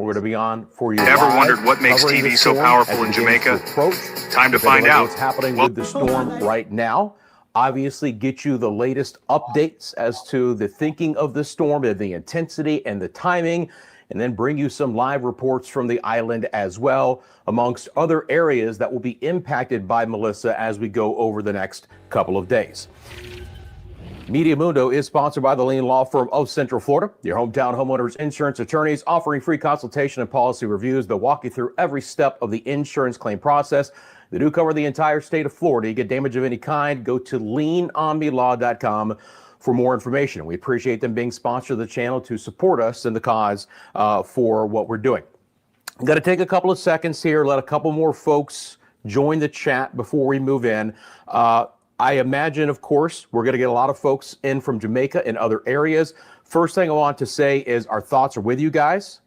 We're going to be on for you. Ever wondered what makes TV so powerful in Jamaica? Time to find out. What's happening with the storm right now. Obviously, get you the latest updates as to the thinking of the storm and the intensity and the timing, and then bring you some live reports from the island as well, amongst other areas that will be impacted by Melissa as we go over the next couple of days. Media Mundo is sponsored by the leading law firm of Central Florida, your hometown homeowners insurance attorneys, offering free consultation and policy reviews. They'll walk you through every step of the insurance claim process. They do cover the entire state of Florida. You get damage of any kind, go to leanonmelaw.com for more information. We appreciate them being sponsor of the channel to support us in the cause for what we're doing. I'm going to take a couple of seconds here, let a couple more folks join the chat before we move in. I imagine, of course, we're going to get a lot of folks in from Jamaica and other areas. First thing I want to say is our thoughts are with you guys.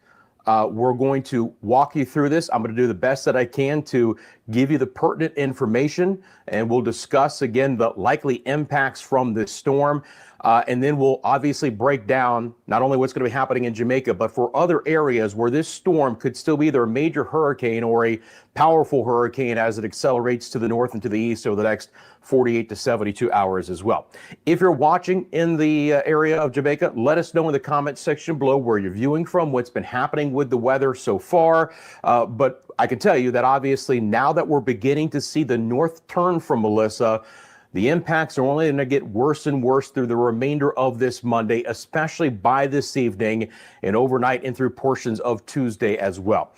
We're going to walk you through this. I'm going to do the best that I can to give you the pertinent information, and we'll discuss, again, the likely impacts from this storm. And then we'll obviously break down not only what's going to be happening in Jamaica, but for other areas where this storm could still be either a major hurricane or a powerful hurricane as it accelerates to the north and to the east over the next 48 to 72 hours as well. If you're watching in the area of Jamaica, let us know in the comment section below where you're viewing from, what's been happening with the weather so far. But I can tell you that obviously now that we're beginning to see the north turn from Melissa, the impacts are only going to get worse and worse through the remainder of this Monday, especially by this evening and overnight and through portions of Tuesday as well.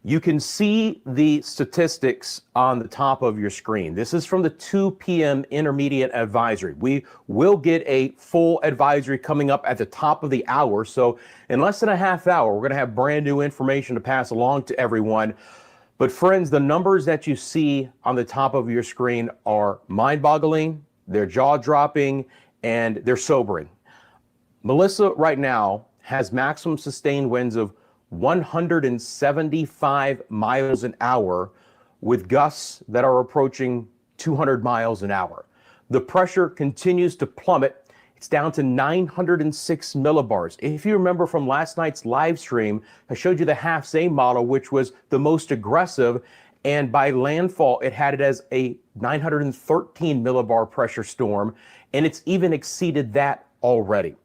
You can see the statistics on the top of your screen. This is from the 2 p.m. intermediate advisory. We will get a full advisory coming up at the top of the hour. So in less than a half hour, we're going to have brand new information to pass along to everyone. But friends, the numbers that you see on the top of your screen are mind-boggling, they're jaw-dropping, and they're sobering. Melissa right now has maximum sustained winds of 175 miles an hour with gusts that are approaching 200 miles an hour. The pressure continues to plummet. It's down to 906 millibars. If you remember from last night's live stream, I showed you the half-same model, which was the most aggressive. And by landfall, it had it as a 913 millibar pressure storm. And it's even exceeded that already.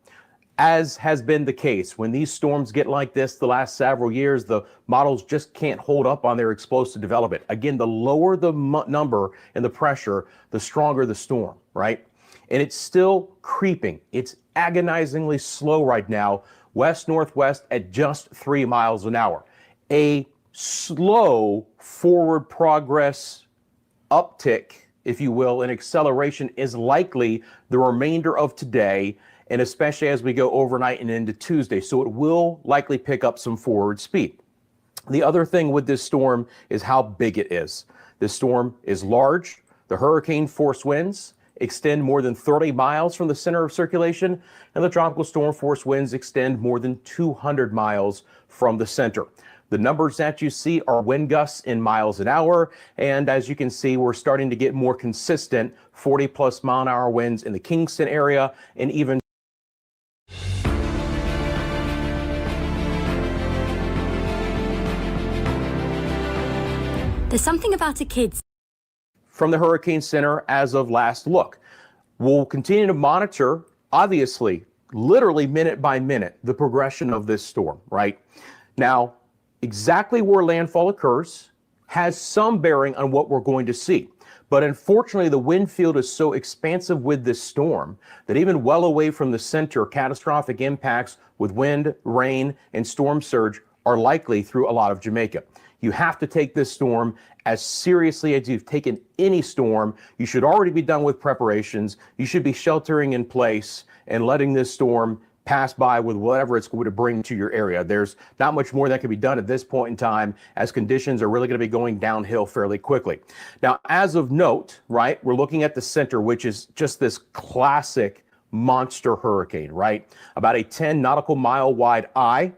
As has been the case, when these storms get like this the last several years, the models just can't hold up on their explosive development. Again, the lower the number and the pressure, the stronger the storm, right? And it's still creeping. It's agonizingly slow right now, west-northwest at just 3 miles an hour. A slow forward progress uptick, if you will, in acceleration is likely the remainder of today, and especially as we go overnight and into Tuesday. So it will likely pick up some forward speed. The other thing with this storm is how big it is. This storm is large. The hurricane force winds extend more than 30 miles from the center of circulation, and the tropical storm force winds extend more than 200 miles from the center. The numbers that you see are wind gusts in miles an hour, and as you can see, we're starting to get more consistent 40-plus mile-an-hour winds in the Kingston area, and even There's something about a kid's from the Hurricane Center as of last look. We'll continue to monitor, obviously, literally minute by minute, the progression of this storm, right? Now, exactly where landfall occurs has some bearing on what we're going to see. But unfortunately, the wind field is so expansive with this storm that even well away from the center, catastrophic impacts with wind, rain, and storm surge are likely through a lot of Jamaica. You have to take this storm as seriously as you've taken any storm. You should already be done with preparations. You should be sheltering in place and letting this storm pass by with whatever it's going to bring to your area. There's not much more that can be done at this point in time, as conditions are really going to be going downhill fairly quickly. Now, as of note, right, we're looking at the center, which is just this classic monster hurricane, right? About a 10 nautical mile wide eye,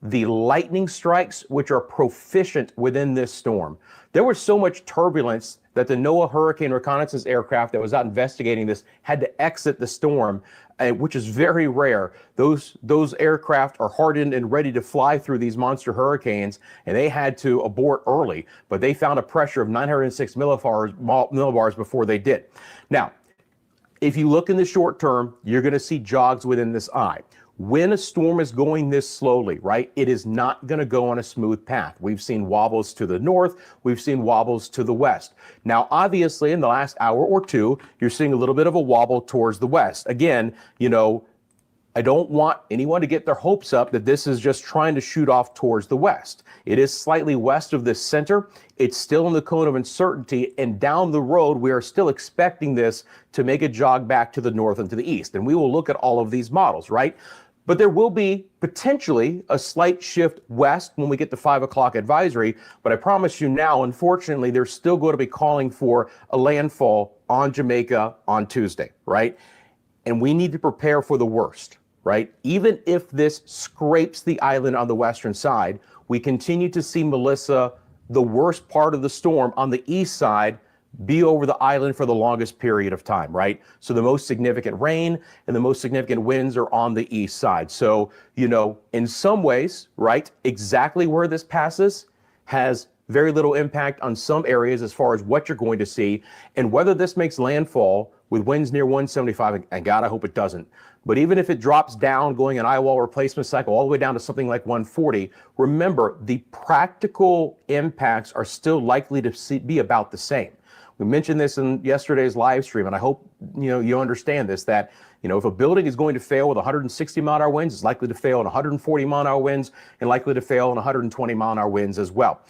the lightning strikes, which are proficient within this storm. There was so much turbulence that the NOAA Hurricane Reconnaissance aircraft that was out investigating this had to exit the storm, which is very rare. Those aircraft are hardened and ready to fly through these monster hurricanes, and they had to abort early, but they found a pressure of 906 millibars before they did. Now, if you look in the short term, you're going to see jogs within this eye. When a storm is going this slowly, right, it is not going to go on a smooth path. We've seen wobbles to the north. We've seen wobbles to the west. Now, obviously, in the last hour or two, you're seeing a little bit of a wobble towards the west. Again, you know, I don't want anyone to get their hopes up that this is just trying to shoot off towards the west. It is slightly west of this center. It's still in the cone of uncertainty, and down the road, we are still expecting this to make a jog back to the north and to the east. And we will look at all of these models, right? But there will be potentially a slight shift west when we get to 5 o'clock advisory. But I promise you now, unfortunately, they're still going to be calling for a landfall on Jamaica on Tuesday, right? And we need to prepare for the worst, right? Even if this scrapes the island on the western side, we continue to see, Melissa, the worst part of the storm on the east side be over the island for the longest period of time, right? So the most significant rain and the most significant winds are on the east side. So, you know, in some ways, right, exactly where this passes has very little impact on some areas as far as what you're going to see. And whether this makes landfall with winds near 175, and God, I hope it doesn't. But even if it drops down, going an eye wall replacement cycle all the way down to something like 140, remember, the practical impacts are still likely to be about the same. We mentioned this in yesterday's live stream, and I hope you understand this, that if a building is going to fail with 160 mile an hour winds, it's likely to fail in 140 mile an hour winds and likely to fail in 120 mile an hour winds as well.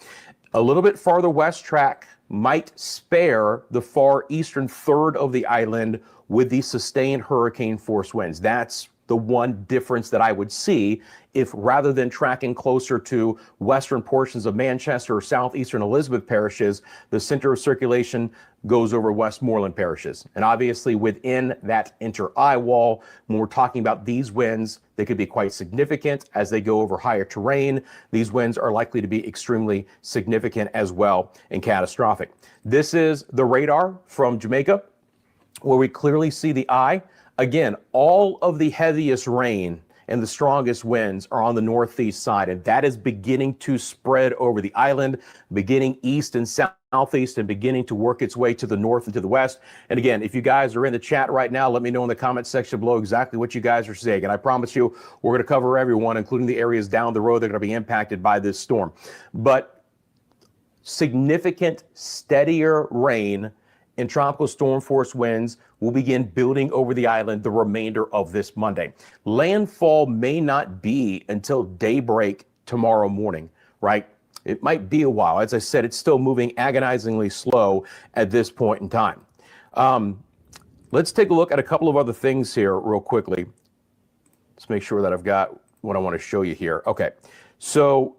A little bit farther west track might spare the far eastern third of the island with the sustained hurricane force winds. That's the one difference that I would see if, rather than tracking closer to western portions of Manchester or southeastern Elizabeth parishes, the center of circulation goes over Westmoreland parishes. And obviously within that inter-eye wall, when we're talking about these winds, they could be quite significant as they go over higher terrain. These winds are likely to be extremely significant as well and catastrophic. This is the radar from Jamaica, where we clearly see the eye. Again, all of the heaviest rain and the strongest winds are on the northeast side, and that is beginning to spread over the island, beginning east and southeast and beginning to work its way to the north and to the west. And again, if you guys are in the chat right now, let me know in the comment section below exactly what you guys are saying. And I promise you, we're going to cover everyone, including the areas down the road that are going to be impacted by this storm. But significant, steadier rain and tropical storm force winds will begin building over the island the remainder of this Monday. Landfall may not be until daybreak tomorrow morning, right? It might be a while. As I said, it's still moving agonizingly slow at this point in time. Let's take a look at a couple of other things here real quickly. Let's make sure that I've got what I want to show you here. Okay, so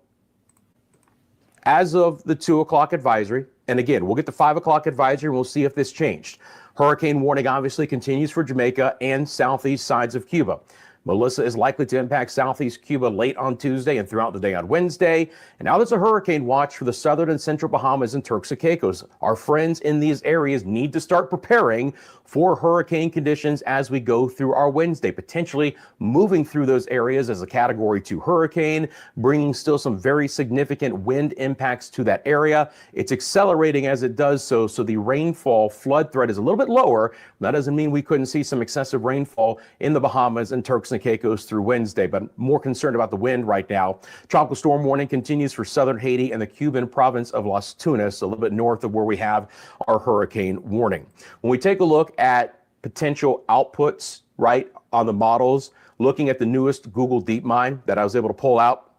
as of the 2 o'clock advisory, and again, we'll get the 5 o'clock advisory and we'll see if this changed. Hurricane warning obviously continues for Jamaica and southeast sides of Cuba. Melissa is likely to impact southeast Cuba late on Tuesday and throughout the day on Wednesday. And now there's a hurricane watch for the southern and central Bahamas and Turks and Caicos. Our friends in these areas need to start preparing for hurricane conditions as we go through our Wednesday, potentially moving through those areas as a Category 2 hurricane, bringing still some very significant wind impacts to that area. It's accelerating as it does so the rainfall flood threat is a little bit lower. That doesn't mean we couldn't see some excessive rainfall in the Bahamas and Turks and Caicos through Wednesday, but more concerned about the wind right now. Tropical storm warning continues for southern Haiti and the Cuban province of Las Tunas, a little bit north of where we have our hurricane warning. When we take a look at potential outputs, right, on the models, looking at the newest Google DeepMind that I was able to pull out,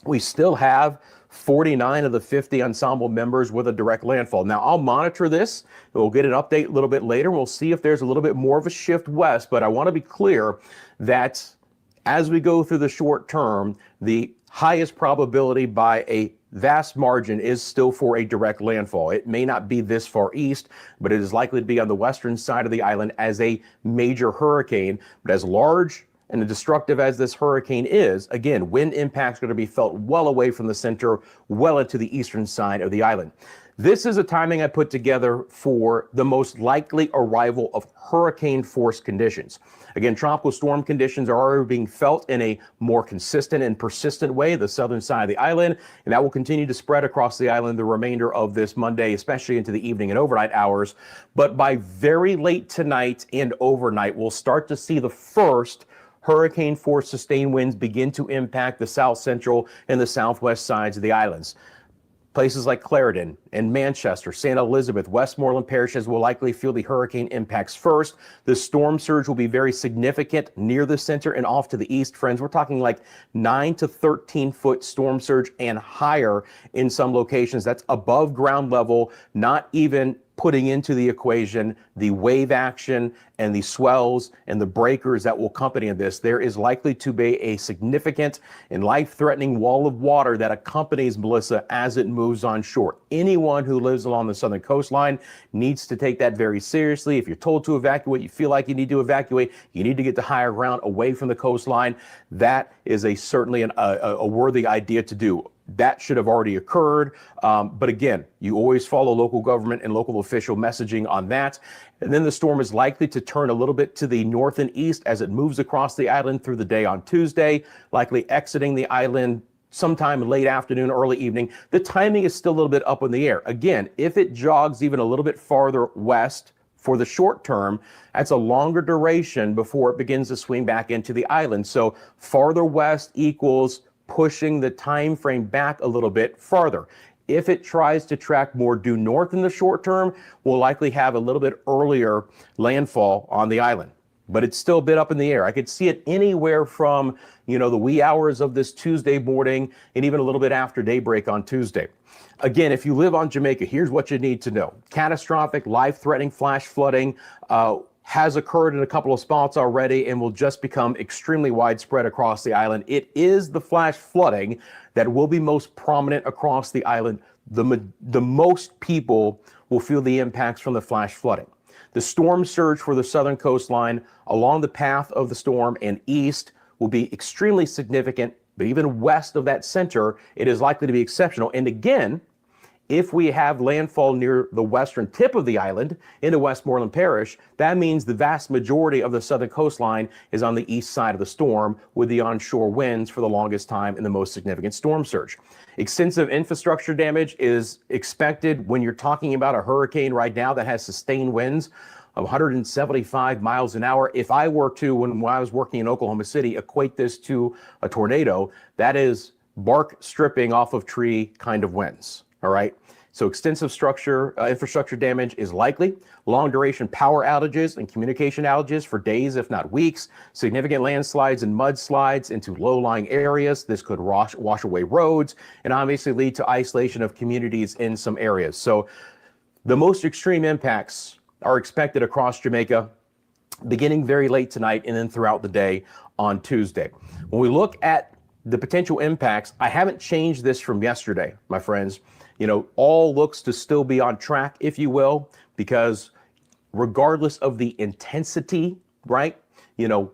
we still have 49 of the 50 ensemble members with a direct landfall. Now, I'll monitor this, and we'll get an update a little bit later. We'll see if there's a little bit more of a shift west, but I want to be clear that as we go through the short term, the highest probability by a vast margin is still for a direct landfall. It may not be this far east, but it is likely to be on the western side of the island as a major hurricane. But as large and destructive as this hurricane is, again, wind impacts are going to be felt well away from the center, well into the eastern side of the island. This is a timing I put together for the most likely arrival of hurricane force conditions. Again, tropical storm conditions are already being felt in a more consistent and persistent way, the southern side of the island, and that will continue to spread across the island the remainder of this Monday, especially into the evening and overnight hours. But by very late tonight and overnight, we'll start to see the first hurricane force sustained winds begin to impact the south central and the southwest sides of the islands. Places like Clarendon and Manchester, St. Elizabeth, Westmoreland parishes will likely feel the hurricane impacts first. The storm surge will be very significant near the center and off to the east. Friends, we're talking like 9 to 13 foot storm surge and higher in some locations. That's above ground level, not even putting into the equation the wave action and the swells and the breakers that will accompany this. There is likely to be a significant and life-threatening wall of water that accompanies Melissa as it moves on shore. Anyone who lives along the southern coastline needs to take that very seriously. If you're told to evacuate, you feel like you need to evacuate, you need to get to higher ground away from the coastline. That is certainly a worthy idea to do. That should have already occurred. But again, you always follow local government and local official messaging on that. And then the storm is likely to turn a little bit to the north and east as it moves across the island through the day on Tuesday, likely exiting the island sometime late afternoon, early evening. The timing is still a little bit up in the air. Again, if it jogs even a little bit farther west for the short term, that's a longer duration before it begins to swing back into the island. So farther west equals pushing the time frame back a little bit farther. If it tries to track more due north in the short term, we'll likely have a little bit earlier landfall on the island. But it's still a bit up in the air. I could see it anywhere from, the wee hours of this Tuesday morning and even a little bit after daybreak on Tuesday. Again, if you live on Jamaica, here's what you need to know. Catastrophic, life-threatening flash flooding has occurred in a couple of spots already and will just become extremely widespread across the island. It is the flash flooding that will be most prominent across the island. The most people will feel the impacts from the flash flooding. The storm surge for the southern coastline along the path of the storm and east will be extremely significant, but even west of that center, it is likely to be exceptional. And again, if we have landfall near the western tip of the island into Westmoreland Parish, that means the vast majority of the southern coastline is on the east side of the storm with the onshore winds for the longest time and the most significant storm surge. Extensive infrastructure damage is expected when you're talking about a hurricane right now that has sustained winds of 175 miles an hour. If I were to, when I was working in Oklahoma City, equate this to a tornado, that is bark stripping off of tree kind of winds. All right. So extensive infrastructure damage is likely. Long duration power outages and communication outages for days, if not weeks. Significant landslides and mudslides into low-lying areas. This could wash away roads and obviously lead to isolation of communities in some areas. So the most extreme impacts are expected across Jamaica beginning very late tonight and then throughout the day on Tuesday. When we look at the potential impacts, I haven't changed this from yesterday, my friends. All looks to still be on track, if you will, because regardless of the intensity, right?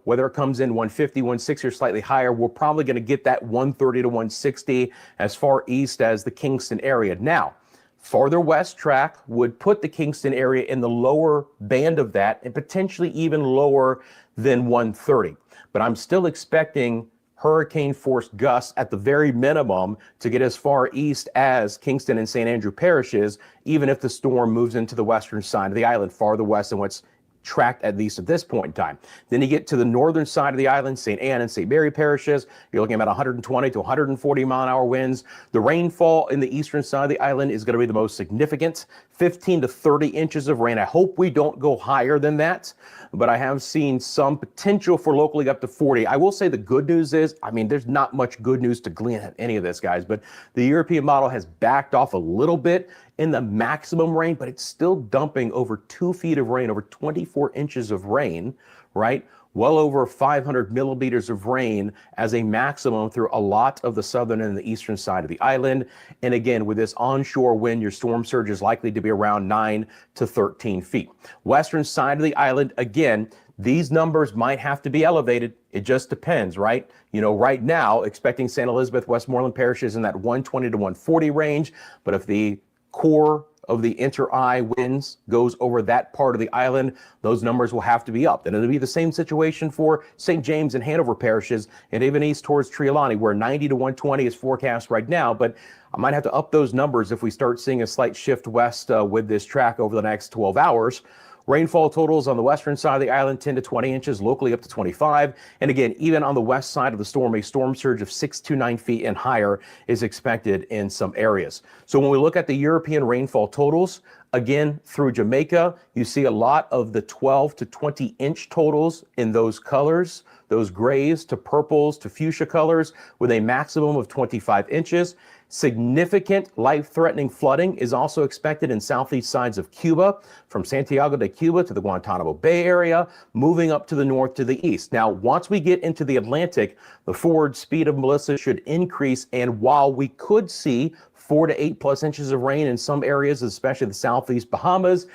Whether it comes in 150, 160 or slightly higher, we're probably going to get that 130 to 160 as far east as the Kingston area. Now, farther west track would put the Kingston area in the lower band of that and potentially even lower than 130. But I'm still expecting hurricane force gusts at the very minimum to get as far east as Kingston and St. Andrew parishes, even if the storm moves into the western side of the island, farther west than what's tracked at least at this point in time. Then you get to the northern side of the island, St. Anne and St. Mary parishes, you're looking at about 120 to 140 mile an hour winds. The rainfall in the eastern side of the island is going to be the most significant, 15 to 30 inches of rain. I hope we don't go higher than that, but I have seen some potential for locally up to 40. I will say the good news is, there's not much good news to glean at any of this, guys, but the European model has backed off a little bit in the maximum rain, but it's still dumping over 2 feet of rain, over 24 inches of rain, right? Well over 500 millimeters of rain as a maximum through a lot of the southern and the eastern side of the island. And again, with this onshore wind, your storm surge is likely to be around 9 to 13 feet. Western side of the island, again, these numbers might have to be elevated. It just depends, right? You know, right now, expecting St. Elizabeth, Westmoreland parishes in that 120 to 140 range. But if the core of the inter-eye winds goes over that part of the island, those numbers will have to be up. And it'll be the same situation for St. James and Hanover parishes, and even east towards Triolani, where 90 to 120 is forecast right now. But I might have to up those numbers if we start seeing a slight shift west with this track over the next 12 hours. Rainfall totals on the western side of the island, 10 to 20 inches, locally up to 25. And again, even on the west side of the storm, a storm surge of 6 to 9 feet and higher is expected in some areas. So when we look at the European rainfall totals, again, through Jamaica, you see a lot of the 12 to 20 inch totals in those colors, those grays to purples to fuchsia colors, with a maximum of 25 inches. Significant life-threatening flooding is also expected in southeast sides of Cuba, from Santiago de Cuba to the Guantanamo Bay area, moving up to the north to the east. Now, once we get into the Atlantic, the forward speed of Melissa should increase, and while we could see 4 to 8+ inches of rain in some areas, especially the southeast Bahamas,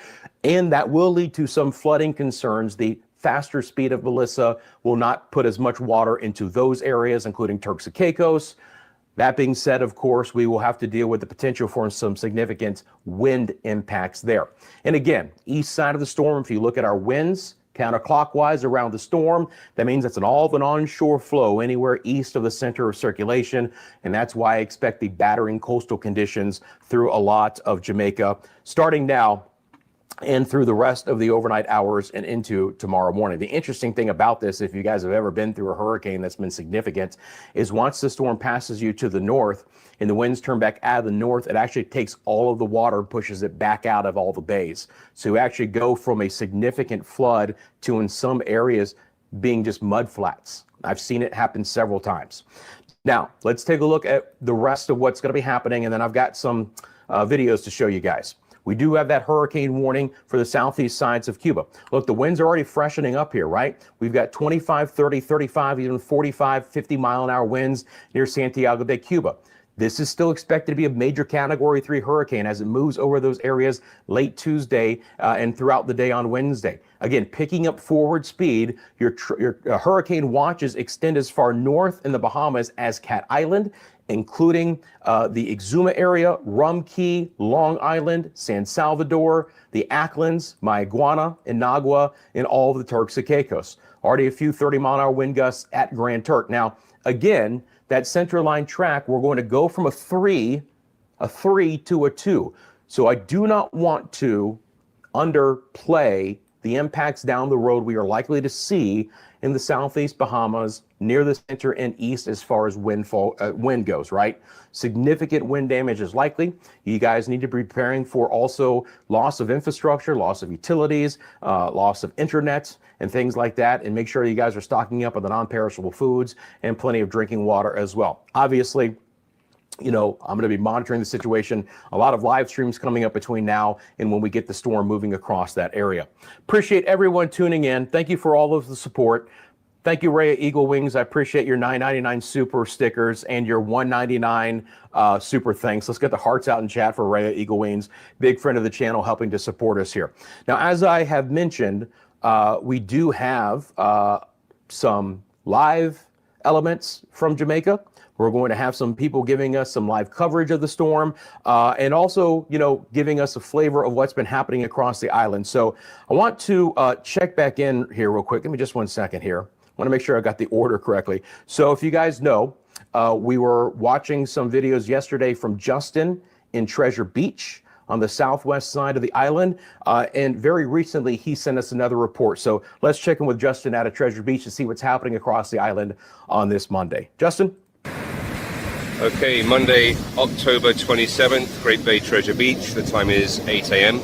and that will lead to some flooding concerns, the faster speed of Melissa will not put as much water into those areas, including Turks and Caicos. That being said, of course, we will have to deal with the potential for some significant wind impacts there. And again, east side of the storm, if you look at our winds counterclockwise around the storm, that means it's all of an onshore flow anywhere east of the center of circulation. And that's why I expect the battering coastal conditions through a lot of Jamaica, starting now and through the rest of the overnight hours and into tomorrow morning. The interesting thing about this, if you guys have ever been through a hurricane that's been significant, is once the storm passes you to the north and the winds turn back out of the north, it actually takes all of the water, pushes it back out of all the bays. So you actually go from a significant flood to, in some areas, being just mud flats. I've seen it happen several times. Now, let's take a look at the rest of what's going to be happening, and then I've got some videos to show you guys. We do have that hurricane warning for the southeast sides of Cuba. Look, the winds are already freshening up here, right? We've got 25, 30, 35, even 45, 50 mile an hour winds near Santiago de Cuba. This is still expected to be a major Category 3 hurricane as it moves over those areas late Tuesday and throughout the day on Wednesday. Again, picking up forward speed, your hurricane watches extend as far north in the Bahamas as Cat Island, including the Exuma area, Rum Key, Long Island, San Salvador, the Acklands, Mayaguana, Inagua, and all of the Turks and Caicos. Already a few 30-mile-an-hour wind gusts at Grand Turk. Now, again, that center line track, we're going to go from a 3 to a 2. So I do not want to underplay the impacts down the road we are likely to see in the southeast Bahamas, near the center and east as far as wind goes, right? Significant wind damage is likely. You guys need to be preparing for also loss of infrastructure, loss of utilities, loss of internet, and things like that. And make sure you guys are stocking up on the non-perishable foods and plenty of drinking water as well. Obviously, you know, I'm going to be monitoring the situation. A lot of live streams coming up between now and when we get the storm moving across that area. Appreciate everyone tuning in. Thank you for all of the support. Thank you, Raya Eagle Wings. I appreciate your $9.99 super stickers and your $1.99 super thanks. Let's get the hearts out in chat for Raya Eagle Wings, big friend of the channel, helping to support us here. Now, as I have mentioned, we do have some live elements from Jamaica. We're going to have some people giving us some live coverage of the storm and also, you know, giving us a flavor of what's been happening across the island. So I want to check back in here real quick. Give me just 1 second here. I want to make sure I got the order correctly. So if you guys know, we were watching some videos yesterday from Justin in Treasure Beach on the southwest side of the island. And very recently, he sent us another report. So let's check in with Justin out of Treasure Beach to see what's happening across the island on this Monday. Justin? Okay, Monday, October 27th, Great Bay Treasure Beach. The time is 8 a.m.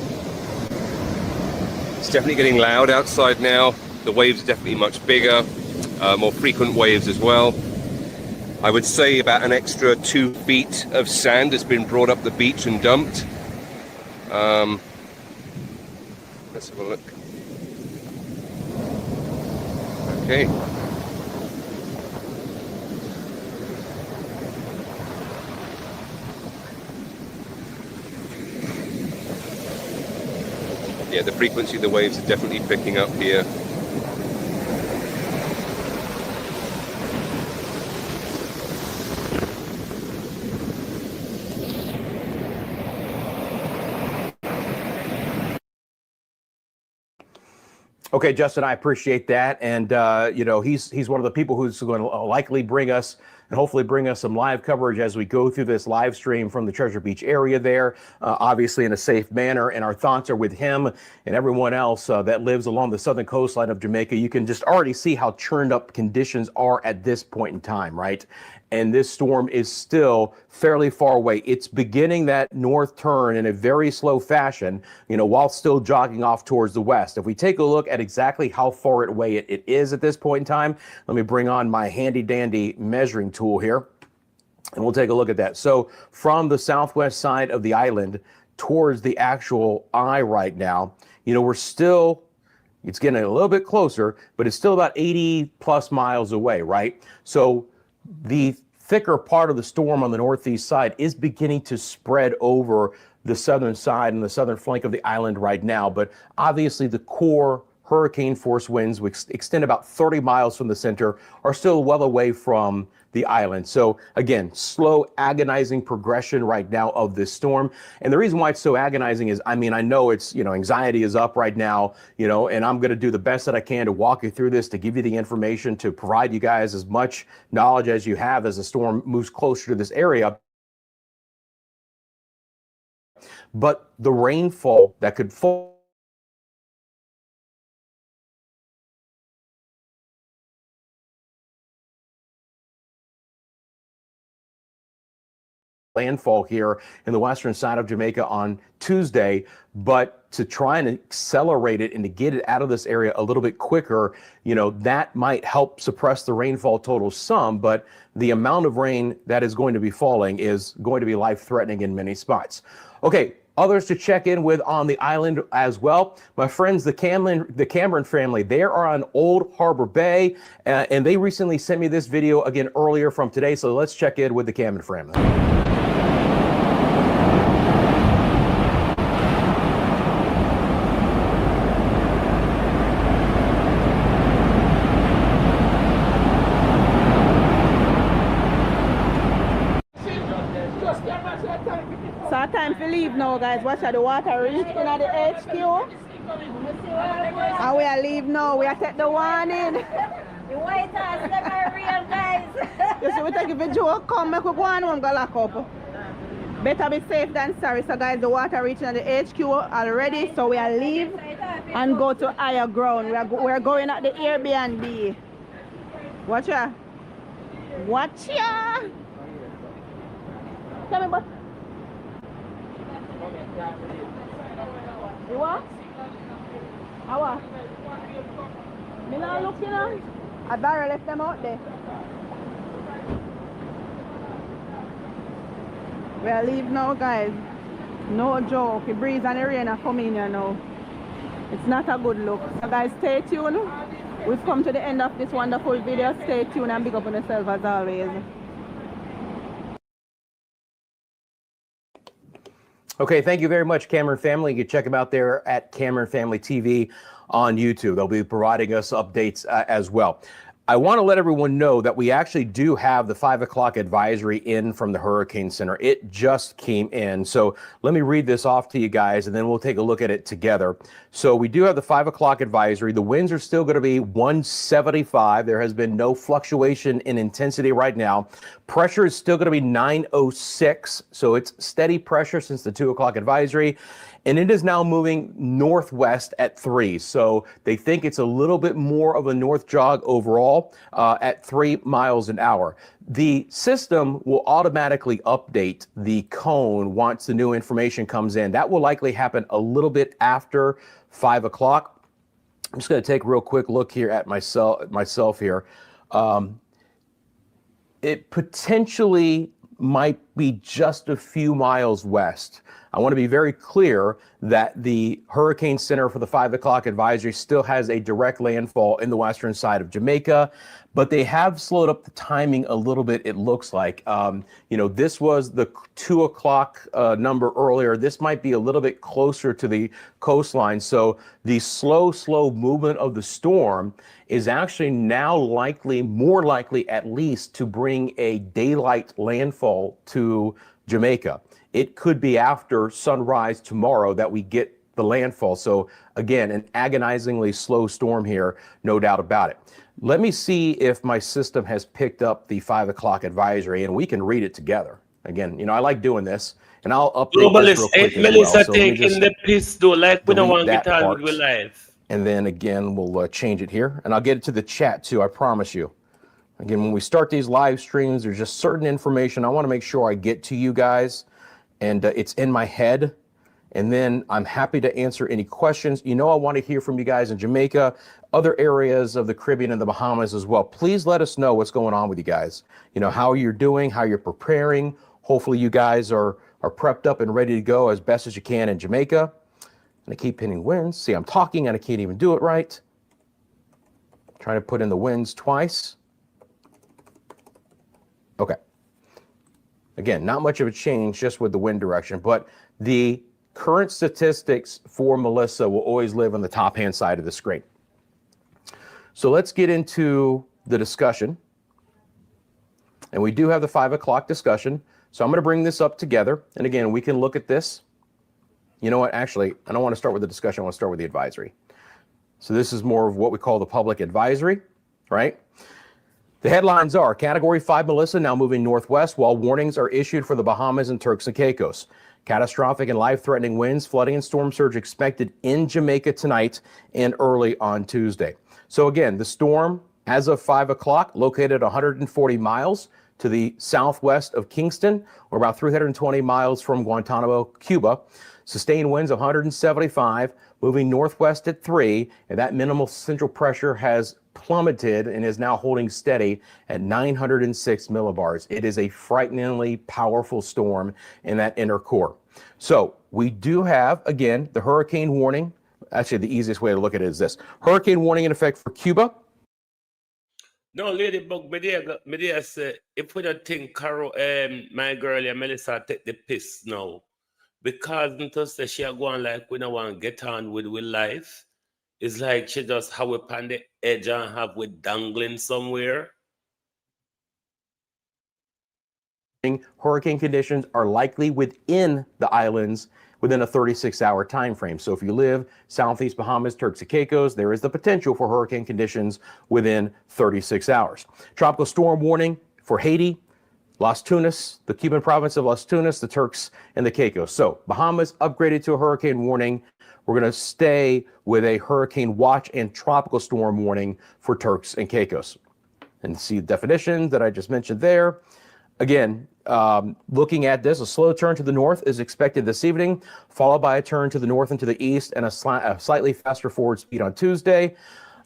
It's definitely getting loud outside now. The waves are definitely much bigger, more frequent waves as well. I would say about an extra 2 feet of sand has been brought up the beach and dumped. Let's have a look. Okay. Yeah, the frequency of the waves are definitely picking up here. Okay, Justin, I appreciate that. And, you know, he's one of the people who's going to likely bring us and hopefully bring us some live coverage as we go through this live stream from the Treasure Beach area there, obviously in a safe manner. And our thoughts are with him and everyone else that lives along the southern coastline of Jamaica. You can just already see how churned up conditions are at this point in time, right? And this storm is still fairly far away. It's beginning that north turn in a very slow fashion, you know, while still jogging off towards the west. If we take a look at exactly how far away it is at this point in time, let me bring on my handy dandy measuring tool here, and we'll take a look at that. So from the southwest side of the island towards the actual eye right now, you know, it's getting a little bit closer, but it's still about 80 plus miles away, right? So the thicker part of the storm on the northeast side is beginning to spread over the southern side and the southern flank of the island right now. But obviously the core hurricane force winds, which extend about 30 miles from the center, are still well away from the island. So again, slow, agonizing progression right now of this storm. And the reason why it's so agonizing is, I mean, I know it's, you know, anxiety is up right now, you know, and I'm going to do the best that I can to walk you through this, to give you the information, to provide you guys as much knowledge as you have as the storm moves closer to this area. But the rainfall that could fall landfall here in the western side of Jamaica on Tuesday, but to try and accelerate it and to get it out of this area a little bit quicker, you know, that might help suppress the rainfall total some, but the amount of rain that is going to be falling is going to be life-threatening in many spots. Okay, others to check in with on the island as well. My friends, the Cameron family, they are on Old Harbor Bay, and they recently sent me this video again earlier from today, so let's check in with the Cameron family. So time to leave now, guys. Watch out, the water reach in at the HQ. And we are leave now. We are take the warning. The white house never real, guys. You see, we take a video, come, make we go on home, go lock up. Better be safe than sorry. So guys, the water reaching at the HQ already. So we are leave and go to higher ground. We're going at the Airbnb. Watch ya. Watch ya. Tell me about. You what? How what? Me not looking at. I better left them out there. We are leave now, guys. No joke. The breeze and the rain are coming here now. It's not a good look. So guys, stay tuned. We've come to the end of this wonderful video. Stay tuned and big up on yourself as always. Okay, thank you very much, Cameron Family. You can check them out there at Cameron Family TV on YouTube. They'll be providing us updates as well. I want to let everyone know that we actually do have the 5 o'clock advisory in from the Hurricane Center. It just came in. So let me read this off to you guys, and then we'll take a look at it together. So we do have the 5 o'clock advisory. The winds are still going to be 175. There has been no fluctuation in intensity right now. Pressure is still going to be 906. So it's steady pressure since the 2 o'clock advisory. And it is now moving northwest at 3. So they think it's a little bit more of a north jog overall at 3 miles an hour. The system will automatically update the cone once the new information comes in. That will likely happen a little bit after 5 o'clock. I'm just going to take a real quick look here at myself here. It potentially might be just a few miles west. I want to be very clear that the Hurricane Center for the 5 o'clock advisory still has a direct landfall in the western side of Jamaica, but they have slowed up the timing a little bit, it looks like. You know, this was the 2 o'clock number earlier. This might be a little bit closer to the coastline. So the slow movement of the storm is actually now more likely at least to bring a daylight landfall to Jamaica. It could be after sunrise tomorrow that we get the landfall. So again, an agonizingly slow storm here, no doubt about it. Let me see if my system has picked up the 5 o'clock advisory, and we can read it together. Again, I like doing this, and I'll update this real quick as well. Melissa So let me taking just the piss though, like we don't delete want to that get on part. with life. And then again, we'll change it here, and I'll get it to the chat too, I promise you. Again, when we start these live streams, there's just certain information I want to make sure I get to you guys, and it's in my head. And then I'm happy to answer any questions. I want to hear from you guys in Jamaica, other areas of the Caribbean and the Bahamas as well. Please let us know what's going on with you guys. How you're doing, how you're preparing. Hopefully you guys are prepped up and ready to go as best as you can in Jamaica. And I keep hitting winds. See, I'm talking and I can't even do it right. Trying to put in the winds twice. Okay. Again, not much of a change just with the wind direction, but the current statistics for Melissa will always live on the top hand side of the screen. So let's get into the discussion. And we do have the 5 o'clock discussion. So I'm going to bring this up together. And again, we can look at this. You know what? Actually, I don't want to start with the discussion. I want to start with the advisory. So this is more of what we call the public advisory, right? The headlines are Category 5 Melissa now moving northwest while warnings are issued for the Bahamas and Turks and Caicos. Catastrophic and life-threatening winds, flooding, and storm surge expected in Jamaica tonight and early on Tuesday. So again, the storm, as of 5 o'clock, located 140 miles to the southwest of Kingston, or about 320 miles from Guantanamo, Cuba. Sustained winds of 175, moving northwest at 3, and that minimal central pressure has plummeted and is now holding steady at 906 millibars. It is a frighteningly powerful storm in that inner core. So we do have, again, the hurricane warning. Actually, the easiest way to look at it is this. Hurricane warning in effect for Cuba. No, Ladybug, me say, if we don't think Carol, my girl, and Melissa take the piss now, because until say she are going like we don't want to get on with life, it's like she just have it on the edge and have it dangling somewhere. Hurricane conditions are likely within the islands within a 36-hour time frame. So if you live southeast Bahamas, Turks and Caicos, there is the potential for hurricane conditions within 36 hours. Tropical storm warning for Haiti, Las Tunas, the Cuban province of Las Tunas, the Turks, and the Caicos. So Bahamas upgraded to a hurricane warning. We're going to stay with a hurricane watch and tropical storm warning for Turks and Caicos. And see the definition that I just mentioned there. Again, looking at this, a slow turn to the north is expected this evening, followed by a turn to the north and to the east and a slightly faster forward speed on Tuesday.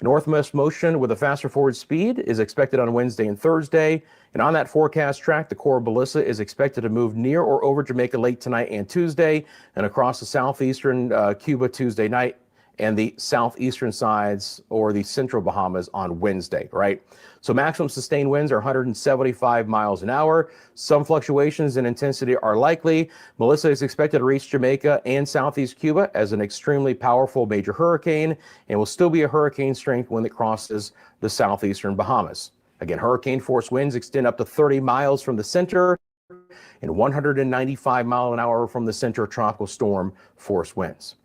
Northwest motion with a faster forward speed is expected on Wednesday and Thursday. And on that forecast track, the core of Melissa is expected to move near or over Jamaica late tonight and Tuesday, and across the southeastern Cuba Tuesday night, and the southeastern sides or the central Bahamas on Wednesday, right? So maximum sustained winds are 175 miles an hour. Some fluctuations in intensity are likely. Melissa is expected to reach Jamaica and southeast Cuba as an extremely powerful major hurricane and will still be a hurricane strength when it crosses the southeastern Bahamas. Again, hurricane force winds extend up to 30 miles from the center and 195 miles an hour from the center of tropical storm force winds.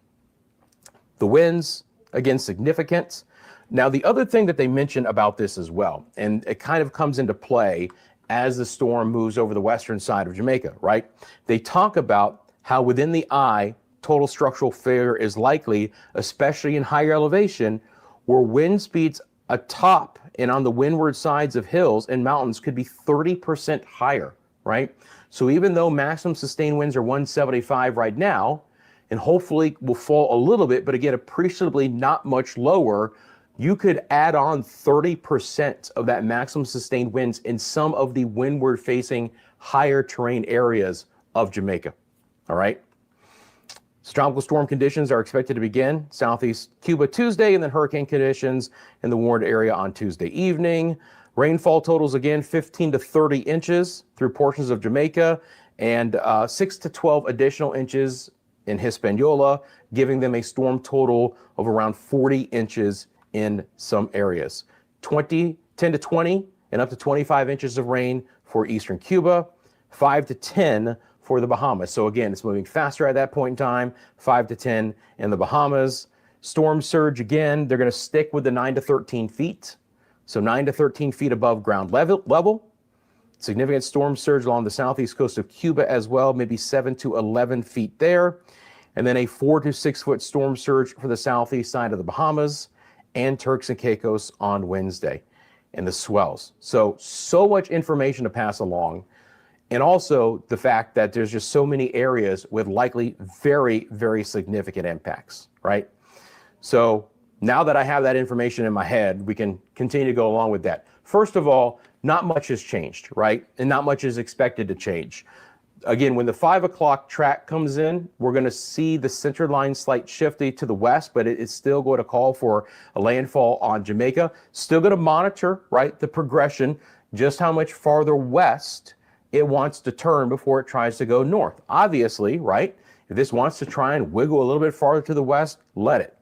The winds, again, significant. Now, the other thing that they mention about this as well, and it kind of comes into play as the storm moves over the western side of Jamaica, right? They talk about how within the eye, total structural failure is likely, especially in higher elevation, where wind speeds atop and on the windward sides of hills and mountains could be 30% higher, right? So even though maximum sustained winds are 175 right now, and hopefully will fall a little bit, but again, appreciably not much lower, you could add on 30% of that maximum sustained winds in some of the windward facing higher terrain areas of Jamaica, all right? So tropical storm conditions are expected to begin southeast Cuba Tuesday, and then hurricane conditions in the warned area on Tuesday evening. Rainfall totals, again, 15 to 30 inches through portions of Jamaica, and 6 to 12 additional inches in Hispaniola, giving them a storm total of around 40 inches in some areas. 10 to 20 and up to 25 inches of rain for eastern Cuba, 5 to 10 for the Bahamas. So again, it's moving faster at that point in time, 5 to 10 in the Bahamas. Storm surge, again, they're going to stick with the 9 to 13 feet. So 9 to 13 feet above ground level. Significant storm surge along the southeast coast of Cuba as well, maybe 7 to 11 feet there. And then a 4 to 6 foot storm surge for the southeast side of the Bahamas and Turks and Caicos on Wednesday, and the swells. So much information to pass along. And also the fact that there's just so many areas with likely very, very significant impacts, right? So now that I have that information in my head, we can continue to go along with that. First of all, not much has changed, right? And not much is expected to change. Again, when the 5 o'clock track comes in, we're going to see the center line slight shifting to the west, but it is still going to call for a landfall on Jamaica. Still going to monitor, right, the progression, just how much farther west it wants to turn before it tries to go north. Obviously, right, if this wants to try and wiggle a little bit farther to the west, let it.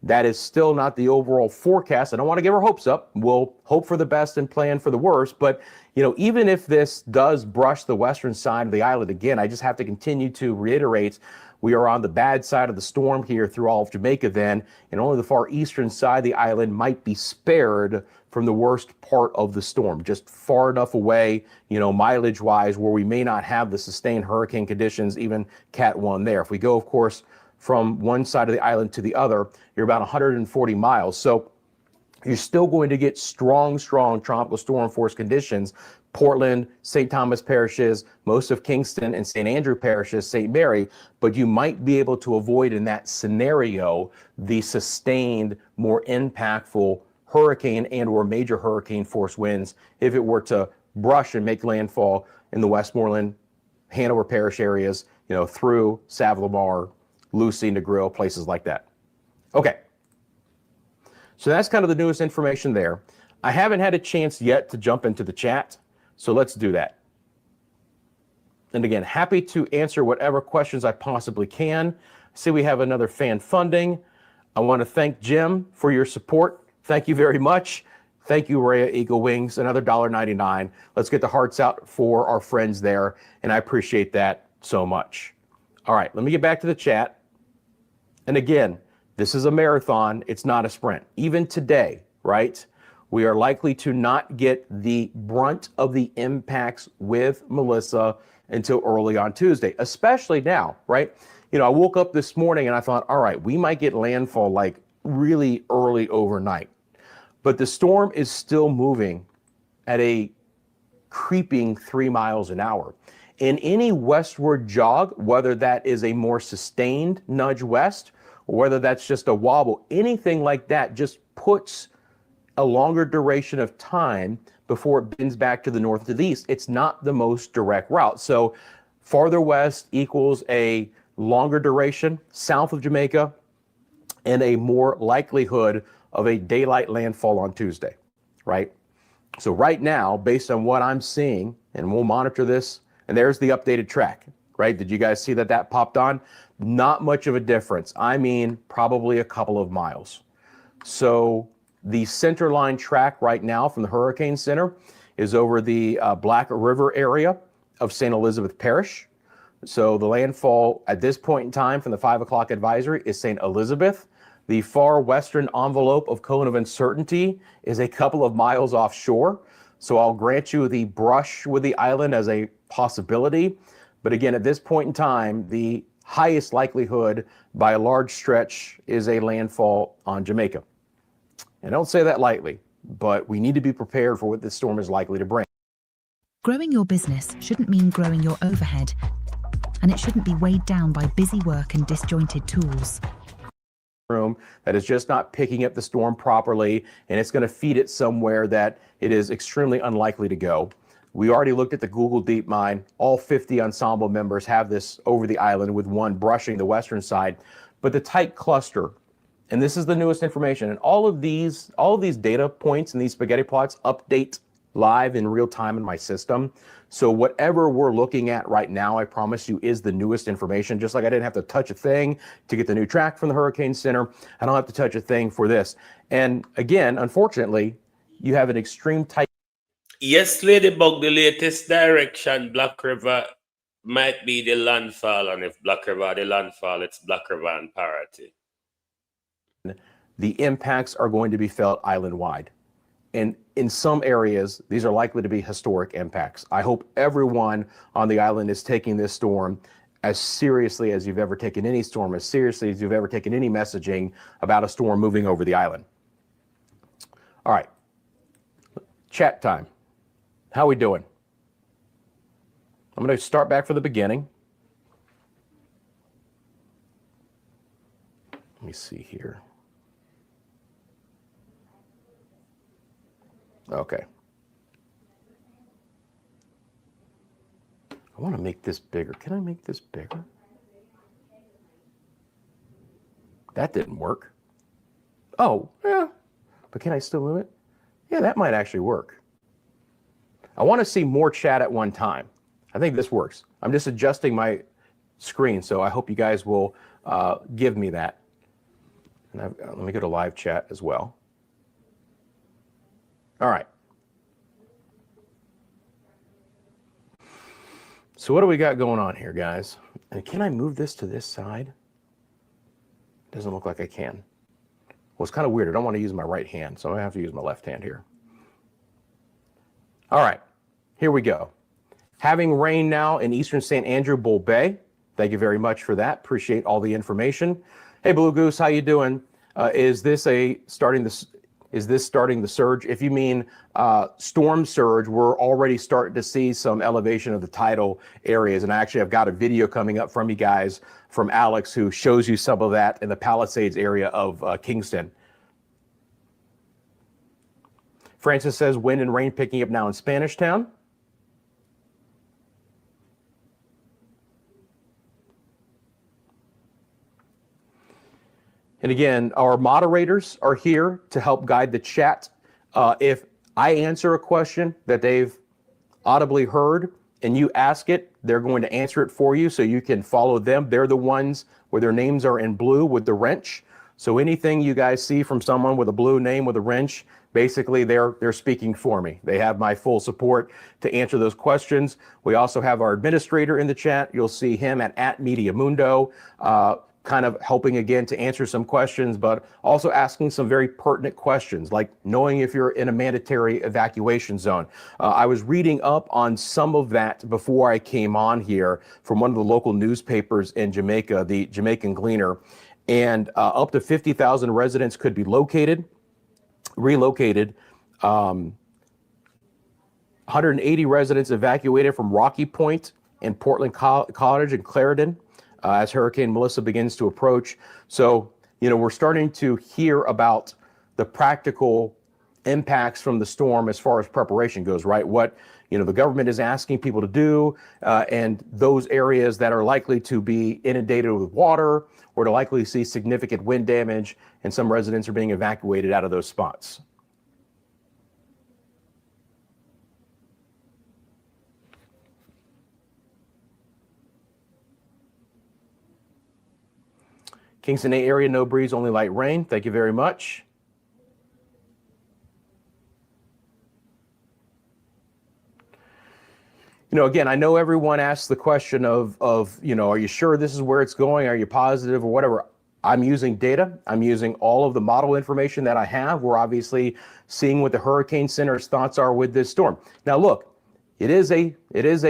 That is still not the overall forecast. I don't want to give our hopes up. We'll hope for the best and plan for the worst. But, you know, even if this does brush the western side of the island again, I just have to continue to reiterate we are on the bad side of the storm here through all of Jamaica then, and only the far eastern side of the island might be spared from the worst part of the storm, just far enough away, you know, mileage wise, where we may not have the sustained hurricane conditions, even Cat 1 there. If we go, of course, from one side of the island to the other, you're about 140 miles. So you're still going to get strong tropical storm force conditions. Portland, St. Thomas parishes, most of Kingston and St. Andrew parishes, St. Mary, but you might be able to avoid in that scenario the sustained, more impactful hurricane and or major hurricane force winds if it were to brush and make landfall in the Westmoreland, Hanover parish areas, you know, through Savlamar, Lucy, Negril, places like that. Okay. So that's kind of the newest information there. I haven't had a chance yet to jump into the chat, so let's do that. And again, happy to answer whatever questions I possibly can. See, we have another fan funding. I want to thank Jim for your support. Thank you very much. Thank you, Rhea Eagle Wings, another $1.99. Let's get the hearts out for our friends there, and I appreciate that so much. All right, let me get back to the chat. And again, this is a marathon, it's not a sprint. Even today, right, we are likely to not get the brunt of the impacts with Melissa until early on Tuesday, especially now, right? You know, I woke up this morning and I thought, all right, we might get landfall like really early overnight. But the storm is still moving at a creeping 3 miles an hour. In any westward jog, whether that is a more sustained nudge west, or whether that's just a wobble, anything like that just puts a longer duration of time before it bends back to the north to the east. It's not the most direct route. So farther west equals a longer duration south of Jamaica and a more likelihood of a daylight landfall on Tuesday, right? So right now, based on what I'm seeing, and we'll monitor this, and there's the updated track, right? Did you guys see that popped on? Not much of a difference. I mean, probably a couple of miles. So the center line track right now from the Hurricane Center is over the Black River area of St. Elizabeth Parish. So the landfall at this point in time from the 5 o'clock advisory is St. Elizabeth. The far western envelope of cone of uncertainty is a couple of miles offshore. So I'll grant you the brush with the island as a possibility. But again, at this point in time, the highest likelihood by a large stretch is a landfall on Jamaica. And I don't say that lightly, but we need to be prepared for what this storm is likely to bring. Growing your business shouldn't mean growing your overhead, and it shouldn't be weighed down by busy work and disjointed tools. Room that is just not picking up the storm properly, and it's going to feed it somewhere that it is extremely unlikely to go. We already looked at the Google DeepMind. All 50 ensemble members have this over the island, with one brushing the western side. But the tight cluster, and this is the newest information, and all of these data points and these spaghetti plots update live in real time in my system. So whatever we're looking at right now, I promise you, is the newest information. Just like I didn't have to touch a thing to get the new track from the Hurricane Center, I don't have to touch a thing for this. And again, unfortunately, you have an extreme tight. Yes, Ladybug, the latest direction, Black River might be the landfall, and if Black River the landfall, it's Black River and parity. The impacts are going to be felt island-wide. And in some areas, these are likely to be historic impacts. I hope everyone on the island is taking this storm as seriously as you've ever taken any storm, as seriously as you've ever taken any messaging about a storm moving over the island. All right, chat time. How we doing? I'm going to start back from the beginning. Let me see here. Okay. I want to make this bigger. Can I make this bigger? That didn't work. Oh, yeah. But can I still move it? Yeah, that might actually work. I want to see more chat at one time. I think this works. I'm just adjusting my screen, so I hope you guys will give me that. And let me go to live chat as well. All right. So what do we got going on here, guys? And can I move this to this side? Doesn't look like I can. Well, it's kind of weird. I don't want to use my right hand, so I'm going to have to use my left hand here. All right, here we go. Having rain now in eastern St. Andrew Bull Bay. Thank you very much for that. Appreciate all the information. Hey, Blue Goose, how you doing? Is this starting the surge? If you mean storm surge, we're already starting to see some elevation of the tidal areas. And actually, I've got a video coming up from you guys, from Alex, who shows you some of that in the Palisades area of Kingston. Francis says, wind and rain picking up now in Spanish Town. And again, our moderators are here to help guide the chat. If I answer a question that they've audibly heard and you ask it, they're going to answer it for you so you can follow them. They're the ones where their names are in blue with the wrench. So anything you guys see from someone with a blue name with a wrench, basically they're speaking for me. They have my full support to answer those questions. We also have our administrator in the chat. You'll see him at Mediamundo, kind of helping again to answer some questions, but also asking some very pertinent questions, like knowing if you're in a mandatory evacuation zone. I was reading up on some of that before I came on here from one of the local newspapers in Jamaica, the Jamaican Gleaner, and up to 50,000 residents could be relocated. 180 residents evacuated from Rocky Point and Portland Cottage and Clarendon. As Hurricane Melissa begins to approach. So, we're starting to hear about the practical impacts from the storm as far as preparation goes, right? What, the government is asking people to do, and those areas that are likely to be inundated with water or to likely see significant wind damage, and some residents are being evacuated out of those spots. Kingston 8 area, no breeze, only light rain. Thank you very much. Again, I know everyone asks the question of are you sure this is where it's going? Are you positive or whatever? I'm using data. I'm using all of the model information that I have. We're obviously seeing what the Hurricane Center's thoughts are with this storm. Now, look, it is a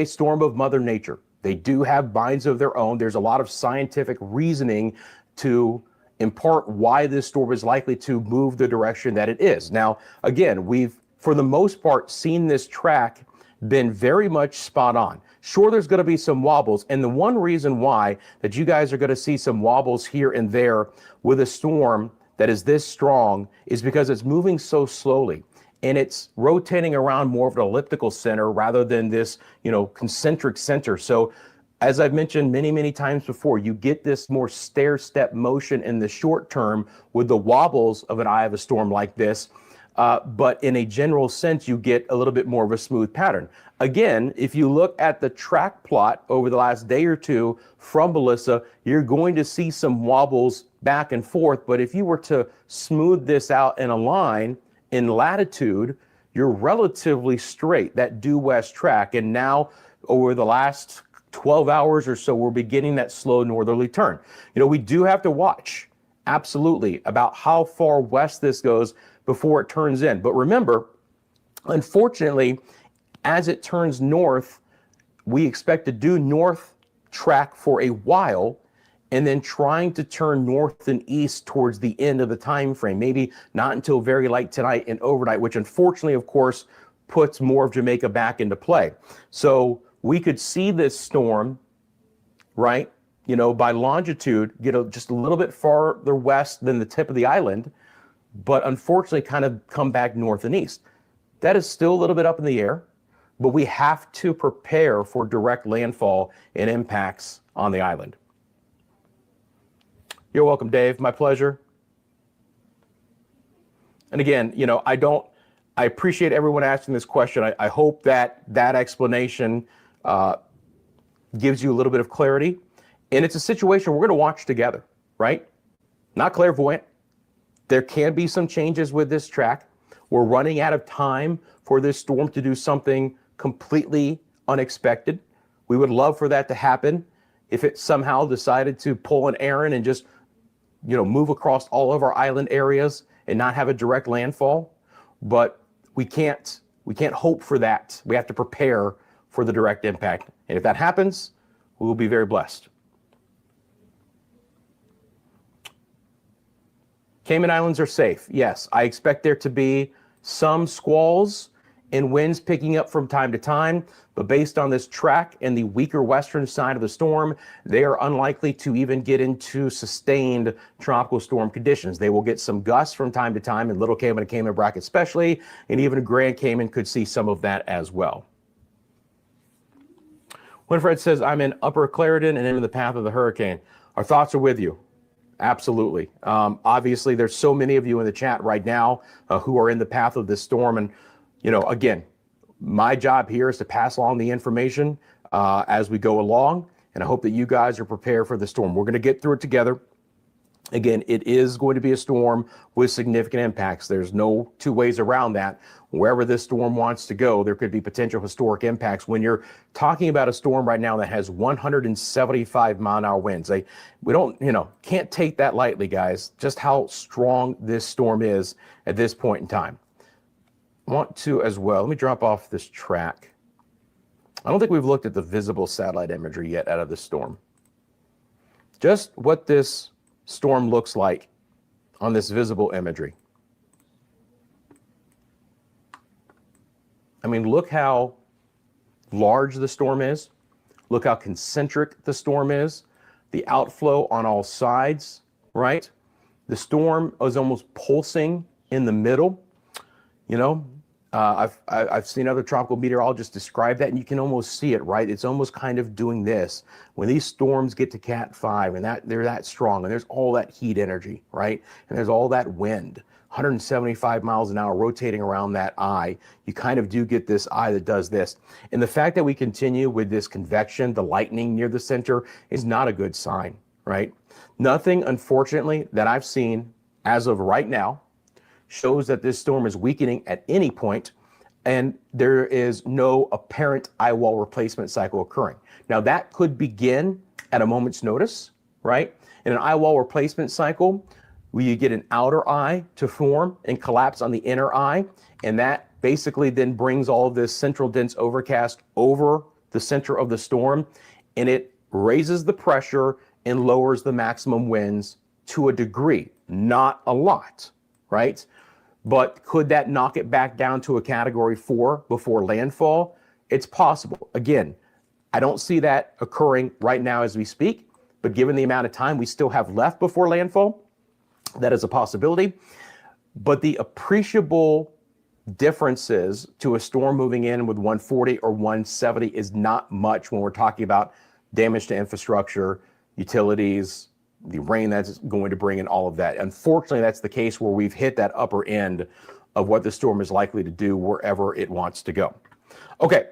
storm of Mother Nature. They do have minds of their own. There's a lot of scientific reasoning to impart why this storm is likely to move the direction that it is. Now, again, we've, for the most part, seen this track been very much spot on. Sure, there's going to be some wobbles. And the one reason why that you guys are going to see some wobbles here and there with a storm that is this strong is because it's moving so slowly. And it's rotating around more of an elliptical center rather than this, concentric center. So as I've mentioned many, many times before, you get this more stair-step motion in the short term with the wobbles of an eye of a storm like this. But in a general sense, you get a little bit more of a smooth pattern. Again, if you look at the track plot over the last day or two from Melissa, you're going to see some wobbles back and forth. But if you were to smooth this out in a line in latitude, you're relatively straight, that due west track. And now over the last 12 hours or so, we're beginning that slow northerly turn. You know, we do have to watch, absolutely, about how far west this goes before it turns in. But remember, unfortunately, as it turns north, we expect to do north track for a while, and then trying to turn north and east towards the end of the time frame, maybe not until very late tonight and overnight, which unfortunately, of course, puts more of Jamaica back into play. So we could see this storm, right, you know, by longitude, just a little bit farther west than the tip of the island, but unfortunately kind of come back north and east. That is still a little bit up in the air, but we have to prepare for direct landfall and impacts on the island. You're welcome, Dave. My pleasure. And again, you know, I appreciate everyone asking this question. I hope that explanation gives you a little bit of clarity. And it's a situation we're going to watch together, right? Not clairvoyant. There can be some changes with this track. We're running out of time for this storm to do something completely unexpected. We would love for that to happen. If it somehow decided to pull an errand and just, you know, move across all of our island areas and not have a direct landfall, but we can't hope for that. We have to prepare for the direct impact. And if that happens, we will be very blessed. Cayman Islands are safe. Yes, I expect there to be some squalls and winds picking up from time to time, but based on this track and the weaker western side of the storm, they are unlikely to even get into sustained tropical storm conditions. They will get some gusts from time to time in Little Cayman and Cayman Bracket especially, and even Grand Cayman could see some of that as well. Winfred says, I'm in Upper Clarendon and into the path of the hurricane. Our thoughts are with you. Absolutely. Obviously, there's so many of you in the chat right now who are in the path of this storm. And, you know, again, my job here is to pass along the information as we go along. And I hope that you guys are prepared for the storm. We're going to get through it together. Again, it is going to be a storm with significant impacts. There's no two ways around that. Wherever this storm wants to go, there could be potential historic impacts. When you're talking about a storm right now that has 175-mile-an-hour winds, we don't, you know, can't take that lightly, guys, just how strong this storm is at this point in time. I want to as well, let me drop off this track. I don't think we've looked at the visible satellite imagery yet out of this storm. Just what this storm looks like on this visible imagery. I mean, look how large the storm is. Look how concentric the storm is. The outflow on all sides, right? The storm is almost pulsing in the middle. You know, I've seen other tropical meteorologists describe that, and you can almost see it, right? It's almost kind of doing this. When these storms get to Cat 5 and they're that strong, and there's all that heat energy, right? And there's all that wind, 175 miles an hour rotating around that eye, you kind of do get this eye that does this. And the fact that we continue with this convection, the lightning near the center, is not a good sign, right? Nothing, unfortunately, that I've seen as of right now shows that this storm is weakening at any point, and there is no apparent eye wall replacement cycle occurring. Now, that could begin at a moment's notice, right? In an eye wall replacement cycle, where you get an outer eye to form and collapse on the inner eye, and that basically then brings all of this central dense overcast over the center of the storm, and it raises the pressure and lowers the maximum winds to a degree, not a lot, right? But could that knock it back down to a category 4 before landfall? It's possible. Again, I don't see that occurring right now as we speak, but given the amount of time we still have left before landfall, that is a possibility. But the appreciable differences to a storm moving in with 140 or 170 is not much when we're talking about damage to infrastructure, utilities, the rain that's going to bring in all of that. Unfortunately, that's the case where we've hit that upper end of what the storm is likely to do wherever it wants to go. Okay,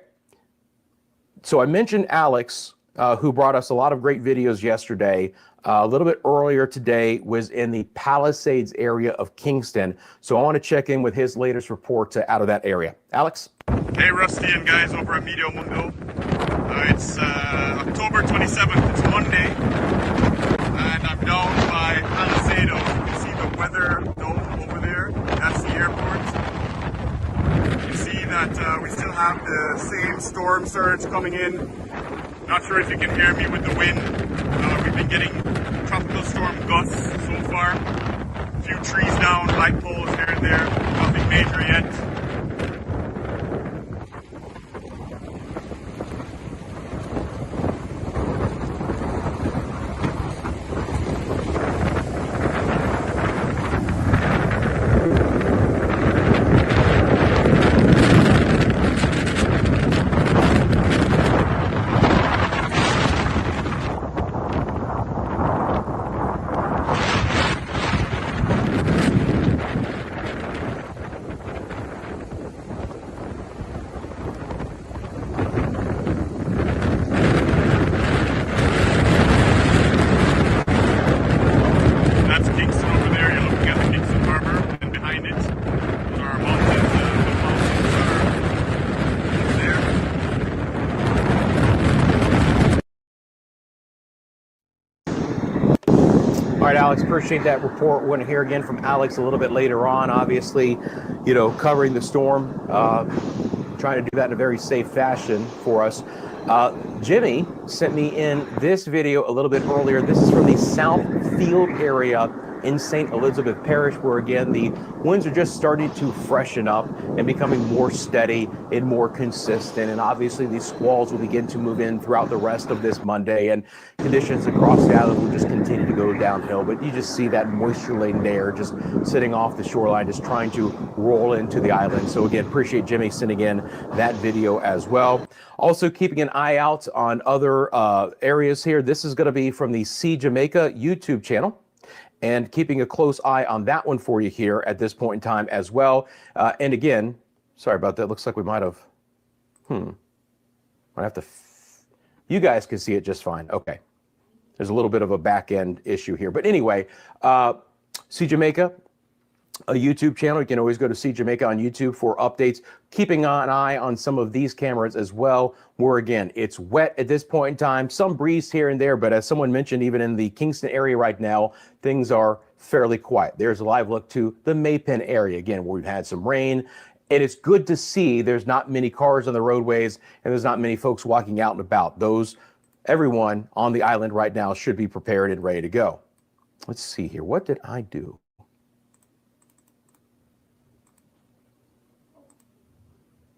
so I mentioned Alex, who brought us a lot of great videos yesterday. A little bit earlier today was in the Palisades area of Kingston. So I want to check in with his latest report out of that area. Alex? Hey, Rusty and guys over at Medio Mundo. It's October 27th. It's Monday, and I'm down by Palisado. You can see the weather dome over there. That's the airport. You see that we still have the same storm surge coming in. Not sure if you can hear me with the wind. We've been getting tropical storm gusts so far. A few trees down, light poles here and there. Nothing major yet. All right, Alex, appreciate that report. We're going to hear again from Alex a little bit later on, obviously, covering the storm, trying to do that in a very safe fashion for us. Jimmy sent me in this video a little bit earlier. This is from the South Field area in St. Elizabeth Parish, where again, the winds are just starting to freshen up and becoming more steady and more consistent. And obviously these squalls will begin to move in throughout the rest of this Monday, and conditions across the island will just continue to go downhill. But you just see that moisture-laden air just sitting off the shoreline, just trying to roll into the island. So again, appreciate Jimmy sending in that video as well. Also keeping an eye out on other areas here. This is going to be from the See Jamaica YouTube channel, and keeping a close eye on that one for you here at this point in time as well. And again, sorry about that. Looks like we might have, might have to, you guys can see it just fine. Okay. There's a little bit of a back end issue here. But anyway, See Jamaica, a YouTube channel. You can always go to See Jamaica on YouTube for updates. Keeping an eye on some of these cameras as well, where again, it's wet at this point in time, some breeze here and there, but as someone mentioned, even in the Kingston area right now, things are fairly quiet. There's a live look to the Maypen area, again, where we've had some rain. And it's good to see there's not many cars on the roadways and there's not many folks walking out and about. Everyone on the island right now should be prepared and ready to go. Let's see here. What did I do?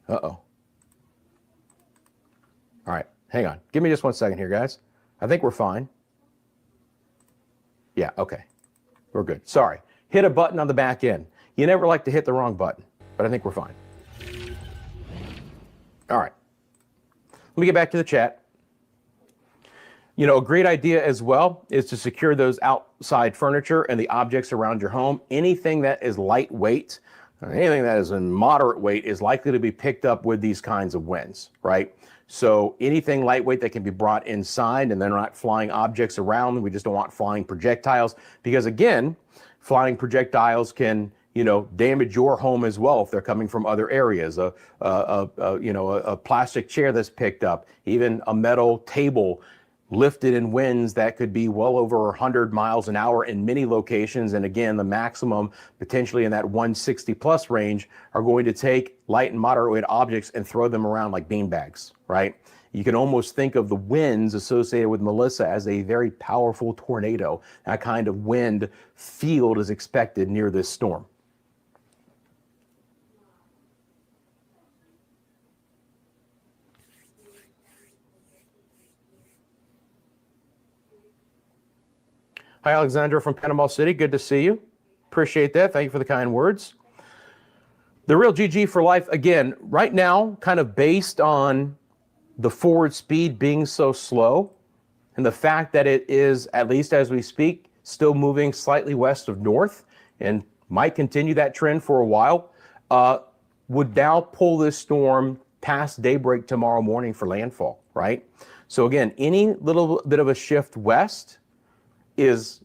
Uh-oh. All right, hang on. Give me just 1 second here, guys. I think we're fine. Yeah, okay. We're good. Sorry. Hit a button on the back end. You never like to hit the wrong button, but I think we're fine. All right. Let me get back to the chat. A great idea as well is to secure those outside furniture and the objects around your home. Anything that is lightweight, anything that is in moderate weight is likely to be picked up with these kinds of winds, right? So anything lightweight that can be brought inside, and they're not flying objects around. We just don't want flying projectiles, because again, flying projectiles can, damage your home as well if they're coming from other areas. A plastic chair that's picked up, even a metal table lifted in winds that could be well over 100 miles an hour in many locations. And again, the maximum potentially in that 160 plus range are going to take light and moderate weight objects and throw them around like beanbags, right? You can almost think of the winds associated with Melissa as a very powerful tornado. That kind of wind field is expected near this storm. Hi, Alexandra from Panama City. Good to see you. Appreciate that. Thank you for the kind words. The real GG for life, again, right now, kind of based on the forward speed being so slow and the fact that it is, at least as we speak, still moving slightly west of north and might continue that trend for a while, would now pull this storm past daybreak tomorrow morning for landfall, right? So again, any little bit of a shift west is,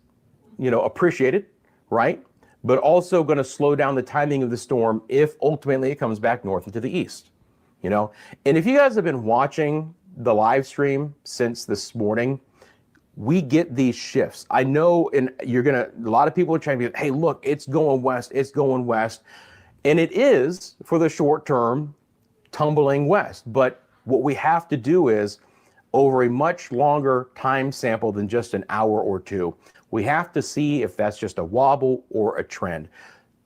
appreciated, right? But also going to slow down the timing of the storm if ultimately it comes back north and to the east. you know? And if you guys have been watching the live stream since this morning, we get these shifts. I know, and a lot of people are trying to be, hey, look, it's going west, it's going west. And it is, for the short term, tumbling west. But what we have to do is, over a much longer time sample than just an hour or two, we have to see if that's just a wobble or a trend.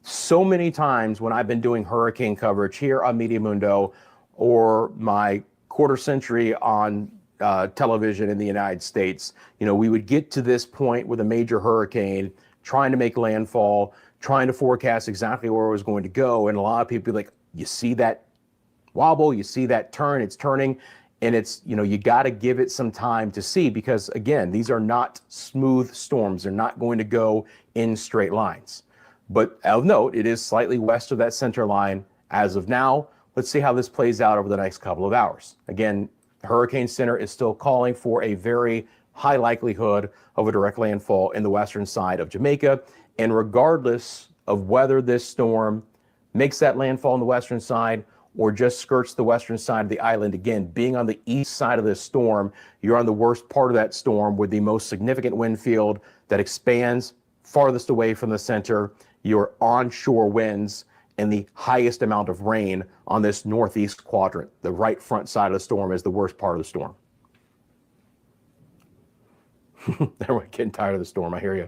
So many times when I've been doing hurricane coverage here on Media Mundo or my quarter century on television in the United States, we would get to this point with a major hurricane, trying to make landfall, trying to forecast exactly where it was going to go. And a lot of people be like, you see that wobble, you see that turn, it's turning. And it's, you got to give it some time to see, because again, these are not smooth storms. They're not going to go in straight lines. But of note, it is slightly west of that center line as of now. Let's see how this plays out over the next couple of hours. Again, the Hurricane Center is still calling for a very high likelihood of a direct landfall in the western side of Jamaica. And regardless of whether this storm makes that landfall on the western side or just skirts the western side of the island, again, being on the east side of this storm, you're on the worst part of that storm with the most significant wind field that expands farthest away from the center, your onshore winds, and the highest amount of rain on this northeast quadrant. The right front side of the storm is the worst part of the storm. Everyone getting tired of the storm, I hear you.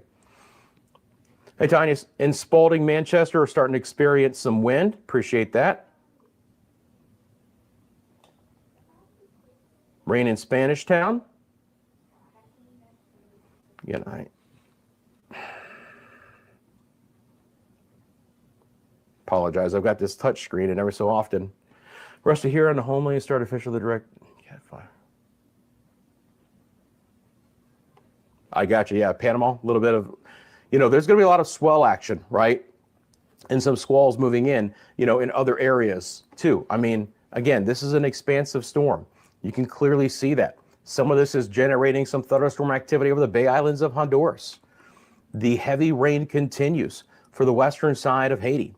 Hey, Tanya, in Spalding, Manchester, are starting to experience some wind. Appreciate that. Rain in Spanish Town. Good night. Apologize, I've got this touch screen, and every so often, Rusty here on the homeland start officially direct. I got you. Yeah, Panama, a little bit of, there's going to be a lot of swell action, right? And some squalls moving in, in other areas too. I mean, again, this is an expansive storm. You can clearly see that. Some of this is generating some thunderstorm activity over the Bay Islands of Honduras. The heavy rain continues for the western side of Haiti,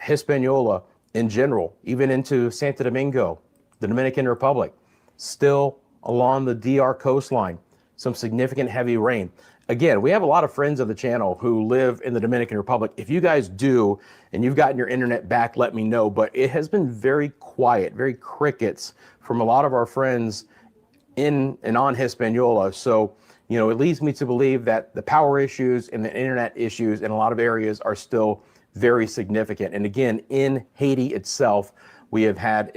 Hispaniola in general, even into Santo Domingo, the Dominican Republic, still along the DR coastline, some significant heavy rain. Again, we have a lot of friends of the channel who live in the Dominican Republic. If you guys do, and you've gotten your internet back, let me know. But it has been very quiet, very crickets from a lot of our friends in and on Hispaniola. So, it leads me to believe that the power issues and the internet issues in a lot of areas are still very significant. And again, in Haiti itself, we have had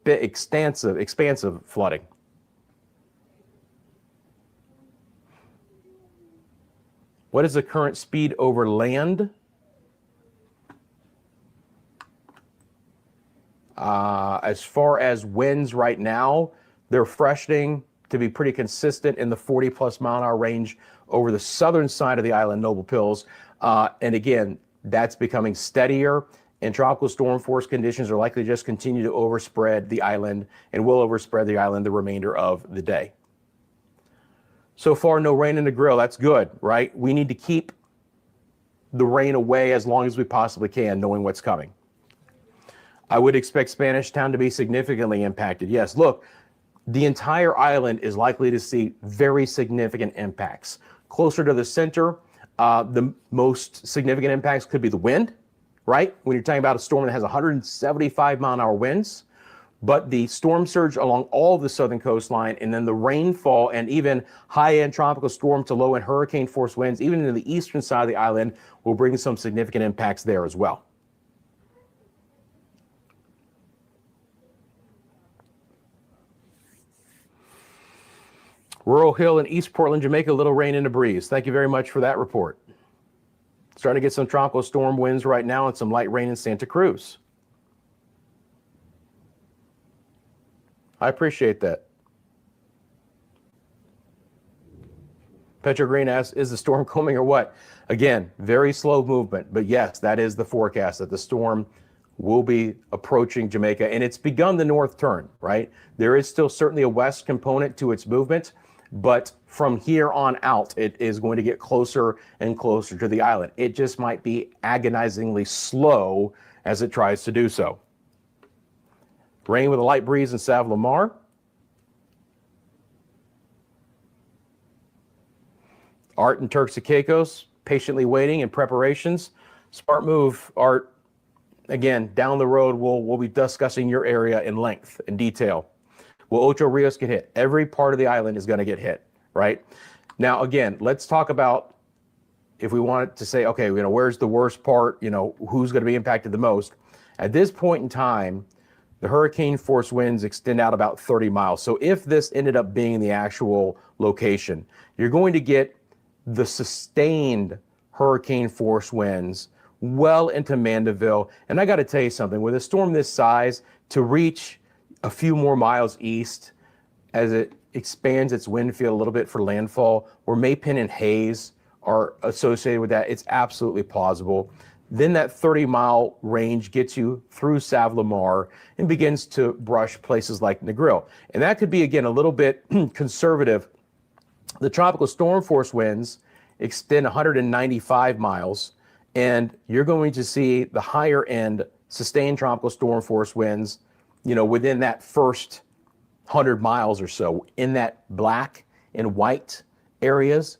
expansive flooding. What is the current speed over land? As far as winds right now, they're freshening to be pretty consistent in the 40+ mile an hour range over the southern side of the island, Noble Pills. And again, that's becoming steadier, and tropical storm force conditions are likely to just continue to overspread the island and will overspread the island the remainder of the day. So far, no rain in the grill. That's good, right? We need to keep the rain away as long as we possibly can, knowing what's coming. I would expect Spanish Town to be significantly impacted. Yes, look, the entire island is likely to see very significant impacts. Closer to the center, the most significant impacts could be the wind, right? When you're talking about a storm that has 175 mile an hour winds, but the storm surge along all of the southern coastline, and then the rainfall and even high-end tropical storm to low-end hurricane force winds, even in the eastern side of the island, will bring some significant impacts there as well. Rural Hill in East Portland, Jamaica, little rain and a breeze. Thank you very much for that report. Starting to get some tropical storm winds right now and some light rain in Santa Cruz. I appreciate that. Petro Green asks, is the storm coming or what? Again, very slow movement, but yes, that is the forecast, that the storm will be approaching Jamaica, and it's begun the north turn, right? There is still certainly a west component to its movement, but from here on out, it is going to get closer and closer to the island. It just might be agonizingly slow as it tries to do so. Rain with a light breeze in Sav Lamar. Art and Turks and Caicos, patiently waiting in preparations. Smart move, Art. Again, down the road, we'll be discussing your area in length and detail. Will Ocho Rios get hit? Every part of the island is going to get hit, right? Now, again, let's talk about if we wanted to say, okay, where's the worst part? Who's going to be impacted the most? At this point in time, the hurricane force winds extend out about 30 miles. So if this ended up being the actual location, you're going to get the sustained hurricane force winds well into Mandeville. And I got to tell you something, with a storm this size, to reach a few more miles east as it expands its wind field a little bit for landfall, where Maypen and Hayes are associated with that, it's absolutely plausible. Then that 30-mile range gets you through Sav Lamar and begins to brush places like Negril. And that could be, again, a little bit conservative. The tropical storm force winds extend 195 miles, and you're going to see the higher end sustained tropical storm force winds, within that first 100 miles or so, in that black and white areas.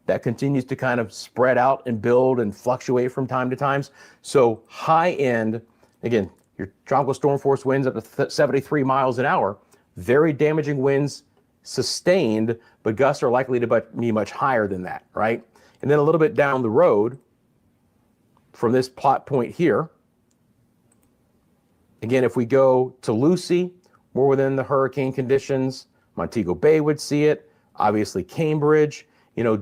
That continues to kind of spread out and build and fluctuate from time to time. So high end, again, your tropical storm force winds up to 73 miles an hour, very damaging winds sustained, but gusts are likely to be much higher than that, right? And then a little bit down the road from this plot point here, again, if we go to Lucy, more within the hurricane conditions, Montego Bay would see it, obviously Cambridge,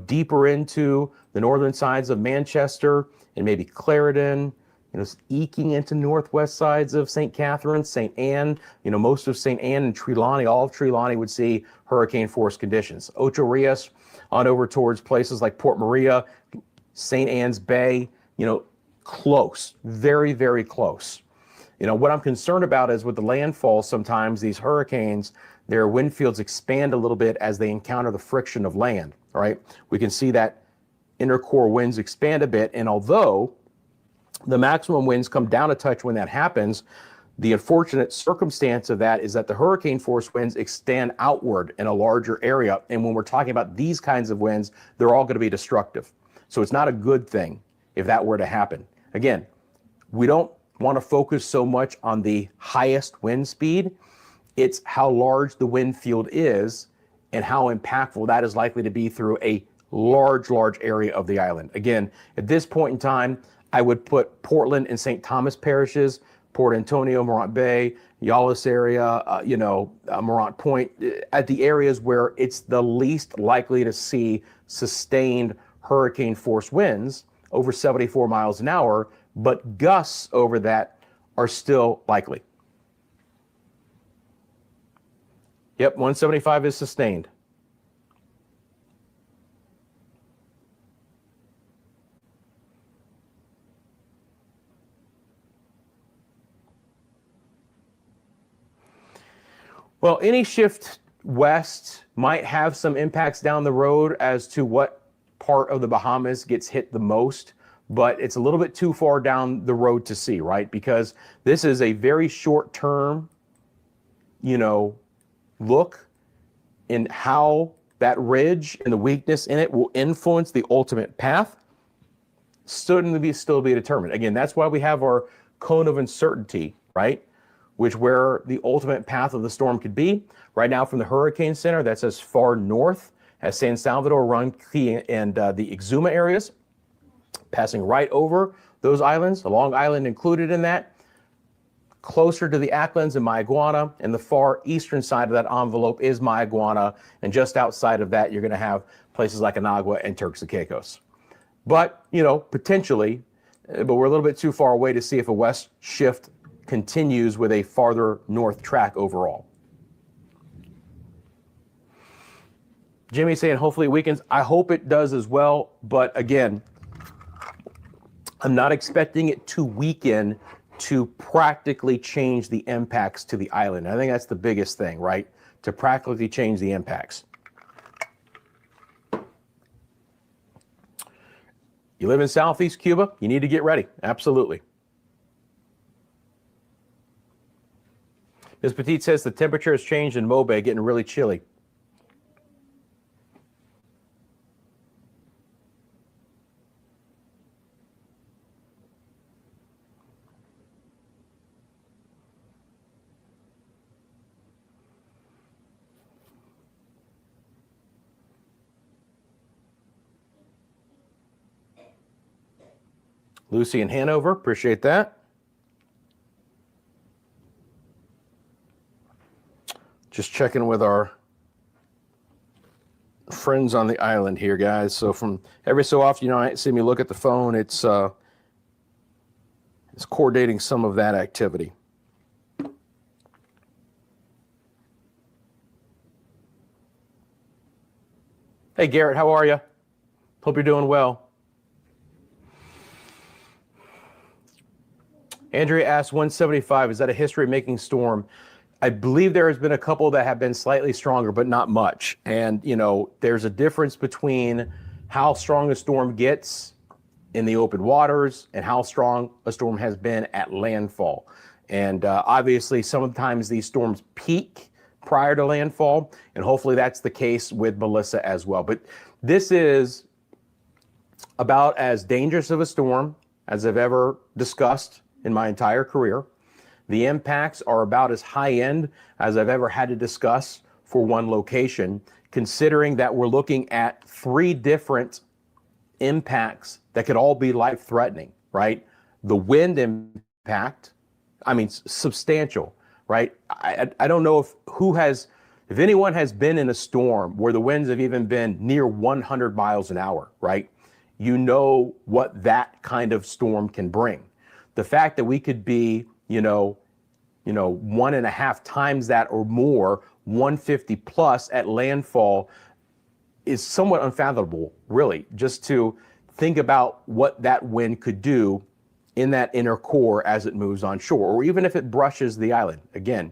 deeper into the northern sides of Manchester and maybe Clarendon, eking into northwest sides of St. Catharines, St. Anne, most of St. Anne and Trelawney, all of Trelawney would see hurricane force conditions. Ocho Rios on over towards places like Port Maria, St. Anne's Bay, close, very, very close. What I'm concerned about is with the landfall, sometimes these hurricanes, their wind fields expand a little bit as they encounter the friction of land, right? We can see that intercore winds expand a bit. And although the maximum winds come down a touch when that happens, the unfortunate circumstance of that is that the hurricane force winds extend outward in a larger area. And when we're talking about these kinds of winds, they're all going to be destructive. So it's not a good thing if that were to happen. Again, we don't want to focus so much on the highest wind speed. It's how large the wind field is and how impactful that is likely to be through a large area of the island. Again, at this point in time, I would put Portland and St. Thomas parishes, Port Antonio, Morant Bay, Yawlis area, Morant Point, at the areas where it's the least likely to see sustained hurricane force winds over 74 miles an hour, but gusts over that are still likely. Yep, 175 is sustained. Well, any shift west might have some impacts down the road as to what part of the Bahamas gets hit the most, but it's a little bit too far down the road to see, right? Because this is a very short term, look in how that ridge and the weakness in it will influence the ultimate path. Still be determined. Again, that's why we have our cone of uncertainty, right? Which where the ultimate path of the storm could be. Right now from the Hurricane Center, that's as far north as San Salvador, Runquí, and the Exuma areas, passing right over those islands, Long Island included in that, closer to the Acklands and Mayaguana, and the far eastern side of that envelope is Mayaguana, and just outside of that, you're going to have places like Anagua and Turks and Caicos. But, potentially, but we're a little bit too far away to see if a west shift continues with a farther north track overall. Jimmy saying hopefully it weakens. I hope it does as well, but again, I'm not expecting it to weaken to practically change the impacts to the island. I think that's the biggest thing, right? To practically change the impacts. You live in Southeast Cuba, you need to get ready. Absolutely. Ms. Petit says the temperature has changed in Mobay, getting really chilly. Lucy in Hanover, appreciate that. Just checking with our friends on the island here, guys. So from every so often, I see me look at the phone. It's coordinating some of that activity. Hey, Garrett, how are you? Hope you're doing well. Andrea asked 175, is that a history-making storm? I believe there has been a couple that have been slightly stronger, but not much. And, there's a difference between how strong a storm gets in the open waters and how strong a storm has been at landfall. And obviously, sometimes these storms peak prior to landfall, and hopefully that's the case with Melissa as well. But this is about as dangerous of a storm as I've ever discussed in my entire career. The impacts are about as high end as I've ever had to discuss for one location, considering that we're looking at 3 different impacts that could all be life threatening, right? The wind impact, substantial, right? I don't know if anyone has been in a storm where the winds have even been near 100 miles an hour, right? You know what that kind of storm can bring. The fact that we could be, 1.5 times that or more, 150 plus at landfall is somewhat unfathomable, really, just to think about what that wind could do in that inner core as it moves on shore, or even if it brushes the island again.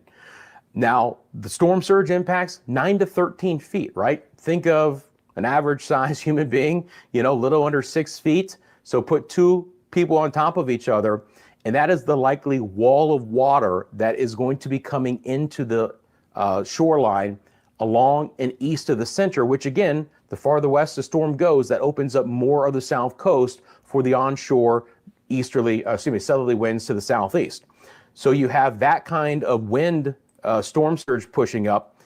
Now, the storm surge impacts 9 to 13 feet, right? Think of an average size human being, little under 6 feet. So put 2 people on top of each other, and that is the likely wall of water that is going to be coming into the shoreline along and east of the center, which again, the farther west the storm goes, that opens up more of the south coast for the onshore southerly winds to the southeast. So you have that kind of wind storm surge pushing up,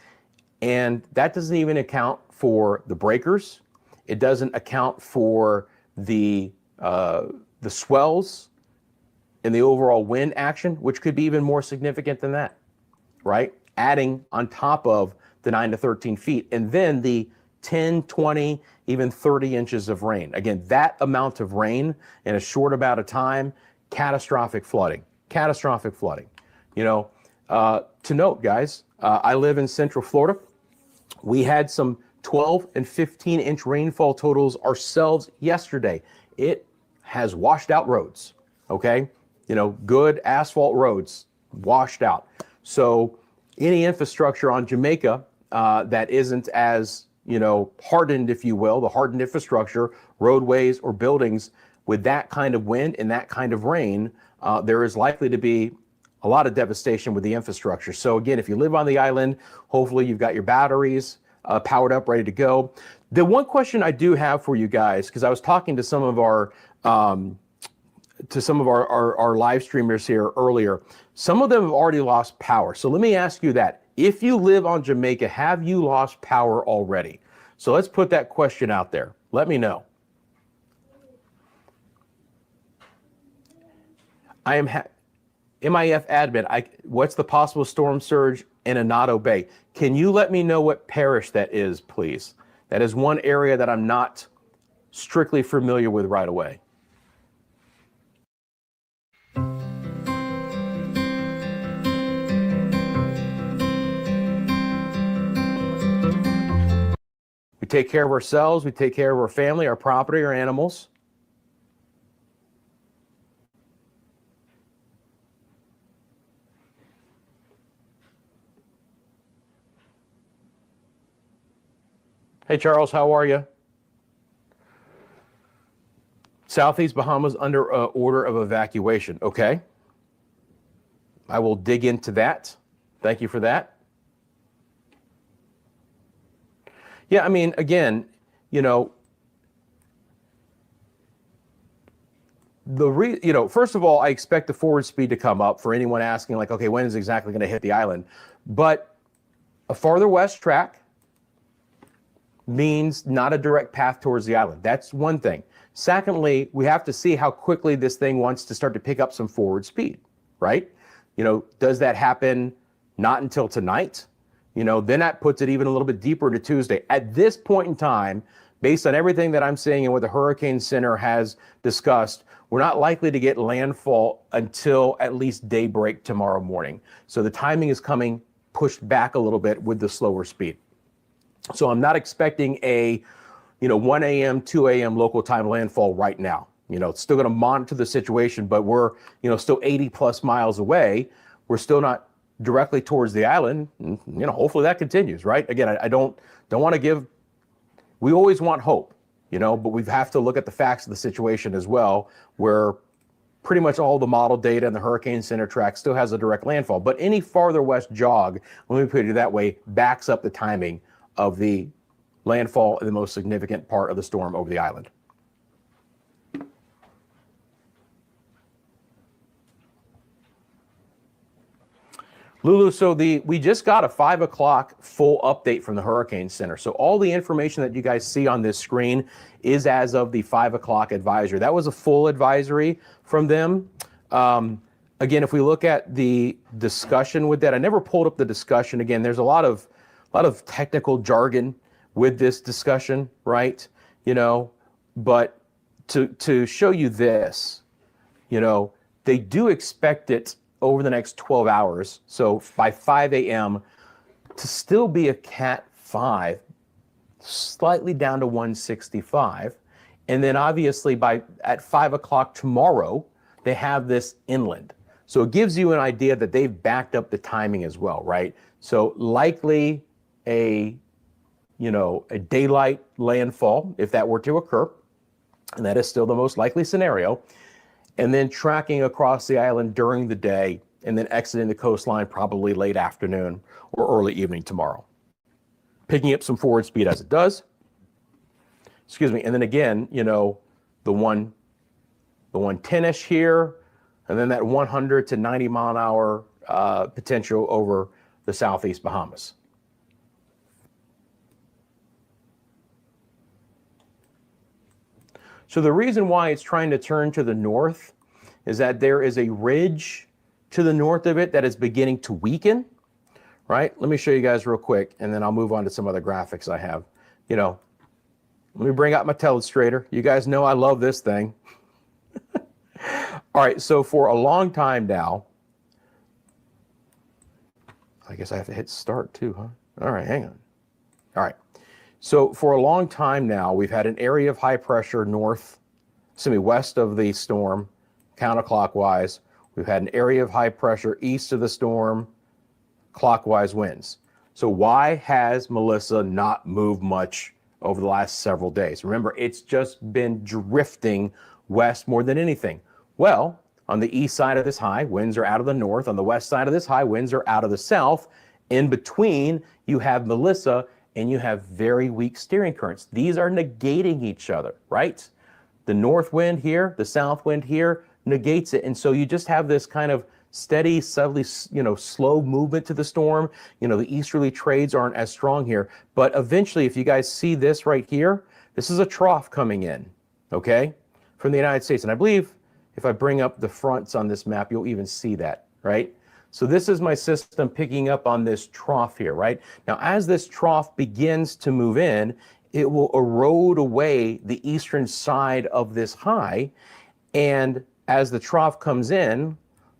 and that doesn't even account for the breakers. It doesn't account for the swells and the overall wind action, which could be even more significant than that, right? Adding on top of the 9 to 13 feet, and then the 10, 20, even 30 inches of rain. Again, that amount of rain in a short amount of time, catastrophic flooding. To note, guys, I live in Central Florida. We had some 12 and 15 inch rainfall totals ourselves yesterday. It has washed out roads, okay? Good asphalt roads washed out. So any infrastructure on Jamaica that isn't as, hardened, if you will, the hardened infrastructure, roadways or buildings with that kind of wind and that kind of rain, there is likely to be a lot of devastation with the infrastructure. So again, if you live on the island, hopefully you've got your batteries powered up, ready to go. The one question I do have for you guys, because I was talking to some of our live streamers here earlier, some of them have already lost power. So let me ask you that. If you live on Jamaica, have you lost power already? So let's put that question out there. Let me know. I am MIF admin. What's the possible storm surge in Anado Bay? Can you let me know what parish that is, please? That is one area that I'm not strictly familiar with right away. We take care of ourselves, we take care of our family, our property, our animals. Hey, Charles, how are you? Southeast Bahamas under order of evacuation. Okay. I will dig into that. Thank you for that. Yeah, I mean, again, you know, first of all, I expect the forward speed to come up for anyone asking, like, okay, when is exactly going to hit the island? But a farther west track means not a direct path towards the island. That's one thing. Secondly, we have to see how quickly this thing wants to start to pick up some forward speed, right? You know, does that happen not until tonight? You know, then that puts it even a little bit deeper into Tuesday. At this point in time, based on everything that I'm seeing and what the Hurricane Center has discussed, we're not likely to get landfall until at least daybreak tomorrow morning. So the timing is coming pushed back a little bit with the slower speed. So I'm not expecting a, 1 a.m., 2 a.m. local time landfall right now. You know, it's still going to monitor the situation, but we're, still 80 plus miles away. We're still not directly towards the island. Hopefully that continues, right? Again, I don't want to give, we always want hope, but we have to look at the facts of the situation as well, where pretty much all the model data and the Hurricane Center track still has a direct landfall. But any farther west jog, let me put it that way, backs up the timing of the landfall in the most significant part of the storm over the island. Lulu, so we just got a 5 o'clock full update from the Hurricane Center. So all the information that you guys see on this screen is as of the 5 o'clock advisory. That was a full advisory from them. Again, if we look at the discussion with that, I never pulled up the discussion. Again, there's a lot of technical jargon with this discussion, right? But to show you this, they do expect it over the next 12 hours. So by 5 a.m. to still be a Cat 5, slightly down to 165. And then obviously at 5 o'clock tomorrow, they have this inland. So it gives you an idea that they've backed up the timing as well, right? So likely a daylight landfall, if that were to occur, and that is still the most likely scenario, and then tracking across the island during the day, and then exiting the coastline probably late afternoon or early evening tomorrow. Picking up some forward speed as it does. Excuse me, and then again, the 110-ish here, and then that 100 to 90 mile an hour potential over the southeast Bahamas. So the reason why it's trying to turn to the north is that there is a ridge to the north of it that is beginning to weaken, right? Let me show you guys real quick, and then I'll move on to some other graphics I have. Let me bring out my telestrator. You guys know I love this thing. All right, so for a long time now, I guess I have to hit start too, huh? All right, hang on. All right. So for a long time now, we've had an area of high pressure west of the storm, counterclockwise. We've had an area of high pressure east of the storm, clockwise winds. So why has Melissa not moved much over the last several days? Remember, it's just been drifting west more than anything. Well, on the east side of this high, winds are out of the north. On the west side of this high, winds are out of the south. In between, you have Melissa, and you have very weak steering currents. These are negating each other, right? The north wind here, the south wind here negates it. And so you just have this kind of steady, subtly, slow movement to the storm. The easterly trades aren't as strong here. But eventually, if you guys see this right here, this is a trough coming in, okay, from the United States. And I believe if I bring up the fronts on this map, you'll even see that, right? So this is my system picking up on this trough here, right? Now, as this trough begins to move in, it will erode away the eastern side of this high. And as the trough comes in,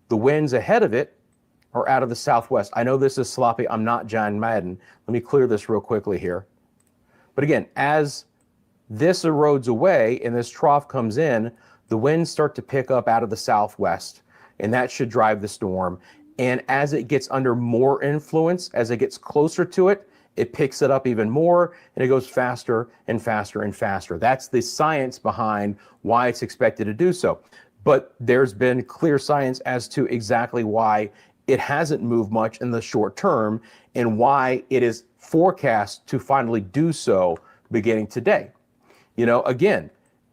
the winds ahead of it are out of the southwest. I know this is sloppy. I'm not John Madden. Let me clear this real quickly here. But again, as this erodes away and this trough comes in, the winds start to pick up out of the southwest, and that should drive the storm. And as it gets under more influence, as it gets closer to it, it picks it up even more, and it goes faster and faster and faster. That's the science behind why it's expected to do so. But there's been clear science as to exactly why it hasn't moved much in the short term and why it is forecast to finally do so beginning today. You know, again,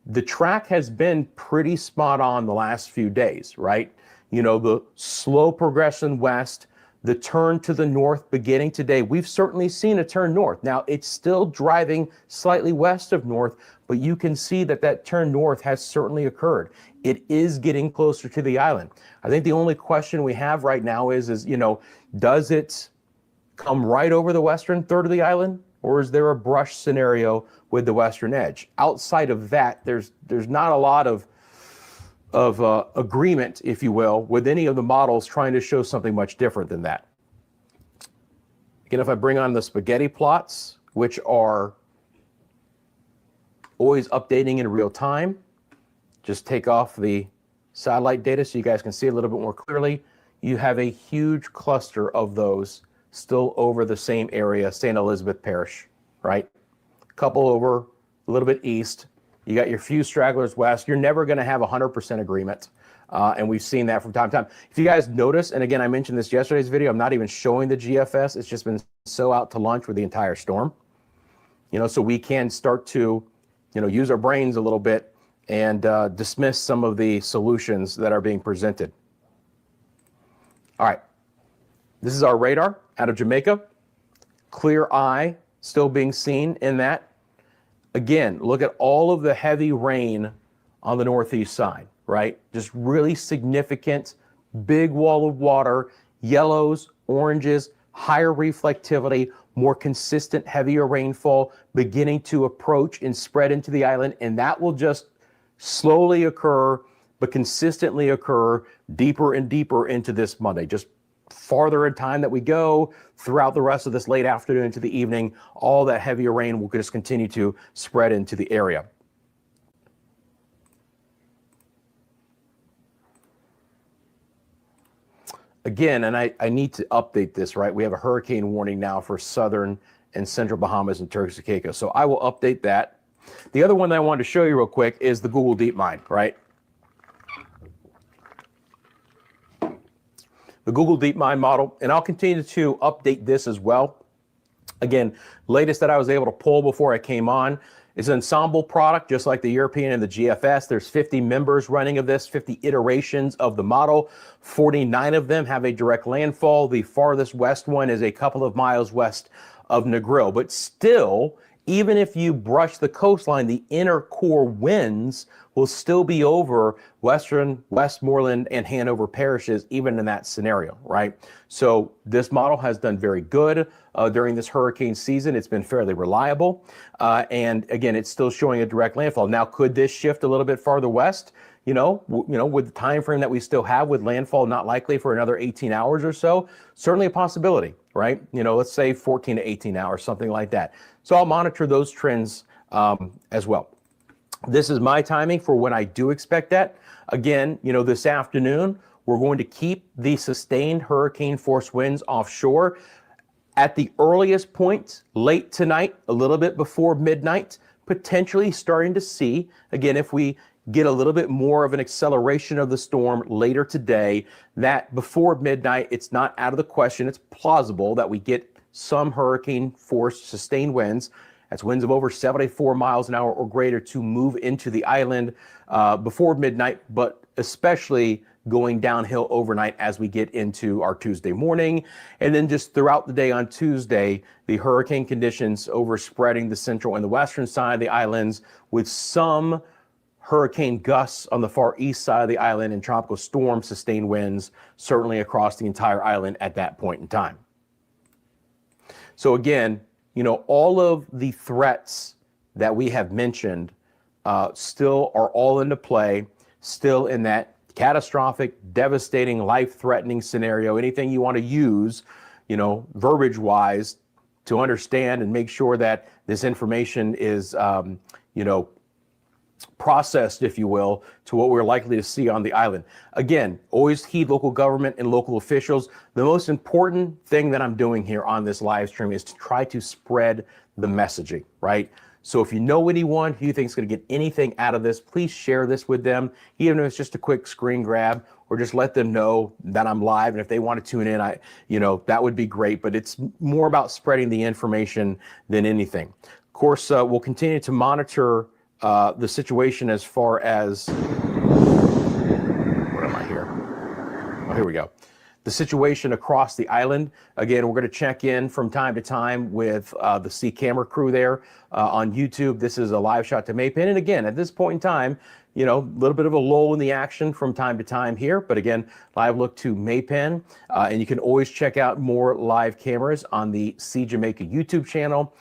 the track has been pretty spot on the last few days, right? You know, the slow progression west, the turn to the north beginning today. We've certainly seen a turn north. Now, it's still driving slightly west of north, but you can see that that turn north has certainly occurred. It is getting closer to the island. I think the only question we have right now is, you know, does it come right over the western third of the island, or is there a brush scenario with the western edge? Outside of that, there's not a lot of agreement, if you will, with any of the models trying to show something much different than that. Again, if I bring on the spaghetti plots, which are always updating in real time, just take off the satellite data so you guys can see a little bit more clearly. You have a huge cluster of those still over the same area, St. Elizabeth Parish, right? A couple over, a little bit east. You got your few stragglers west. You're never going to have 100% agreement. And we've seen that from time to time. If you guys notice, and again, I mentioned this yesterday's video, I'm not even showing the GFS. It's just been so out to lunch with the entire storm. You know, so we can start to, you know, use our brains a little bit and dismiss some of the solutions that are being presented. All right. This is our radar out of Jamaica. Clear eye still being seen in that. Again, look at all of the heavy rain on the northeast side, right? Just really significant, big wall of water, yellows, oranges, higher reflectivity, more consistent, heavier rainfall beginning to approach and spread into the island. And that will just slowly occur, but consistently occur deeper and deeper into this Monday. Just farther in time that we go throughout the rest of this late afternoon into the evening, all that heavier rain will just continue to spread into the area. Again, and I need to update this, right? We have a hurricane warning now for southern and central Bahamas and Turks and Caicos. So I will update that. The other one that I wanted to show you real quick is the Google DeepMind, right? The Google DeepMind model, and I'll continue to update this as well. Again, latest that I was able to pull before I came on is an ensemble product, just like the European and the GFS. There's 50 members running of this, 50 iterations of the model. 49 of them have a direct landfall. The farthest west one is a couple of miles west of Negril. But still, even if you brush the coastline, the inner core winds will still be over Western, Westmoreland, and Hanover parishes, even in that scenario, right? So this model has done very good during this hurricane season. It's been fairly reliable. And again, it's still showing a direct landfall. Now, could this shift a little bit farther west? You know, with the time frame that we still have with landfall not likely for another 18 hours or so, certainly a possibility, right? You know, let's say 14 to 18 hours, something like that. So I'll monitor those trends as well. This is my timing for when I do expect that. Again, you know, this afternoon, we're going to keep the sustained hurricane force winds offshore at the earliest point late tonight, a little bit before midnight, potentially starting to see, again, if we get a little bit more of an acceleration of the storm later today, that before midnight, it's not out of the question. It's plausible that we get some hurricane force sustained winds. That's winds of over 74 miles an hour or greater to move into the island before midnight, but especially going downhill overnight as we get into our Tuesday morning. And then just throughout the day on Tuesday, the hurricane conditions overspreading the central and the western side of the islands with some hurricane gusts on the far east side of the island and tropical storm sustained winds certainly across the entire island at that point in time. So again, you know, all of the threats that we have mentioned still are all into play, still in that catastrophic, devastating, life-threatening scenario. Anything you want to use, you know, verbiage-wise to understand and make sure that this information is, you know, processed, if you will, to what we're likely to see on the island. Again, always heed local government and local officials. The most important thing that I'm doing here on this live stream is to try to spread the messaging, right? So if you know anyone who you think is going to get anything out of this, please share this with them, even if it's just a quick screen grab, or just let them know that I'm live. And if they want to tune in, that would be great. But it's more about spreading the information than anything. Of course, we'll continue to monitor the situation as far as, what am I here? Oh, here we go. The situation across the island. Again, we're going to check in from time to time with the C camera crew there on YouTube. This is a live shot to Maypen. And again, at this point in time, a little bit of a lull in the action from time to time here. But again, live look to Maypen. And you can always check out more live cameras on the C Jamaica YouTube channel.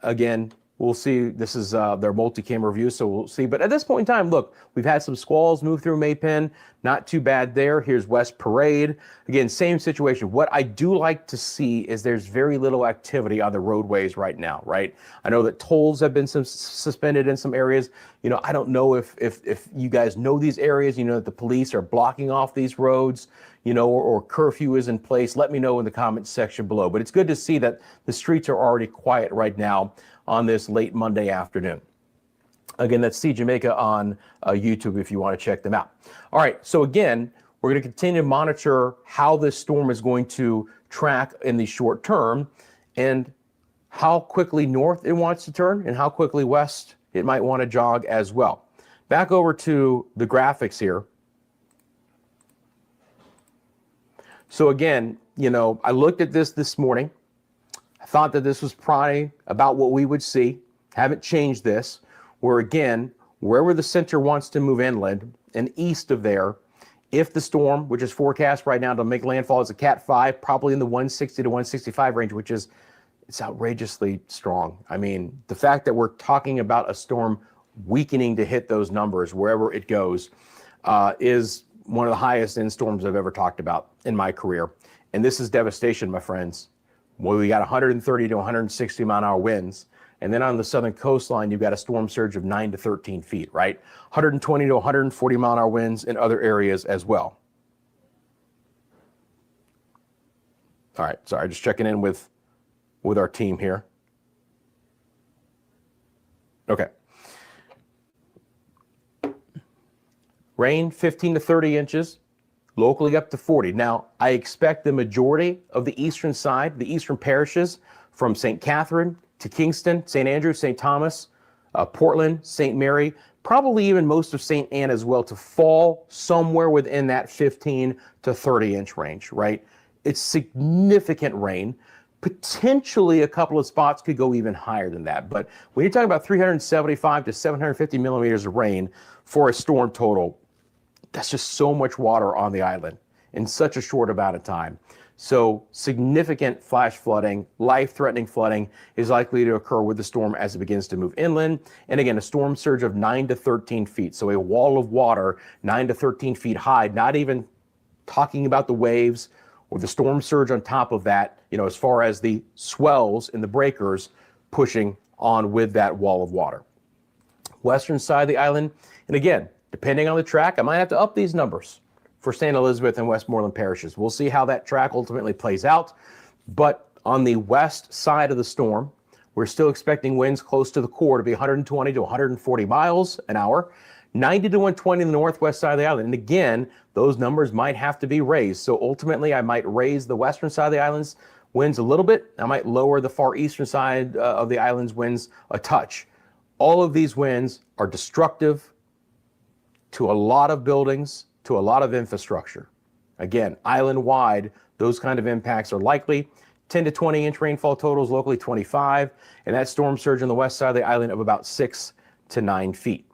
Again, we'll see. This is their multi-camera view, so we'll see. But at this point in time, look, we've had some squalls move through Maypen. Not too bad there. Here's West Parade. Again, same situation. What I do like to see is there's very little activity on the roadways right now, right? I know that tolls have been suspended in some areas. I don't know if you guys know these areas, that the police are blocking off these roads, or curfew is in place. Let me know in the comments section below. But it's good to see that the streets are already quiet right now on this late Monday afternoon. Again, that's C Jamaica on YouTube if you want to check them out. All right, so again, we're going to continue to monitor how this storm is going to track in the short term and how quickly north it wants to turn and how quickly west it might want to jog as well. Back over to the graphics here. So again, I looked at this morning. I thought that this was probably about what we would see. Haven't changed this. Where again, wherever the center wants to move inland and east of there, if the storm, which is forecast right now to make landfall as a Cat 5, probably in the 160 to 165 range, which is, it's outrageously strong. I mean, the fact that we're talking about a storm weakening to hit those numbers wherever it goes is one of the highest end storms I've ever talked about in my career. And this is devastation, my friends. Well, we got 130 to 160 mile an hour winds. And then on the southern coastline, you've got a storm surge of 9 to 13 feet, right? 120 to 140 mile an hour winds in other areas as well. All right, sorry, just checking in with our team here. Okay. Rain 15 to 30 inches, locally up to 40. Now, I expect the majority of the eastern side, the eastern parishes from St. Catherine to Kingston, St. Andrew, St. Thomas, Portland, St. Mary, probably even most of St. Anne as well, to fall somewhere within that 15 to 30 inch range, right? It's significant rain. Potentially a couple of spots could go even higher than that. But when you're talking about 375 to 750 millimeters of rain for a storm total, that's just so much water on the island in such a short amount of time. So significant flash flooding, life-threatening flooding is likely to occur with the storm as it begins to move inland. And again, a storm surge of 9 to 13 feet. So a wall of water 9 to 13 feet high, not even talking about the waves or the storm surge on top of that, as far as the swells and the breakers pushing on with that wall of water. Western side of the island, and again, depending on the track, I might have to up these numbers for St. Elizabeth and Westmoreland parishes. We'll see how that track ultimately plays out. But on the west side of the storm, we're still expecting winds close to the core to be 120 to 140 miles an hour, 90 to 120 in the northwest side of the island. And again, those numbers might have to be raised. So ultimately, I might raise the western side of the island's winds a little bit. I might lower the far eastern side of the island's winds a touch. All of these winds are destructive to a lot of buildings, to a lot of infrastructure. Again, island-wide, those kind of impacts are likely. 10 to 20 inch rainfall totals, locally 25, and that storm surge on the west side of the island of about 6 to 9 feet.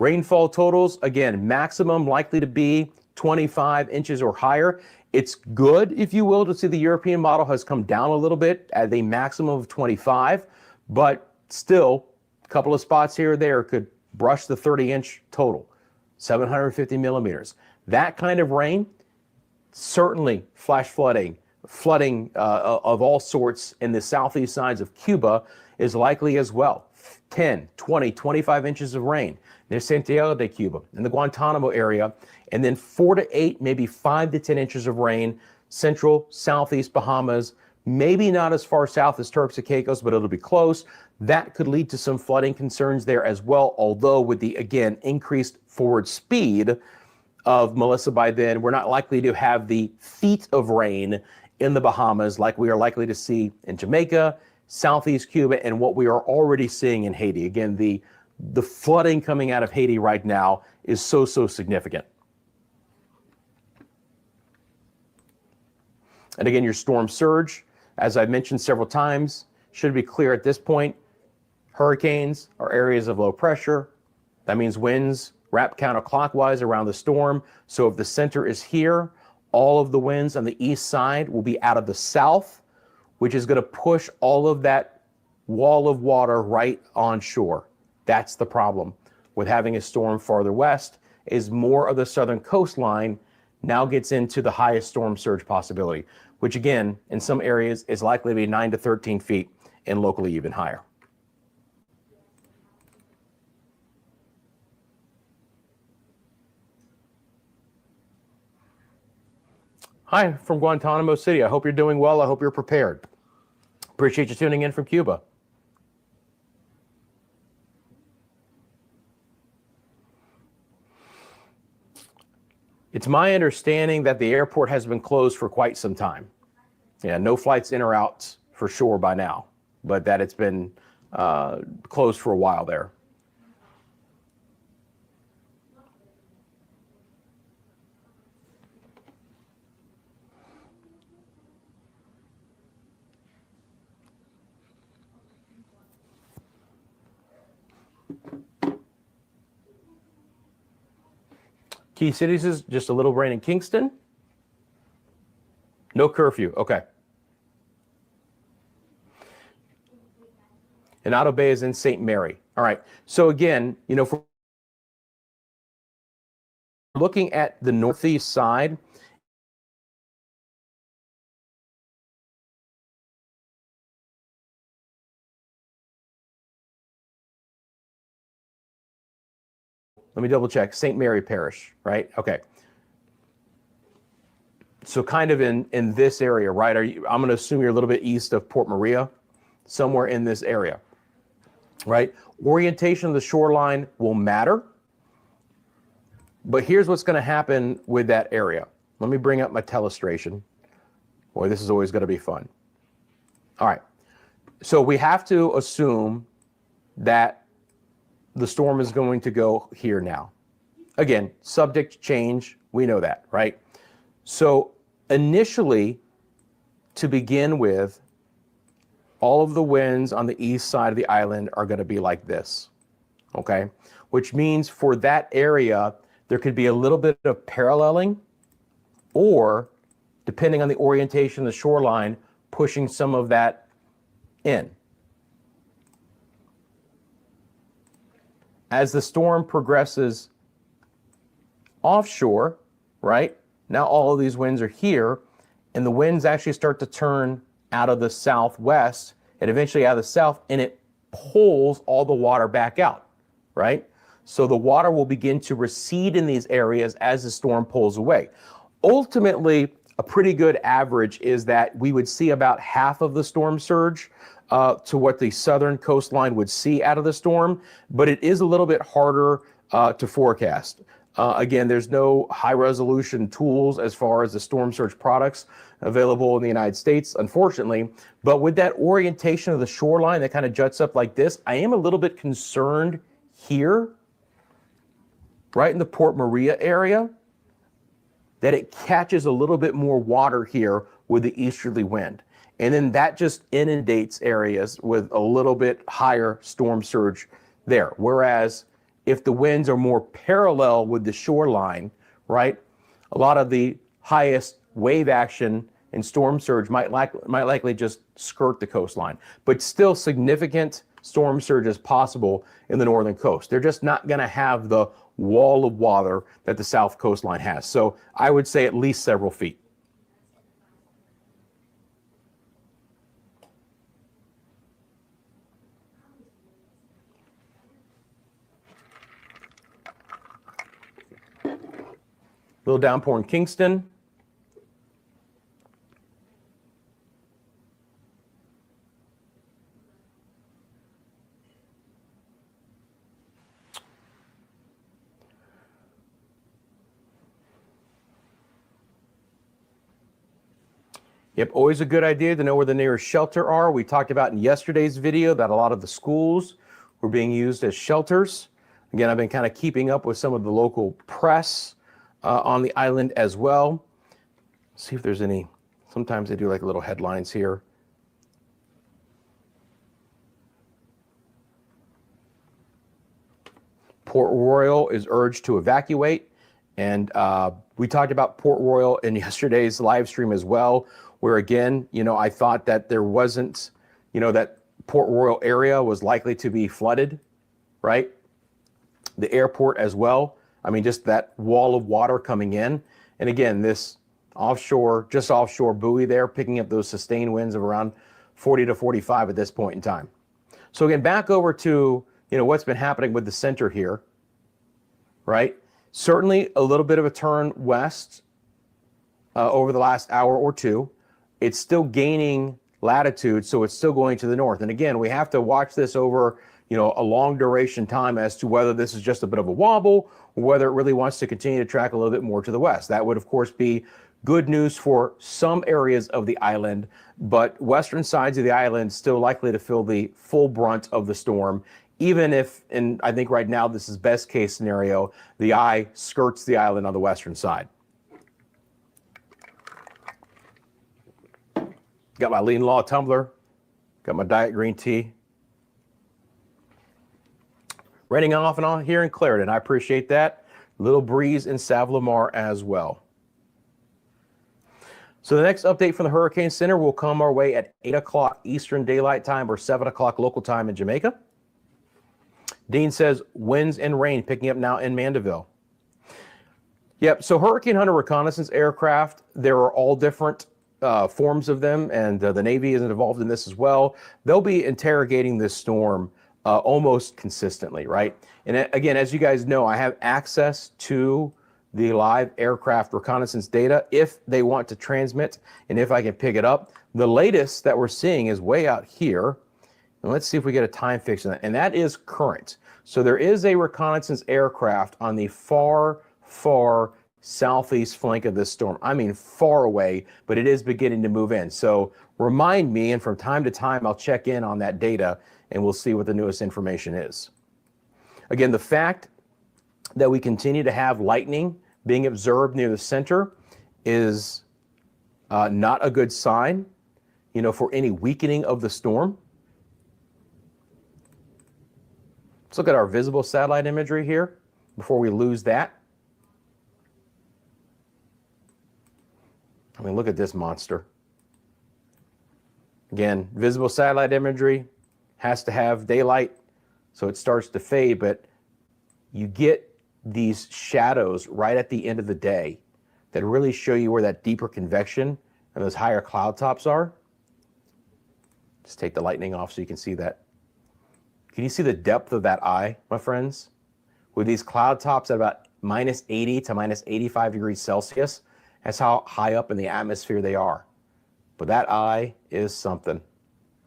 Rainfall totals, again, maximum likely to be 25 inches or higher. It's good, if you will, to see the European model has come down a little bit at a maximum of 25, but still, a couple of spots here or there could brush the 30-inch total, 750 millimeters. That kind of rain, certainly flash flooding of all sorts in the southeast sides of Cuba is likely as well. 10, 20, 25 inches of rain near Santiago de Cuba, in the Guantanamo area, and then 4 to 8, maybe 5 to 10 inches of rain, central, southeast Bahamas, maybe not as far south as Turks and Caicos, but it'll be close. That could lead to some flooding concerns there as well, although with the, again, increased forward speed of Melissa by then, we're not likely to have the feet of rain in the Bahamas like we are likely to see in Jamaica, Southeast Cuba, and what we are already seeing in Haiti. Again, the flooding coming out of Haiti right now is so significant. And again, your storm surge, as I've mentioned several times, should be clear at this point. Hurricanes are areas of low pressure. That means winds wrap counterclockwise around the storm. So if the center is here, all of the winds on the east side will be out of the south, which is going to push all of that wall of water right on shore. That's the problem with having a storm farther west, is more of the southern coastline now gets into the highest storm surge possibility, which again, in some areas is likely to be 9 to 13 feet and locally even higher. Hi, from Guantanamo City. I hope you're doing well. I hope you're prepared. Appreciate you tuning in from Cuba. It's my understanding that the airport has been closed for quite some time. Yeah, no flights in or out for sure by now, but that it's been closed for a while there. Key cities is just a little rain in Kingston. No curfew. Okay. And Otto Bay is in St. Mary. All right. So again, you know, for looking at the northeast side, let me double check. St. Mary Parish, right? Okay. So kind of in this area, right? I'm going to assume you're a little bit east of Port Maria, somewhere in this area, right? Orientation of the shoreline will matter. But here's what's going to happen with that area. Let me bring up my telestration. Boy, this is always going to be fun. All right. So we have to assume that the storm is going to go here now. Again, subject change, we know that, right? So initially, to begin with, all of the winds on the east side of the island are going to be like this, okay? Which means for that area, there could be a little bit of paralleling, or depending on the orientation of the shoreline, pushing some of that in. As the storm progresses offshore, right? Now all of these winds are here, and the winds actually start to turn out of the southwest and eventually out of the south, and it pulls all the water back out, right? So the water will begin to recede in these areas as the storm pulls away. Ultimately, a pretty good average is that we would see about half of the storm surge to what the southern coastline would see out of the storm, but it is a little bit harder to forecast. Again, there's no high resolution tools as far as the storm surge products available in the United States, unfortunately. But with that orientation of the shoreline that kind of juts up like this, I am a little bit concerned here, right in the Port Maria area, that it catches a little bit more water here with the easterly wind. And then that just inundates areas with a little bit higher storm surge there. Whereas if the winds are more parallel with the shoreline, right, a lot of the highest wave action and storm surge might likely just skirt the coastline. But still significant storm surge is possible in the northern coast. They're just not going to have the wall of water that the south coastline has. So I would say at least several feet. Little downpour in Kingston. Yep, always a good idea to know where the nearest shelter are. We talked about in yesterday's video that a lot of the schools were being used as shelters. Again, I've been kind of keeping up with some of the local press on the island as well. See if there's any, sometimes they do like little headlines here. Port Royal is urged to evacuate. And we talked about Port Royal in yesterday's live stream as well, where again, I thought that there wasn't, that Port Royal area was likely to be flooded, right? The airport as well. I mean, just that wall of water coming in. And again, this offshore, just offshore buoy there, picking up those sustained winds of around 40 to 45 at this point in time. So again, back over to, what's been happening with the center here, right? Certainly a little bit of a turn west over the last hour or two. It's still gaining latitude, so it's still going to the north. And again, we have to watch this over, a long duration time as to whether this is just a bit of a wobble or whether it really wants to continue to track a little bit more to the west. That would, of course, be good news for some areas of the island, but western sides of the island still likely to feel the full brunt of the storm, even if, and I think right now this is best case scenario, the eye skirts the island on the western side. Got my Lean Law tumbler, got my diet green tea. Raining off and on here in Clarendon, I appreciate that. Little breeze in Savlamar as well. So the next update from the Hurricane Center will come our way at 8 o'clock Eastern Daylight Time or 7 o'clock local time in Jamaica. Dean says winds and rain picking up now in Mandeville. Yep, so Hurricane Hunter reconnaissance aircraft, there are all different forms of them, and the Navy is involved in this as well. They'll be interrogating this storm almost consistently, right? And again, as you guys know, I have access to the live aircraft reconnaissance data if they want to transmit and if I can pick it up. The latest that we're seeing is way out here. And let's see if we get a time fix on that. And that is current. So there is a reconnaissance aircraft on the far, far southeast flank of this storm. I mean, far away, but it is beginning to move in. So remind me, and from time to time, I'll check in on that data and we'll see what the newest information is. Again, the fact that we continue to have lightning being observed near the center is not a good sign, for any weakening of the storm. Let's look at our visible satellite imagery here before we lose that. I mean, look at this monster. Again, visible satellite imagery has to have daylight, so it starts to fade, but you get these shadows right at the end of the day that really show you where that deeper convection and those higher cloud tops are. Just take the lightning off so you can see that. Can you see the depth of that eye, my friends? With these cloud tops at about minus 80 to minus 85 degrees Celsius, that's how high up in the atmosphere they are. But that eye is something.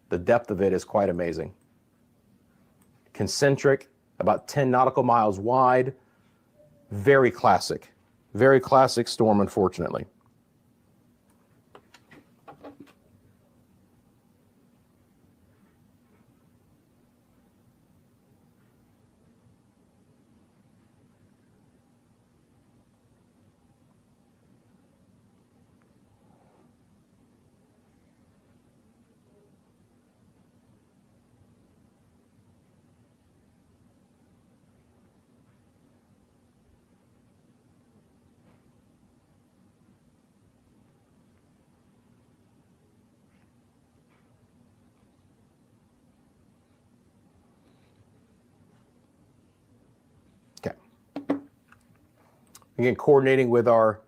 The depth of it is quite amazing. Concentric, about 10 nautical miles wide. Very classic storm, unfortunately. Again, coordinating with our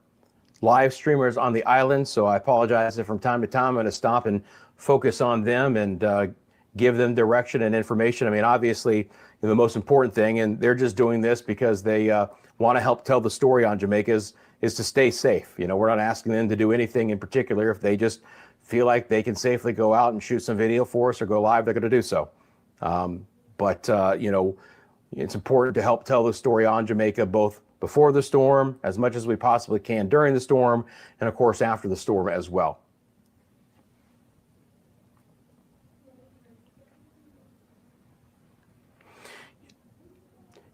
live streamers on the island, so I apologize if from time to time I'm going to stop and focus on them and give them direction and information. I mean, obviously, the most important thing, and they're just doing this because they want to help tell the story on Jamaica, is to stay safe. We're not asking them to do anything in particular. If they just feel like they can safely go out and shoot some video for us or go live, they're going to do so. But it's important to help tell the story on Jamaica, both before the storm, as much as we possibly can during the storm, and of course after the storm as well.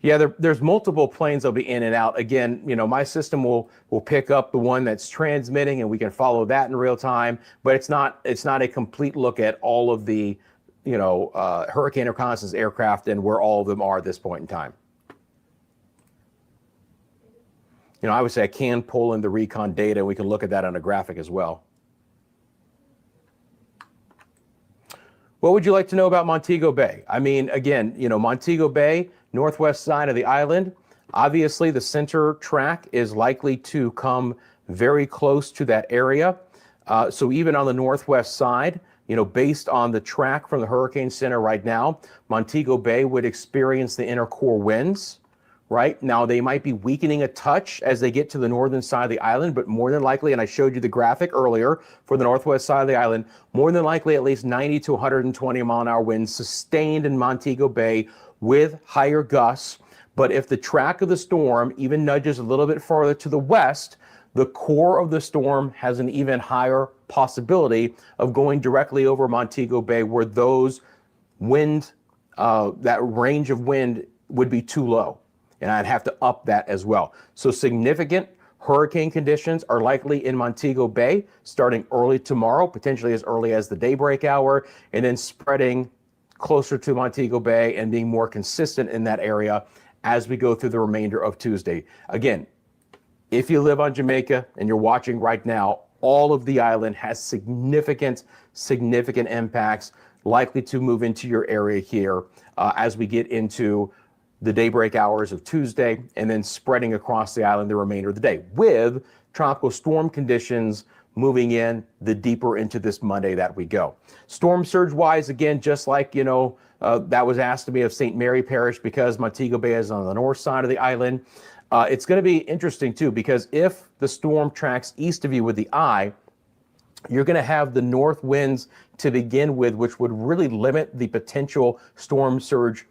Yeah, there's multiple planes that'll be in and out. Again, my system will pick up the one that's transmitting, and we can follow that in real time. But it's not a complete look at all of the, hurricane reconnaissance aircraft and where all of them are at this point in time. I would say I can pull in the recon data. We can look at that on a graphic as well. What would you like to know about Montego Bay? I mean, again, Montego Bay, northwest side of the island. Obviously, the center track is likely to come very close to that area. So even on the northwest side, based on the track from the hurricane center right now, Montego Bay would experience the inner core winds. Right now, they might be weakening a touch as they get to the northern side of the island, but more than likely, and I showed you the graphic earlier for the northwest side of the island, more than likely at least 90 to 120 mile an hour winds sustained in Montego Bay with higher gusts. But if the track of the storm even nudges a little bit farther to the west, the core of the storm has an even higher possibility of going directly over Montego Bay, where those wind, that range of wind would be too low. And I'd have to up that as well. So significant hurricane conditions are likely in Montego Bay starting early tomorrow, potentially as early as the daybreak hour, and then spreading closer to Montego Bay and being more consistent in that area as we go through the remainder of Tuesday. Again, if you live on Jamaica and you're watching right now, all of the island has significant impacts likely to move into your area here as we get into the daybreak hours of Tuesday, and then spreading across the island the remainder of the day, with tropical storm conditions moving in the deeper into this Monday that we go. Storm surge wise, again, just like, that was asked of me of St. Mary Parish, because Montego Bay is on the north side of the island. It's going to be interesting too, because if the storm tracks east of you with the eye, you're going to have the north winds to begin with, which would really limit the potential storm surge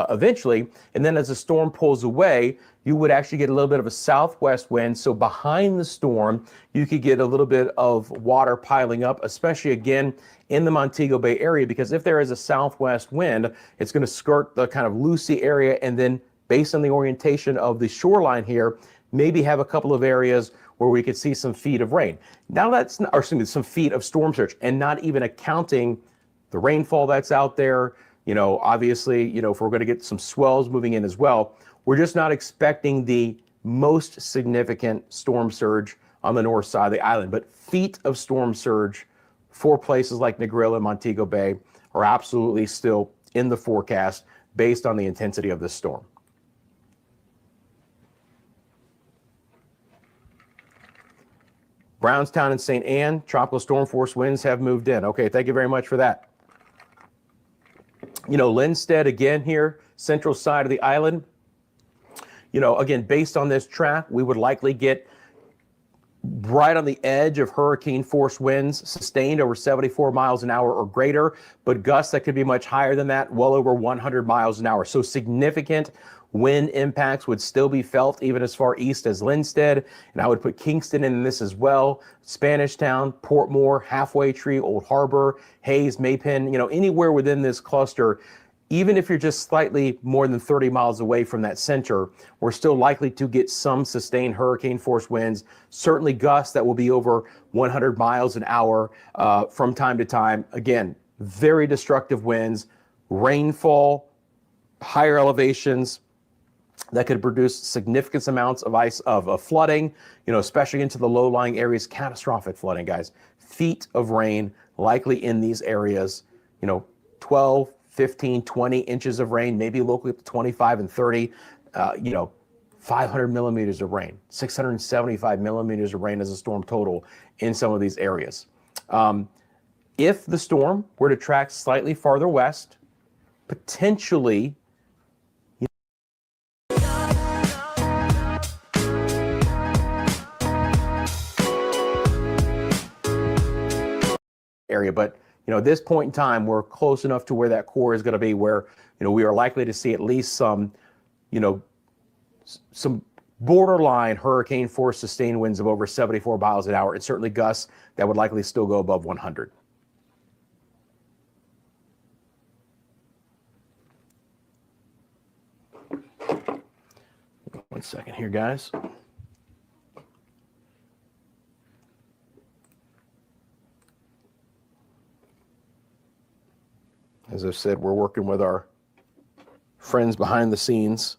eventually. And then as the storm pulls away, you would actually get a little bit of a southwest wind. So behind the storm, you could get a little bit of water piling up, especially again in the Montego Bay area, because if there is a southwest wind, it's going to skirt the kind of Lucy area. And then based on the orientation of the shoreline here, maybe have a couple of areas where we could see some feet of rain. Now that's, or excuse me, some feet of storm surge, and not even accounting the rainfall that's out there. Obviously, if we're going to get some swells moving in as well, we're just not expecting the most significant storm surge on the north side of the island. But feet of storm surge for places like Negril and Montego Bay are absolutely still in the forecast based on the intensity of this storm. Brownstown and St. Anne, tropical storm force winds have moved in. Okay, thank you very much for that. Linstead again here, central side of the island. Again, based on this track, we would likely get right on the edge of hurricane force winds sustained over 74 miles an hour or greater, but gusts that could be much higher than that, well over 100 miles an hour. So significant wind impacts would still be felt even as far east as Linstead. And I would put Kingston in this as well. Spanish Town, Portmore, Halfway Tree, Old Harbor, Hayes, Maypen, anywhere within this cluster. Even if you're just slightly more than 30 miles away from that center, we're still likely to get some sustained hurricane force winds, certainly gusts that will be over 100 miles an hour from time to time. Again, very destructive winds, rainfall, higher elevations that could produce significant amounts of ice, of flooding, especially into the low-lying areas, catastrophic flooding, guys. Feet of rain likely in these areas, 12, 15, 20 inches of rain, maybe locally up to 25 and 30, 500 millimeters of rain, 675 millimeters of rain as a storm total in some of these areas. If the storm were to track slightly farther west, potentially area, but at this point in time, we're close enough to where that core is going to be, where we are likely to see at least some borderline hurricane force sustained winds of over 74 miles an hour, and certainly gusts that would likely still go above 100. second here, guys. As I've said, we're working with our friends behind the scenes.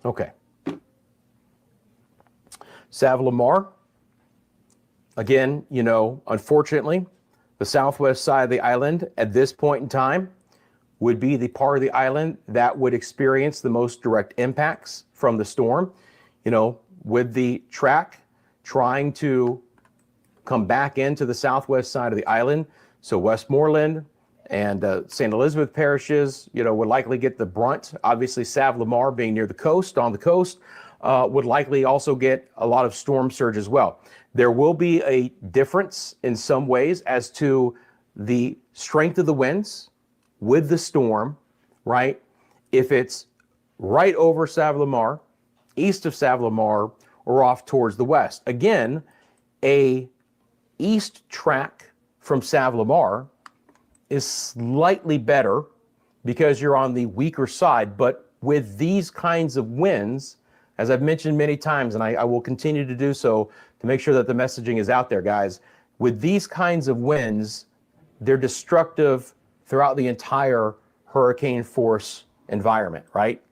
Okay. Savlamar, again, you know, unfortunately, the southwest side of the island at this point in time would be the part of the island that would experience the most direct impacts from the storm. You know, with the track trying to come back into the southwest side of the island, so Westmoreland and St. Elizabeth parishes, you know, would likely get the brunt. Obviously, Savlamar being near the coast, on the coast, would likely also get a lot of storm surge as well. There will be a difference in some ways as to the strength of the winds with the storm, right? If it's right over Savlamar, east of Savlamar, or off towards the west. Again, a east track from Savlamar is slightly better because you're on the weaker side, but with these kinds of winds, as I've mentioned many times, and I will continue to do so to make sure that the messaging is out there, guys, with these kinds of winds, they're destructive throughout the entire hurricane force environment, right?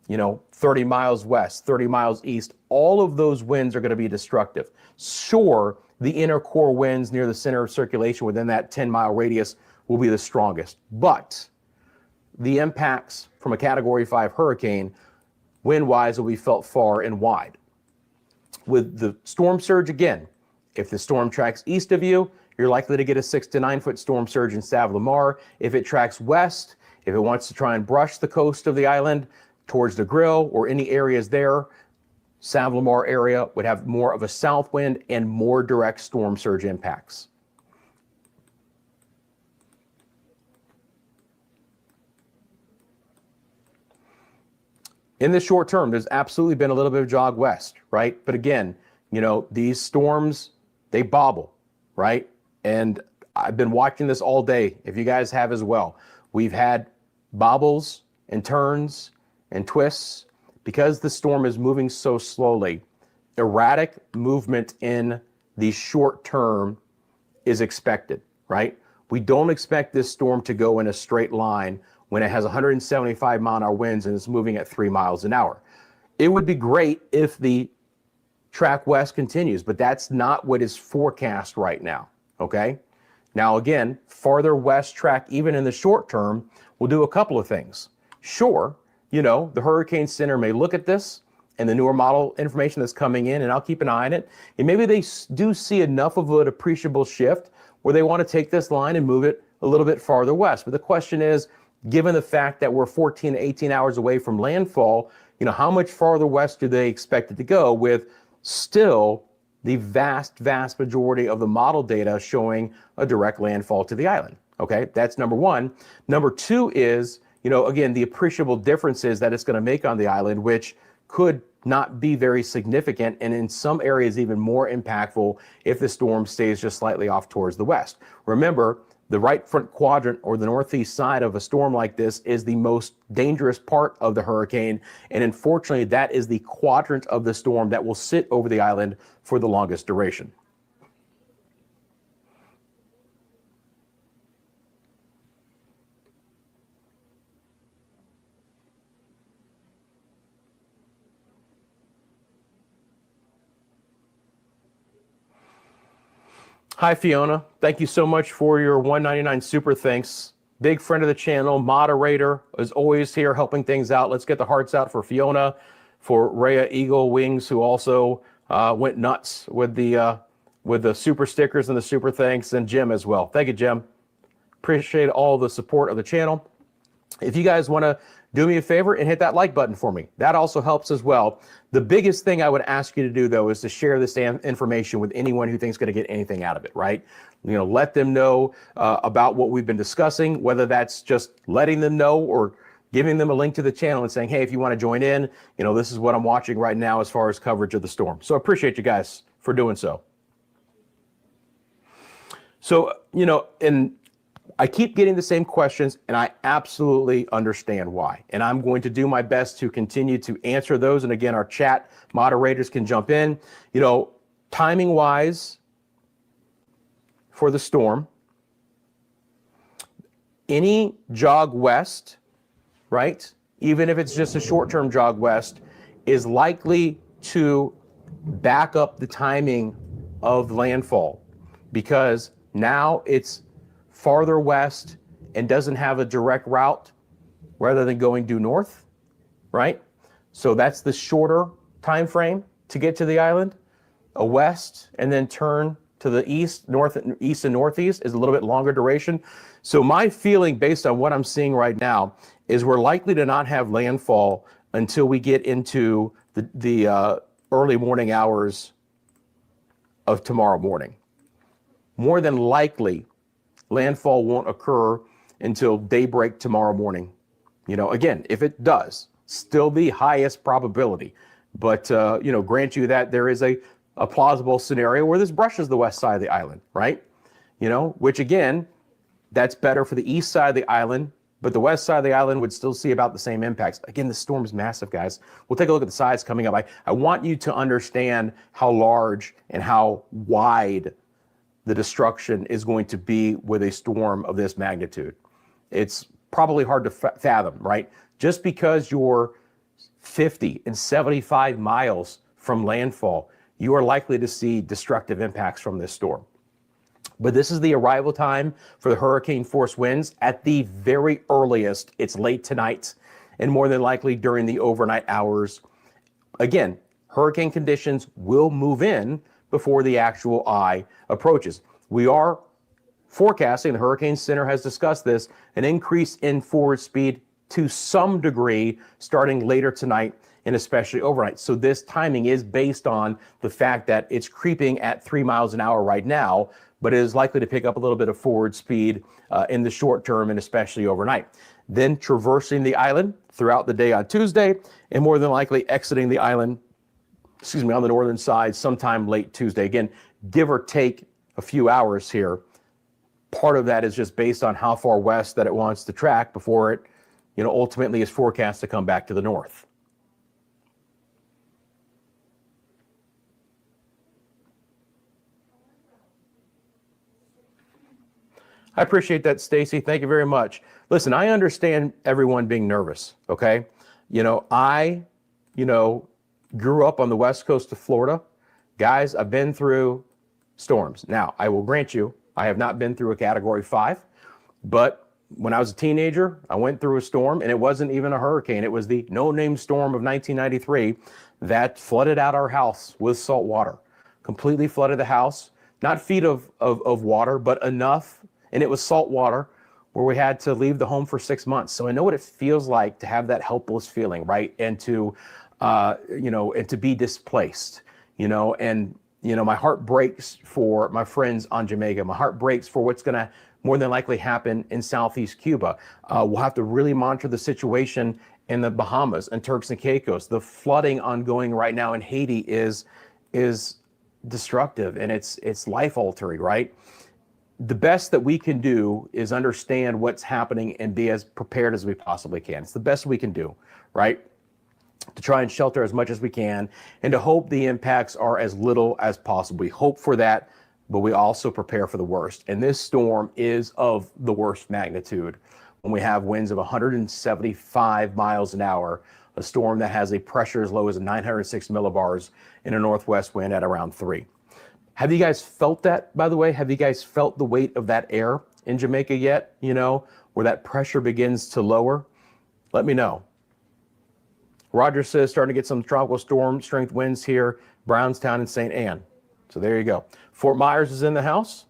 You know, 30 miles west, 30 miles east, all of those winds are going to be destructive. Sure, the inner core winds near the center of circulation within that 10-mile radius will be the strongest, but the impacts from a Category 5 hurricane, wind-wise, will be felt far and wide. With the storm surge, again, if the storm tracks east of you, you're likely to get a 6 to 9 foot storm surge in Savlamar. If it tracks west, if it wants to try and brush the coast of the island towards the Grill or any areas there, Savlamar area would have more of a south wind and more direct storm surge impacts. In the short term, there's absolutely been a little bit of jog west, right? But again, you know, these storms, they bobble, right? And I've been watching this all day, if you guys have as well. We've had bobbles and turns and twists because the storm is moving so slowly. Erratic movement in the short term is expected, right? We don't expect this storm to go in a straight line when it has 175 mile an hour winds and it's moving at 3 miles an hour. It would be great if the track west continues, but that's not what is forecast right now, okay? Now again, farther west track, even in the short term, will do a couple of things. Sure, you know, the Hurricane Center may look at this and the newer model information that's coming in, and I'll keep an eye on it, and maybe they do see enough of an appreciable shift where they want to take this line and move it a little bit farther west. But the question is, given the fact that we're 14 to 18 hours away from landfall, you know, how much farther west do they expect it to go, with still the vast majority of the model data showing a direct landfall to the island? Okay, that's number one. Number two is, you know, again, the appreciable differences that it's going to make on the island, which could not be very significant, and in some areas even more impactful if the storm stays just slightly off towards the west. Remember, the right front quadrant, or the northeast side of a storm like this, is the most dangerous part of the hurricane. And unfortunately, that is the quadrant of the storm that will sit over the island for the longest duration. Hi, Fiona. Thank you so much for your $1.99 super thanks. Big friend of the channel, moderator, is always here helping things out. Let's get the hearts out for Fiona, for Rhea Eagle Wings, who also went nuts with the super stickers and the super thanks, and Jim as well. Thank you, Jim. Appreciate all the support of the channel. if you guys want to do me a favor and hit that like button for me, that also helps as well. The biggest thing I would ask you to do, though, is to share this information with anyone who thinks going to get anything out of it, right? Let them know about what we've been discussing, whether that's just letting them know or giving them a link to the channel and saying, hey, if you want to join in, this is what I'm watching right now as far as coverage of the storm. So I appreciate you guys for doing so. So, and I keep getting the same questions, and I absolutely understand why. And I'm going to do my best to continue to answer those. And again, our chat moderators can jump in. Timing wise for the storm, any jog west, right? Even if it's just a short-term jog west, is likely to back up the timing of landfall, because now it's farther west and doesn't have a direct route rather than going due north, right? So that's the shorter time frame to get to the island. A west and then turn to the east and northeast is a little bit longer duration. So my feeling, based on what I'm seeing right now, is we're likely to not have landfall until we get into the early morning hours of tomorrow morning. More than likely, landfall won't occur until daybreak tomorrow morning. Again, if it does, still the highest probability. But, grant you that there is a plausible scenario where this brushes the west side of the island, right? Which again, that's better for the east side of the island, but the west side of the island would still see about the same impacts. Again, the storm is massive, guys. We'll take a look at the size coming up. I want you to understand how large and how wide the destruction is going to be with a storm of this magnitude. It's probably hard to fathom, right? Just because you're 50 and 75 miles from landfall, you are likely to see destructive impacts from this storm. But this is the arrival time for the hurricane force winds. At the very earliest, it's late tonight and more than likely during the overnight hours. Again, hurricane conditions will move in before the actual eye approaches. We are forecasting, the Hurricane Center has discussed this, an increase in forward speed to some degree starting later tonight and especially overnight. So this timing is based on the fact that it's creeping at 3 miles an hour right now, but it is likely to pick up a little bit of forward speed in the short term and especially overnight. Then traversing the island throughout the day on Tuesday, and more than likely exiting the island, on the northern side sometime late Tuesday. Again, give or take a few hours here. Part of that is just based on how far west that it wants to track before it, ultimately is forecast to come back to the north. I appreciate that, Stacy. Thank you very much. Listen, I understand everyone being nervous, okay? I grew up on the west coast of Florida. Guys, I've been through storms. Now, I will grant you, I have not been through a Category 5, but when I was a teenager, I went through a storm, and it wasn't even a hurricane. It was the no-name storm of 1993 that flooded out our house with salt water, completely flooded the house, not feet of water, but enough, and it was salt water, where we had to leave the home for 6 months. So I know what it feels like to have that helpless feeling, right? And to, and to be displaced, my heart breaks for my friends on Jamaica. My heart breaks for what's going to more than likely happen in Southeast Cuba. We'll have to really monitor the situation in the Bahamas and Turks and Caicos. The flooding ongoing right now in Haiti is destructive, and it's life altering, right? The best that we can do is understand what's happening and be as prepared as we possibly can. It's the best we can do, right? To try and shelter as much as we can and to hope the impacts are as little as possible. We hope for that, but we also prepare for the worst. And this storm is of the worst magnitude when we have winds of 175 miles an hour, a storm that has a pressure as low as 906 millibars and a northwest wind at around 3. Have you guys felt that, by the way? Have you guys felt the weight of that air in Jamaica yet? Where that pressure begins to lower? Let me know. Roger says starting to get some tropical storm strength winds here, Brownstown and St. Anne. So there you go. Fort Myers is in the house.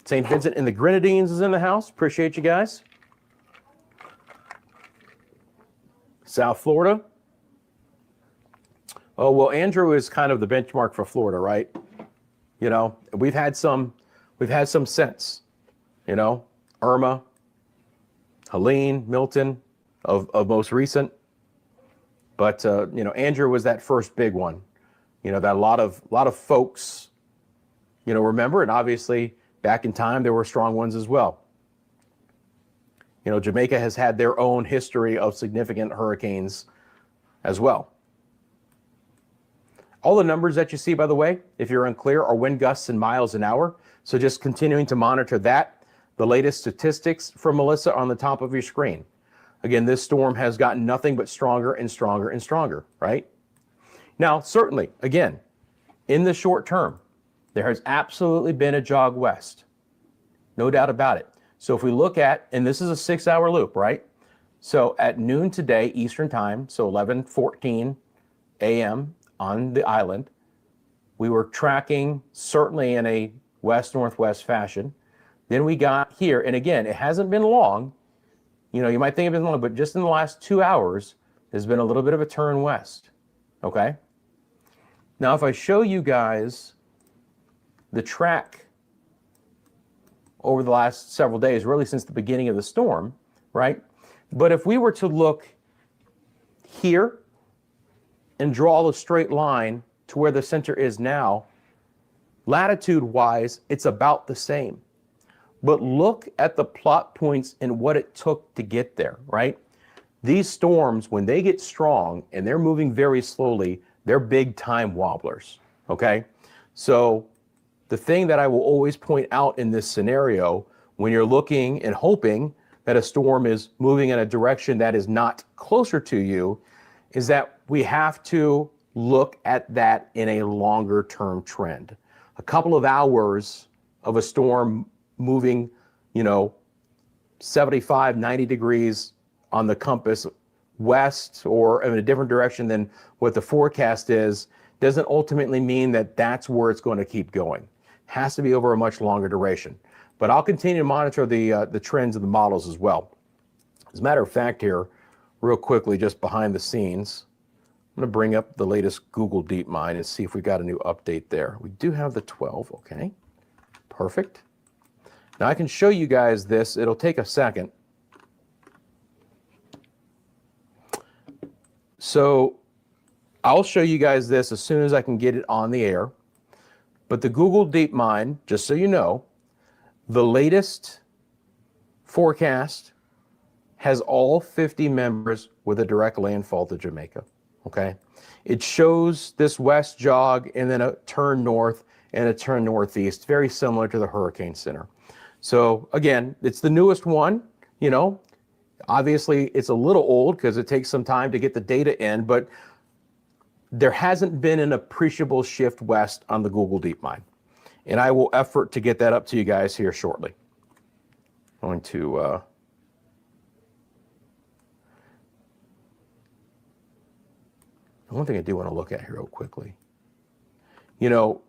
St. Vincent and the Grenadines is in the house. Appreciate you guys. South Florida. Oh, well, Andrew is kind of the benchmark for Florida, right? You know, we've had some since, you know, Irma, Helene, Milton of most recent. But, you know, Andrew was that first big one, you know, that a lot of folks, you know, remember. And obviously back in time, there were strong ones as well. You know, Jamaica has had their own history of significant hurricanes as well. All the numbers that you see, by the way, if you're unclear, are wind gusts in miles an hour. So just continuing to monitor that. The latest statistics from Melissa on the top of your screen. Again, this storm has gotten nothing but stronger and stronger and stronger, right? Now, certainly, again, in the short term, there has absolutely been a jog west. No doubt about it. So if we look at, and this is a 6-hour loop, right? So at noon today, Eastern time, so 11:14 a.m. on the island, we were tracking certainly in a west-northwest fashion. Then we got here, and again, it hasn't been long. You know, you might think it's been long, but just in the last 2 hours, there's been a little bit of a turn west, okay? Now, if I show you guys the track over the last several days, really since the beginning of the storm, right? But if we were to look here and draw a straight line to where the center is now, latitude-wise, it's about the same. But look at the plot points and what it took to get there, right? These storms, when they get strong and they're moving very slowly, they're big time wobblers, okay? So the thing that I will always point out in this scenario, when you're looking and hoping that a storm is moving in a direction that is not closer to you, is that we have to look at that in a longer term trend. A couple of hours of a storm moving, you know, 75, 90 degrees on the compass west or in a different direction than what the forecast is, doesn't ultimately mean that that's where it's going to keep going. It has to be over a much longer duration. But I'll continue to monitor the trends of the models as well. As a matter of fact here, real quickly, just behind the scenes, I'm going to bring up the latest Google DeepMind and see if we got a new update there. We do have the 12, okay, perfect. Now I can show you guys this. It'll take a second. So I'll show you guys this as soon as I can get it on the air. But the Google DeepMind, just so you know, the latest forecast has all 50 members with a direct landfall to Jamaica, okay? It shows this west jog and then a turn north and a turn northeast, very similar to the Hurricane Center. So again, it's the newest one, you know, obviously it's a little old because it takes some time to get the data in, but there hasn't been an appreciable shift west on the Google DeepMind. And I will effort to get that up to you guys here shortly. I'm going to, one thing I do want to look at here real quickly, you know,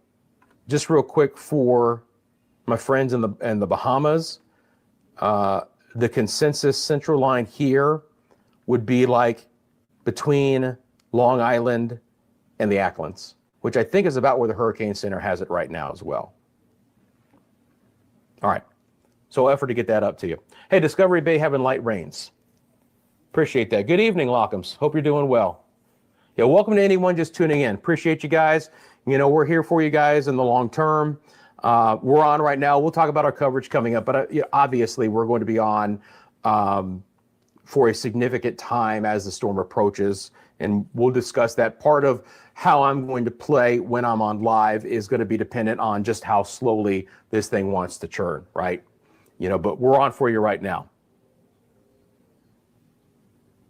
just real quick for my friends in the Bahamas, the consensus central line here would be like between Long Island and the Acklands, which I think is about where the Hurricane Center has it right now as well. All right, so I'll effort to get that up to you. Hey, Discovery Bay having light rains. Appreciate that. Good evening, Lockums. Hope you're doing well. Yeah, welcome to anyone just tuning in. Appreciate you guys. You know, we're here for you guys in the long term. We're on right now. We'll talk about our coverage coming up, but obviously we're going to be on for a significant time as the storm approaches, and we'll discuss that. Part of how I'm going to play when I'm on live is going to be dependent on just how slowly this thing wants to churn, right? You know, but we're on for you right now.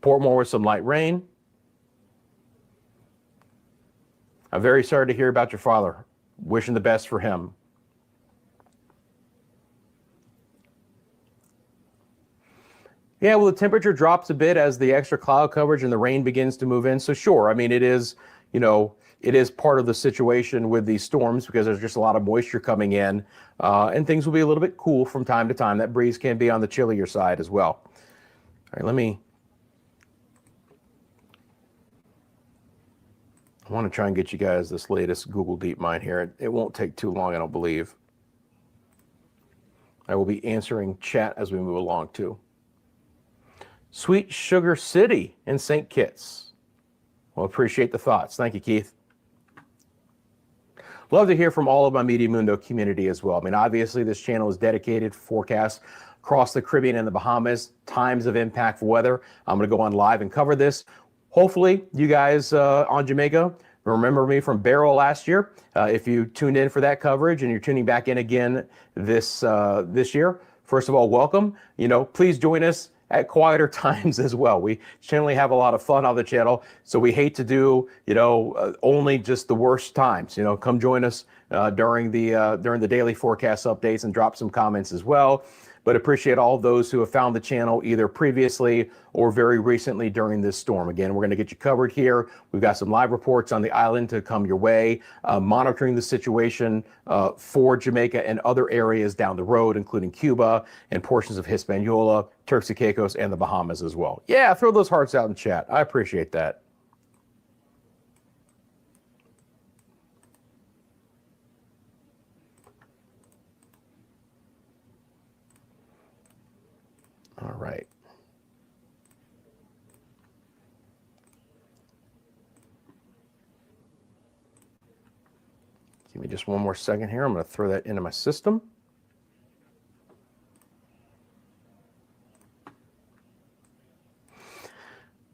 Portmore with some light rain. I'm very sorry to hear about your father. Wishing the best for him. Yeah, well, the temperature drops a bit as the extra cloud coverage and the rain begins to move in. So sure, I mean, it is, you know, it is part of the situation with these storms because there's just a lot of moisture coming in and things will be a little bit cool from time to time. That breeze can be on the chillier side as well. All right, let me I want to try and get you guys this latest Google DeepMind here. It won't take too long, I don't believe. I will be answering chat as we move along too. Sweet Sugar City in St. Kitts. Well, appreciate the thoughts. Thank you, Keith. Love to hear from all of my Media Mundo community as well. I mean, obviously this channel is dedicated to forecasts across the Caribbean and the Bahamas, times of impactful weather. I'm going to go on live and cover this. Hopefully you guys on Jamaica remember me from Barrow last year. If you tuned in for that coverage and you're tuning back in again this year, first of all, welcome. Please join us at quieter times as well. We generally have a lot of fun on the channel, so we hate to do only just the worst times. Come join us during the daily forecast updates and drop some comments as well. But appreciate all those who have found the channel either previously or very recently during this storm. Again, we're going to get you covered here. We've got some live reports on the island to come your way, monitoring the situation for Jamaica and other areas down the road, including Cuba and portions of Hispaniola, Turks and Caicos, and the Bahamas as well. Yeah, throw those hearts out in chat. I appreciate that. All right. Give me just one more second here. I'm going to throw that into my system.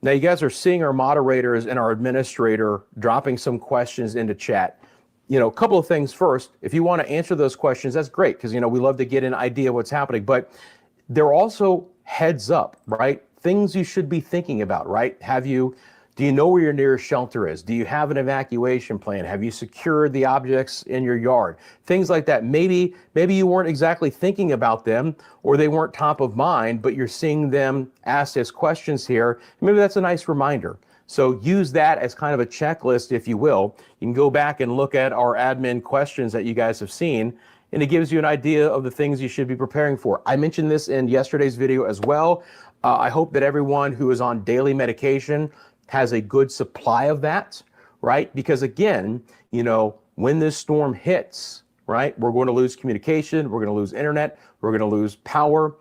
Now you guys are seeing our moderators and our administrator dropping some questions into chat. A couple of things first. If you want to answer those questions, that's great because, we love to get an idea of what's happening. But they're also heads up, right? Things you should be thinking about, right? Do you know where your nearest shelter is? Do you have an evacuation plan? Have you secured the objects in your yard? Things like that. Maybe you weren't exactly thinking about them or they weren't top of mind, but you're seeing them asked as questions here. Maybe that's a nice reminder. So use that as kind of a checklist, if you will. You can go back and look at our admin questions that you guys have seen, and it gives you an idea of the things you should be preparing for. I mentioned this in yesterday's video as well. I hope that everyone who is on daily medication has a good supply of that, right? Because again, when this storm hits, right, we're going to lose communication, we're going to lose internet, we're going to lose power,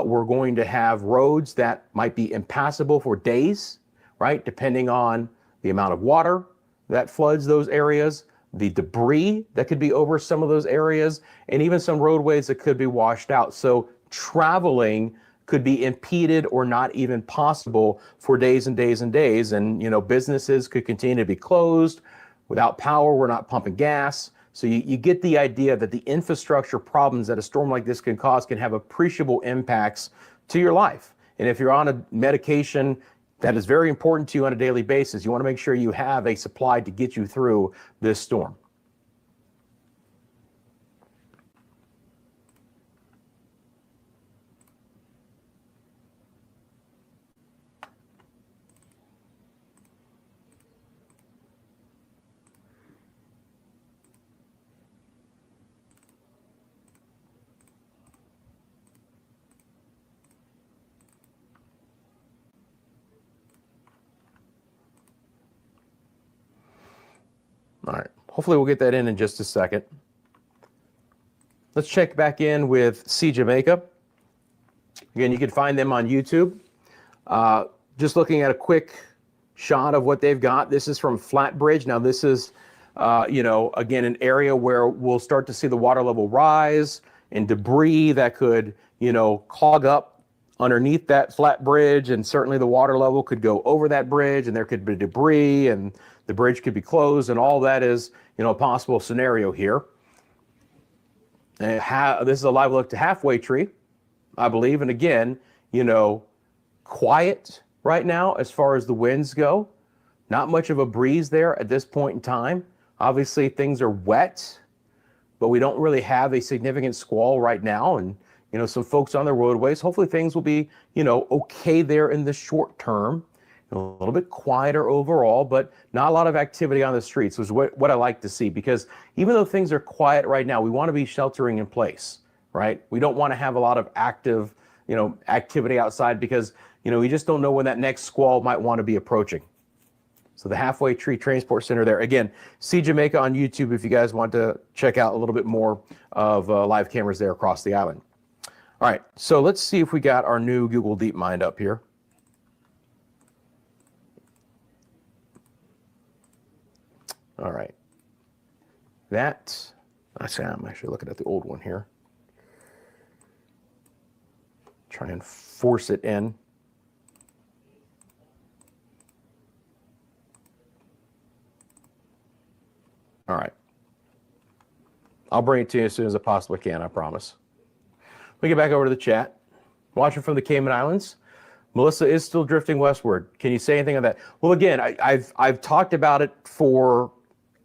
we're going to have roads that might be impassable for days, right? Depending on the amount of water that floods those areas, the debris that could be over some of those areas, and even some roadways that could be washed out. So traveling could be impeded or not even possible for days and days and days. And, businesses could continue to be closed. Without power, we're not pumping gas. So you get the idea that the infrastructure problems that a storm like this can cause can have appreciable impacts to your life. And if you're on a medication that is very important to you on a daily basis, you want to make sure you have a supply to get you through this storm. All right, hopefully we'll get that in just a second. Let's check back in with See Jamaica. Again, you can find them on YouTube. Just looking at a quick shot of what they've got. This is from Flatbridge. Now this is, again, an area where we'll start to see the water level rise and debris that could, clog up underneath that flat bridge. And certainly the water level could go over that bridge and there could be debris and the bridge could be closed, and all that is, a possible scenario here. And this is a live look to Halfway Tree, I believe. And again, quiet right now as far as the winds go. Not much of a breeze there at this point in time. Obviously, things are wet, but we don't really have a significant squall right now. And, some folks on the roadways, hopefully things will be, okay there in the short term. A little bit quieter overall, but not a lot of activity on the streets, which is what I like to see, because even though things are quiet right now, we want to be sheltering in place, right? We don't want to have a lot of active, activity outside because, we just don't know when that next squall might want to be approaching. So the Halfway Tree Transport Center there. Again, see Jamaica on YouTube if you guys want to check out a little bit more of live cameras there across the island. All right, so let's see if we got our new Google DeepMind up here. All right. I'm actually looking at the old one here. Try and force it in. All right. I'll bring it to you as soon as I possibly can, I promise. We get back over to the chat. Watching from the Cayman Islands. Melissa is still drifting westward. Can you say anything on that? Well, again, I've talked about it for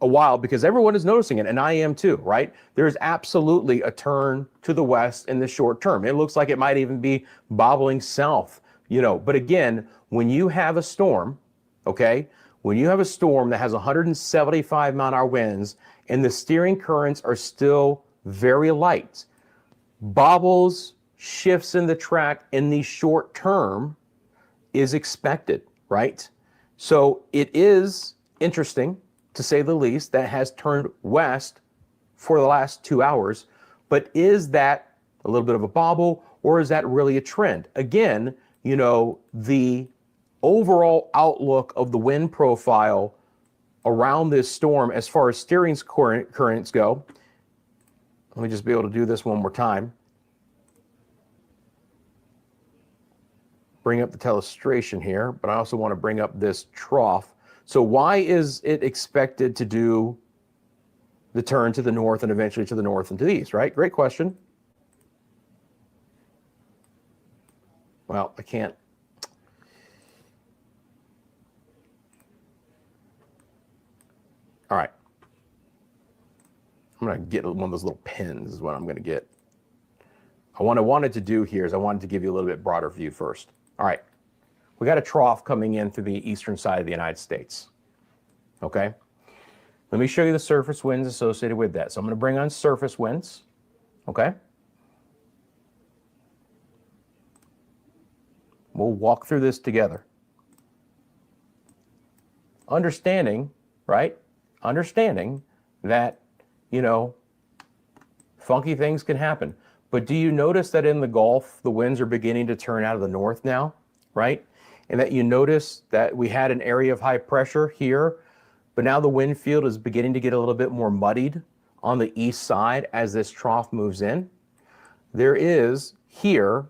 a while because everyone is noticing it, and I am too, right? There's absolutely a turn to the west in the short term. It looks like it might even be bobbling south, you know. But again, when you have a storm, okay, when you have a storm that has 175-mile-an-hour winds and the steering currents are still very light, bobbles, shifts in the track in the short term is expected, right? So it is interesting, to say the least, that has turned west for the last 2 hours. But is that a little bit of a bobble, or is that really a trend? Again, you know, the overall outlook of the wind profile around this storm as far as steering currents go, let me just be able to do this one more time. Bring up the telestration here, but I also want to bring up this trough. So why is it expected to do the turn to the north and eventually to the north and to the east, right? Great question. Well, I can't. All right. I'm going to get one of those little pins is what I'm going to get. What I wanted to do here is I wanted to give you a little bit broader view first. All right. We got a trough coming in through the eastern side of the United States. Okay. Let me show you the surface winds associated with that. So I'm going to bring on surface winds. Okay. We'll walk through this together. Understanding, right? Understanding that, you know, funky things can happen. But do you notice that in the Gulf, the winds are beginning to turn out of the north now, right? And that you notice that we had an area of high pressure here, but now the wind field is beginning to get a little bit more muddied on the east side as this trough moves in. There is here,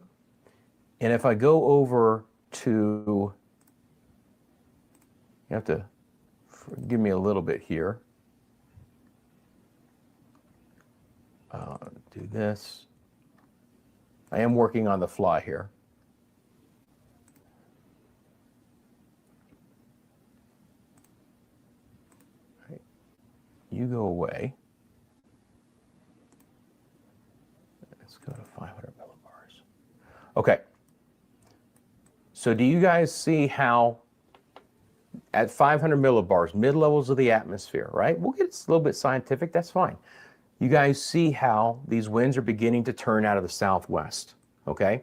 and if I go over to, you have to give me a little bit here. Do this. I am working on the fly here. Right. You go away. Let's go to 500 millibars. Okay. So do you guys see how at 500 millibars, mid-levels of the atmosphere, right? We'll get a little bit scientific, that's fine. You guys see how these winds are beginning to turn out of the southwest, okay?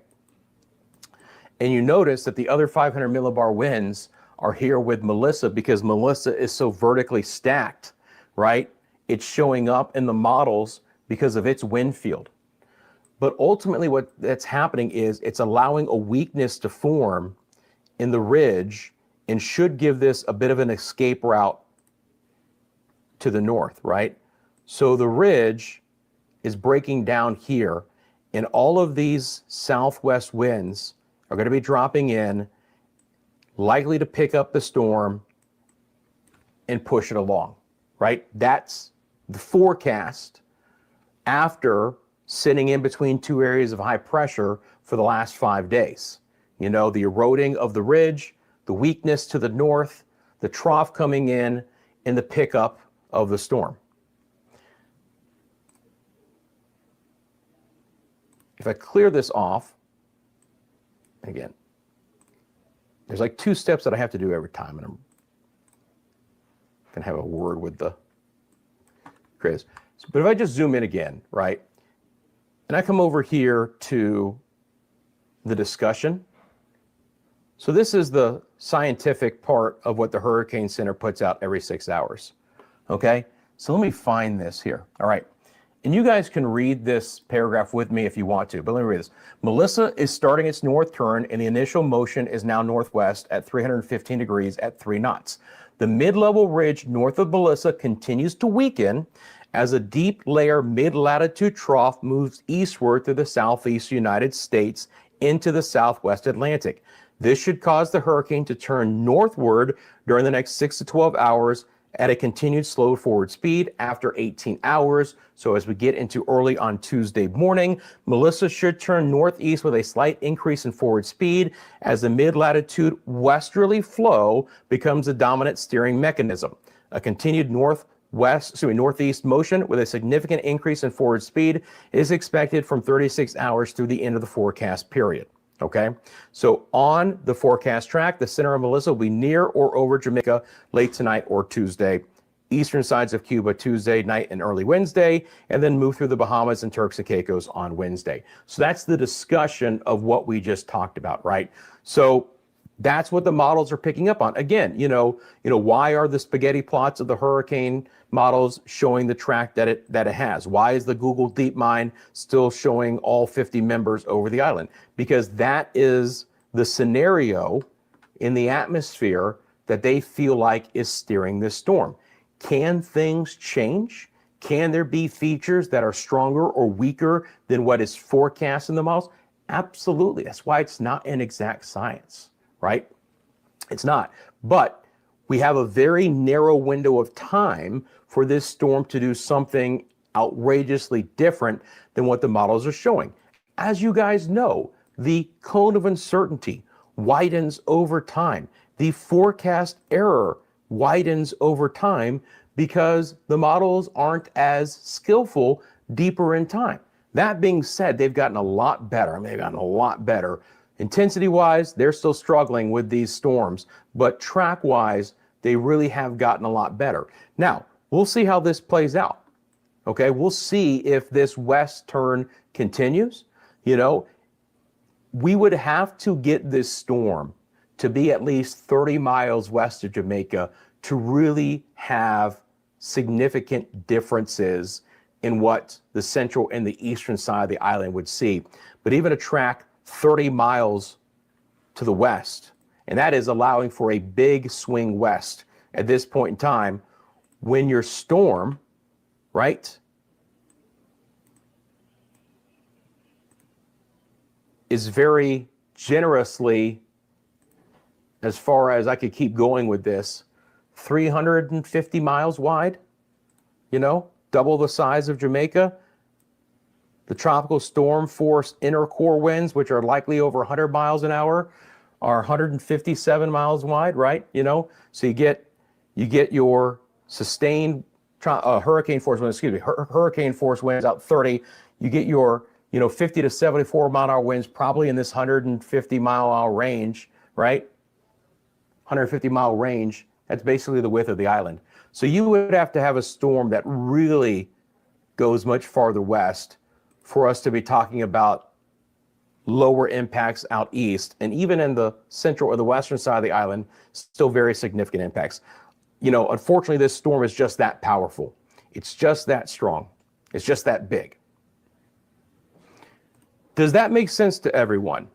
And you notice that the other 500 millibar winds are here with Melissa because Melissa is so vertically stacked, right? It's showing up in the models because of its wind field. But ultimately what that's happening is it's allowing a weakness to form in the ridge and should give this a bit of an escape route to the north, right? So the ridge is breaking down here, and all of these southwest winds are going to be dropping in, likely to pick up the storm and push it along, right? That's the forecast after sitting in between two areas of high pressure for the last 5 days. You know, the eroding of the ridge, the weakness to the north, the trough coming in, and the pickup of the storm. If I clear this off, again, there's like 2 steps that I have to do every time, and I'm going to have a word with the Chris. But if I just zoom in again, right, and I come over here to the discussion. So this is the scientific part of what the Hurricane Center puts out every 6 hours. Okay, so let me find this here. All right, and you guys can read this paragraph with me if you want to, but let me read this. Melissa is starting its north turn, and the initial motion is now northwest at 315 degrees at 3 knots. The mid-level ridge north of Melissa continues to weaken as a deep layer mid-latitude trough moves eastward through the southeast United States into the southwest Atlantic. This should cause the hurricane to turn northward during the next 6 to 12 hours at a continued slow forward speed after 18 hours. So as we get into early on Tuesday morning, Melissa should turn northeast with a slight increase in forward speed as the mid-latitude westerly flow becomes the dominant steering mechanism. A continued northeast motion with a significant increase in forward speed is expected from 36 hours through the end of the forecast period. Okay, so on the forecast track, the center of Melissa will be near or over Jamaica late tonight or Tuesday, eastern sides of Cuba Tuesday night and early Wednesday, and then move through the Bahamas and Turks and Caicos on Wednesday. So that's the discussion of what we just talked about, right? So that's what the models are picking up on. Again, why are the spaghetti plots of the hurricane models showing the track that it has? Why is the Google DeepMind still showing all 50 members over the island? Because that is the scenario in the atmosphere that they feel like is steering this storm. Can things change? Can there be features that are stronger or weaker than what is forecast in the models? Absolutely. That's why it's not an exact science, right? It's not. But we have a very narrow window of time for this storm to do something outrageously different than what the models are showing. As you guys know, the cone of uncertainty widens over time. The forecast error widens over time because the models aren't as skillful deeper in time. That being said, they've gotten a lot better. They've gotten a lot better. Intensity-wise, they're still struggling with these storms, but track-wise, they really have gotten a lot better. Now, we'll see how this plays out. Okay, we'll see if this west turn continues. We would have to get this storm to be at least 30 miles west of Jamaica to really have significant differences in what the central and the eastern side of the island would see. But even a track 30 miles to the west, and that is allowing for a big swing west at this point in time when your storm, right, is very generously, as far as I could keep going with this, 350 miles wide, double the size of Jamaica. The tropical storm force inner core winds, which are likely over 100 miles an hour, are 157 miles wide, right? So you get your sustained hurricane force winds, hurricane force winds out 30. You get your 50 to 74 mile an hour winds, probably in this 150 mile an hour range, right? 150 mile range. That's basically the width of the island. So you would have to have a storm that really goes much farther west for us to be talking about lower impacts out east, and even in the central or the western side of the island, still very significant impacts. Unfortunately, this storm is just that powerful. It's just that strong. It's just that big. Does that make sense to everyone?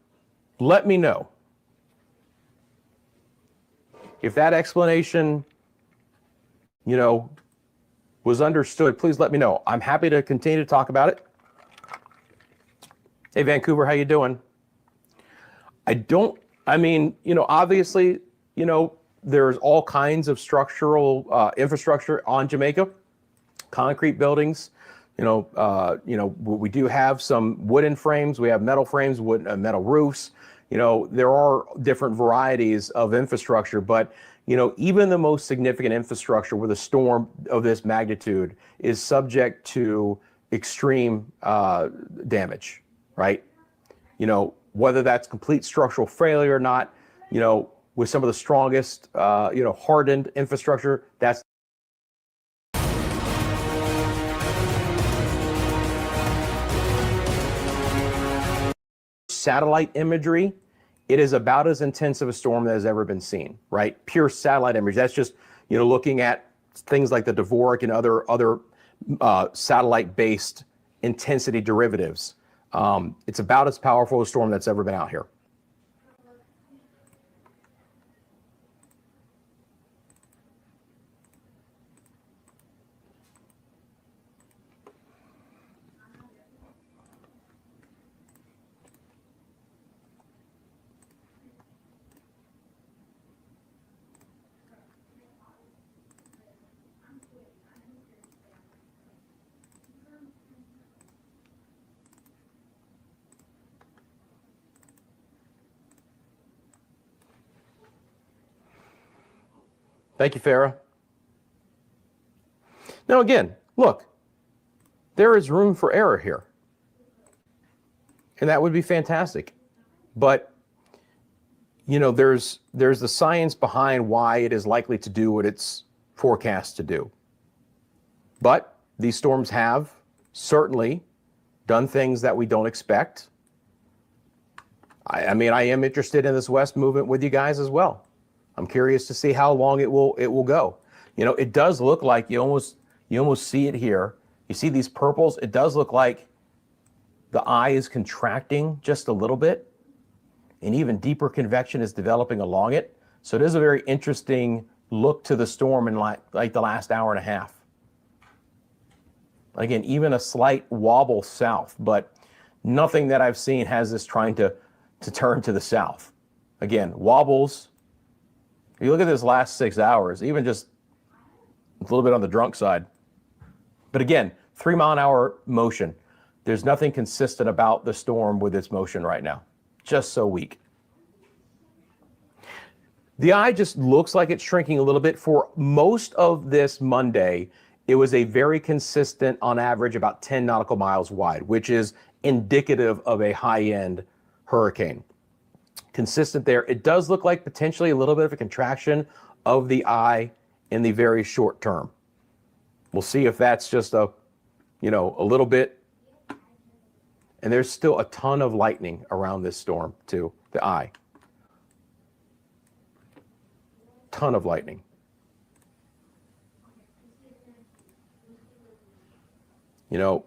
Let me know. If that explanation, was understood, please let me know. I'm happy to continue to talk about it. Hey, Vancouver, how you doing? Obviously, there's all kinds of structural infrastructure on Jamaica, concrete buildings. We do have some wooden frames. We have metal frames, metal roofs. There are different varieties of infrastructure, but even the most significant infrastructure with a storm of this magnitude is subject to extreme damage, right? Whether that's complete structural failure or not, with some of the strongest, hardened infrastructure, that's satellite imagery it is about as intense of a storm that has ever been seen, right? Pure satellite image. That's just, looking at things like the Dvorak and other satellite-based intensity derivatives. It's about as powerful a storm that's ever been out here. Thank you, Farah. Now again, look, there is room for error here. And that would be fantastic. But, there's the science behind why it is likely to do what it's forecast to do. But these storms have certainly done things that we don't expect. I am interested in this west movement with you guys as well. I'm curious to see how long it will go. It does look like you almost see it here. You see these purples? It does look like the eye is contracting just a little bit, and even deeper convection is developing along it. So it is a very interesting look to the storm in like the last hour and a half. Again, even a slight wobble south, but nothing that I've seen has this trying to turn to the south. Again, wobbles. If you look at this last 6 hours, even just a little bit on the drunk side. But again, 3 mile an hour motion. There's nothing consistent about the storm with its motion right now. Just so weak. The eye just looks like it's shrinking a little bit. For most of this Monday, it was a very consistent, on average, about 10 nautical miles wide, which is indicative of a high-end hurricane. Consistent there. It does look like potentially a little bit of a contraction of the eye in the very short term. We'll see if that's just a little bit. And there's still a ton of lightning around this storm too, the eye. Ton of lightning.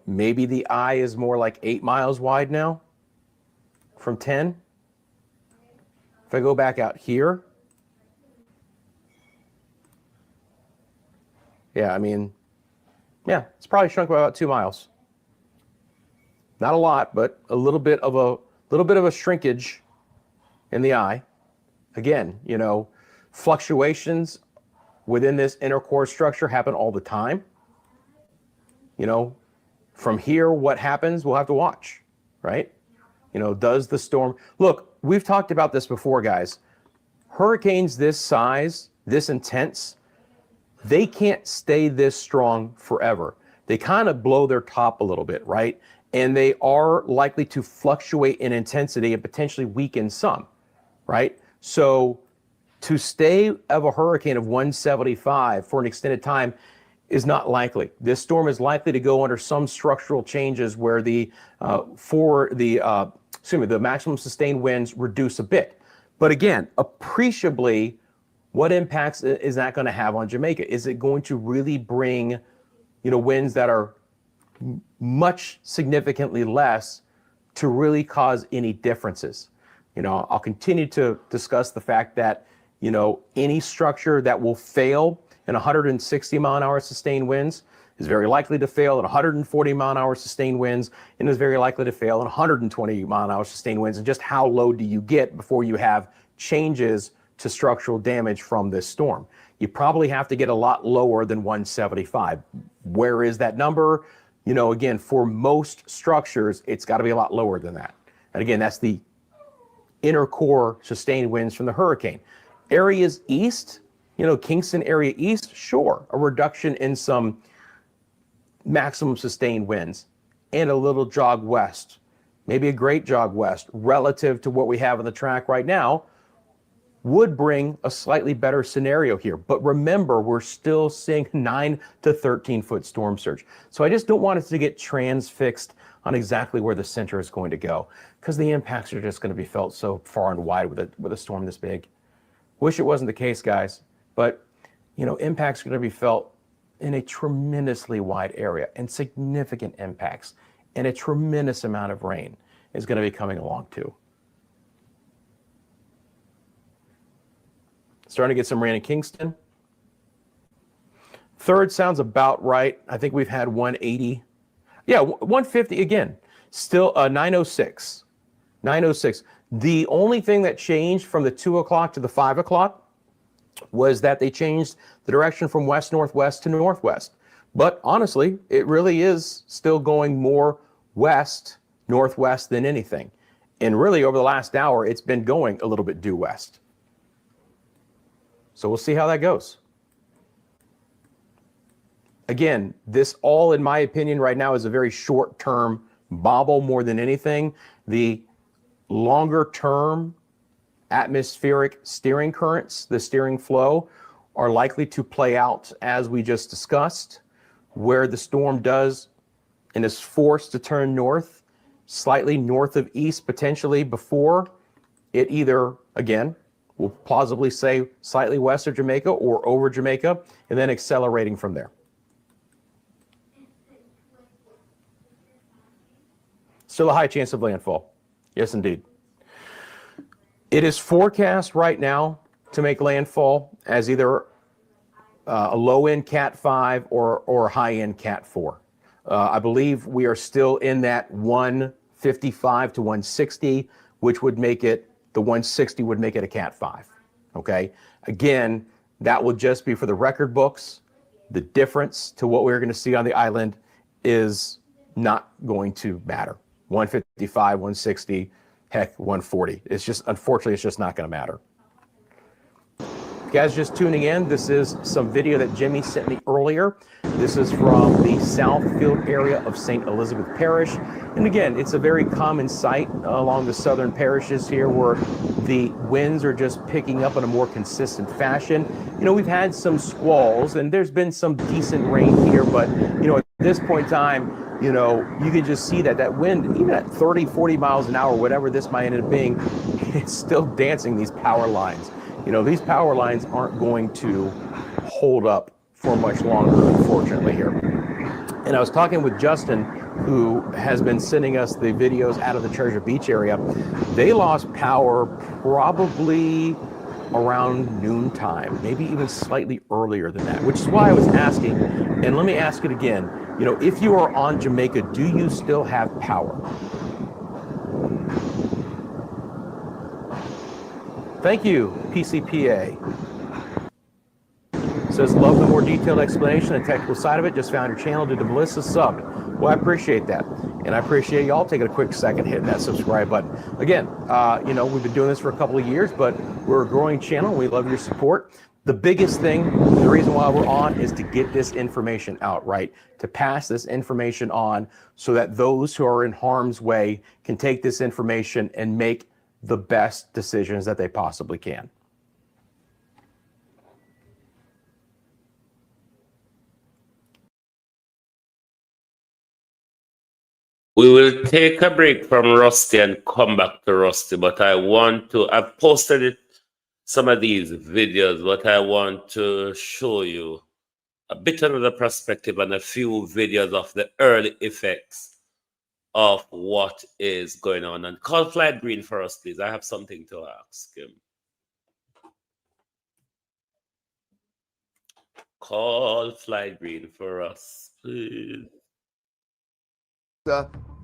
Maybe the eye is more like 8 miles wide now from 10. If I go back out here, it's probably shrunk by about 2 miles. Not a lot, but a little bit of a shrinkage in the eye. Again, fluctuations within this inner core structure happen all the time. From here, what happens, we'll have to watch, right? Does the storm... Look, we've talked about this before, guys. Hurricanes this size, this intense, they can't stay this strong forever. They kind of blow their top a little bit, right? And they are likely to fluctuate in intensity and potentially weaken some, right? So to stay of a hurricane of 175 for an extended time is not likely. This storm is likely to go under some structural changes where the maximum sustained winds reduce a bit. But again, appreciably, what impacts is that going to have on Jamaica? Is it going to really bring, winds that are much significantly less to really cause any differences? I'll continue to discuss the fact that, any structure that will fail in 160 mile an hour sustained winds is very likely to fail at 140 mile an hour sustained winds and is very likely to fail at 120 mile an hour sustained winds. And just how low do you get before you have changes to structural damage from this storm? You probably have to get a lot lower than 175. Where is that number? Again, for most structures, it's got to be a lot lower than that. And again, that's the inner core sustained winds from the hurricane. Areas east, Kingston area east, sure, a reduction in some maximum sustained winds and a little jog west, maybe a great jog west relative to what we have on the track right now would bring a slightly better scenario here. But remember, we're still seeing 9 to 13 foot storm surge. So I just don't want us to get transfixed on exactly where the center is going to go. because the impacts are just going to be felt so far and wide with a storm this big. Wish it wasn't the case, guys, but impacts are going to be felt in a tremendously wide area, and significant impacts, and a tremendous amount of rain is going to be coming along too. Starting to get some rain in Kingston. Third sounds about right. I think we've had 180. Yeah, 150 again. Still 906. 906. The only thing that changed from the 2 o'clock to the 5 o'clock was that they changed the direction from west-northwest to northwest. But honestly, it really is still going more west-northwest than anything. And really, over the last hour, it's been going a little bit due west. So we'll see how that goes. Again, this all, in my opinion, right now is a very short-term bobble more than anything. The longer-term atmospheric steering currents, the steering flow, are likely to play out as we just discussed, where the storm does and is forced to turn north, slightly north of east potentially before it either, again, we'll plausibly say slightly west of Jamaica or over Jamaica, and then accelerating from there. Still a high chance of landfall. Yes, indeed. It is forecast right now to make landfall as either a low-end Cat 5 or a high-end Cat 4. I believe we are still in that 155 to 160, which would make it, the 160 would make it a Cat 5. Okay? Again, that would just be for the record books. The difference to what we're going to see on the island is not going to matter. 155, 160, heck, 140. It's just, unfortunately, it's just not going to matter. If you guys just tuning in, this is some video that Jimmy sent me earlier. This is from the Southfield area of St. Elizabeth Parish. And again, it's a very common sight along the southern parishes here where the winds are just picking up in a more consistent fashion. We've had some squalls and there's been some decent rain here, but, at this point in time, you can just see that wind, even at 30, 40 miles an hour, whatever this might end up being, it's still dancing these power lines. These power lines aren't going to hold up for much longer, unfortunately, here. And I was talking with Justin, who has been sending us the videos out of the Treasure Beach area. They lost power probably around noontime, maybe even slightly earlier than that, which is why I was asking, and let me ask it again, if you are on Jamaica, do you still have power? Thank you, PCPA. Says, love the more detailed explanation and technical side of it. Just found your channel. Did the Melissa sub? Well, I appreciate that. And I appreciate y'all taking a quick second hitting that subscribe button. Again, we've been doing this for a couple of years, but we're a growing channel. We love your support. The biggest thing, the reason why we're on is to get this information out, right? To pass this information on so that those who are in harm's way can take this information and make the best decisions that they possibly can. We will take a break from Rusty and come back to Rusty, but I've posted some of these videos, but I want to show you a bit another perspective and a few videos of the early effects of what is going on. And call Flight Green for us, please. I have something to ask him. Call Flight Green for us, please.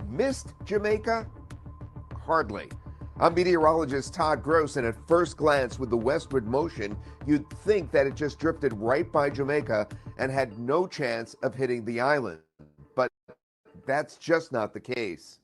Missed Jamaica? Hardly. I'm meteorologist Todd Gross, and at first glance with the westward motion, you'd think that it just drifted right by Jamaica and had no chance of hitting the island. But that's just not the case.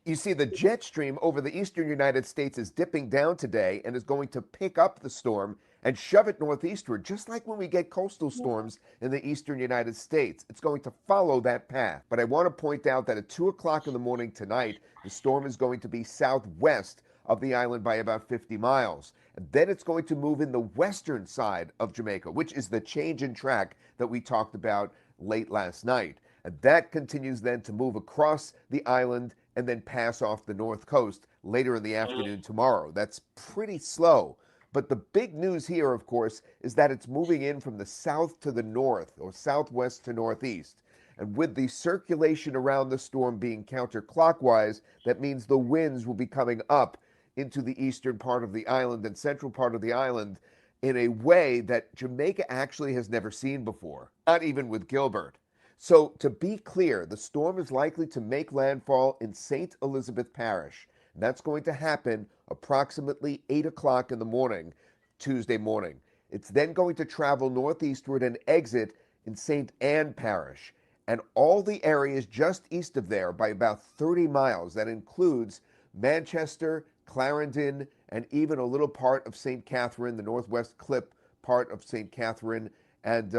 You see, the jet stream over the eastern United States is dipping down today and is going to pick up the storm and shove it northeastward, just like when we get coastal storms in the eastern United States. It's going to follow that path. But I want to point out that at 2 o'clock in the morning tonight, the storm is going to be southwest of the island by about 50 miles. And then it's going to move in the western side of Jamaica, which is the change in track that we talked about late last night. And that continues then to move across the island and then pass off the north coast later in the afternoon tomorrow. That's pretty slow. But the big news here, of course, is that it's moving in from the south to the north, or southwest to northeast. And with the circulation around the storm being counterclockwise, that means the winds will be coming up into the eastern part of the island and central part of the island in a way that Jamaica actually has never seen before, not even with Gilbert. So, to be clear, the storm is likely to make landfall in St. Elizabeth Parish. That's going to happen approximately 8 o'clock in the morning, Tuesday morning. It's then going to travel northeastward and exit in St. Anne Parish and all the areas just east of there by about 30 miles. That includes Manchester, Clarendon, and even a little part of St. Catherine, the northwest clip part of St. Catherine, and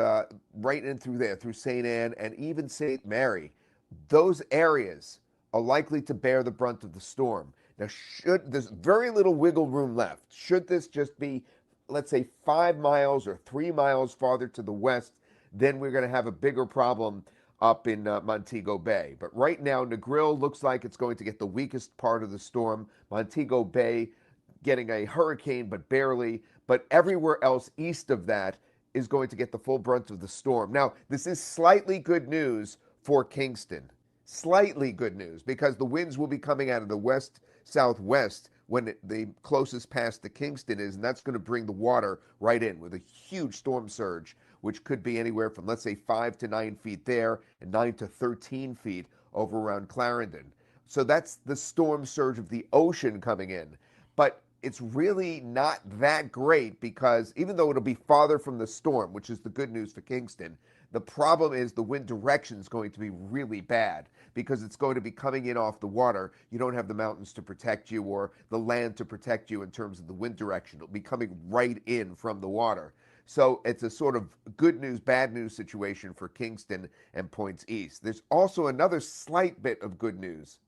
right in through there, through St. Anne and even St. Mary. Those areas are likely to bear the brunt of the storm. Now, there's very little wiggle room left. Should this just be, let's say, 5 miles or 3 miles farther to the west, then we're going to have a bigger problem up in Montego Bay. But right now, Negril looks like it's going to get the weakest part of the storm. Montego Bay getting a hurricane, but barely. But everywhere else east of that is going to get the full brunt of the storm. Now, this is slightly good news for Kingston. Slightly good news, because the winds will be coming out of the west-southwest when the closest pass to Kingston is, and that's going to bring the water right in with a huge storm surge, which could be anywhere from, let's say, 5 to 9 feet there and 9 to 13 feet over around Clarendon. So that's the storm surge of the ocean coming in. But it's really not that great, because even though it'll be farther from the storm, which is the good news for Kingston, the problem is the wind direction is going to be really bad, because it's going to be coming in off the water. You don't have the mountains to protect you or the land to protect you in terms of the wind direction. It'll be coming right in from the water. So it's a sort of good news, bad news situation for Kingston and points east. There's also another slight bit of good news.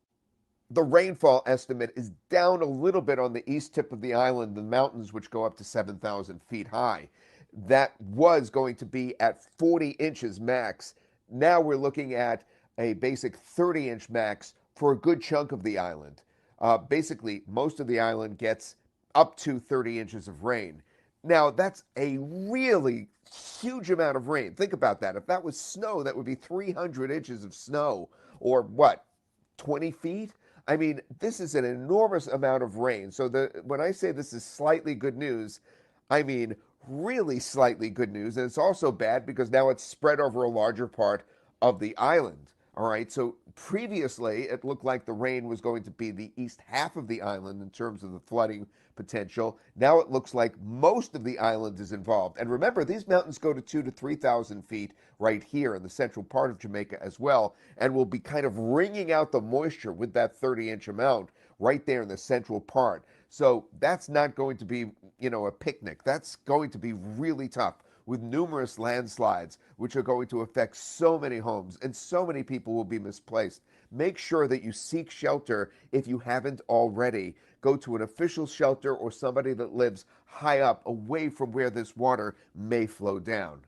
The rainfall estimate is down a little bit on the east tip of the island, the mountains which go up to 7,000 feet high. That was going to be at 40 inches max. Now we're looking at a basic 30-inch max for a good chunk of the island. Basically, most of the island gets up to 30 inches of rain. Now, that's a really huge amount of rain. Think about that. If that was snow, that would be 300 inches of snow, or what, 20 feet? I mean, this is an enormous amount of rain. So when I say this is slightly good news, I mean really slightly good news. And it's also bad because now it's spread over a larger part of the island. All right, so previously it looked like the rain was going to be the east half of the island in terms of the flooding potential. Now it looks like most of the island is involved. And remember, these mountains go to 2,000 to 3,000 feet right here in the central part of Jamaica as well, and will be kind of wringing out the moisture with that 30-inch amount right there in the central part. So that's not going to be, a picnic. That's going to be really tough, with numerous landslides, which are going to affect so many homes, and so many people will be misplaced. Make sure that you seek shelter if you haven't already. Go to an official shelter or somebody that lives high up, away from where this water may flow down.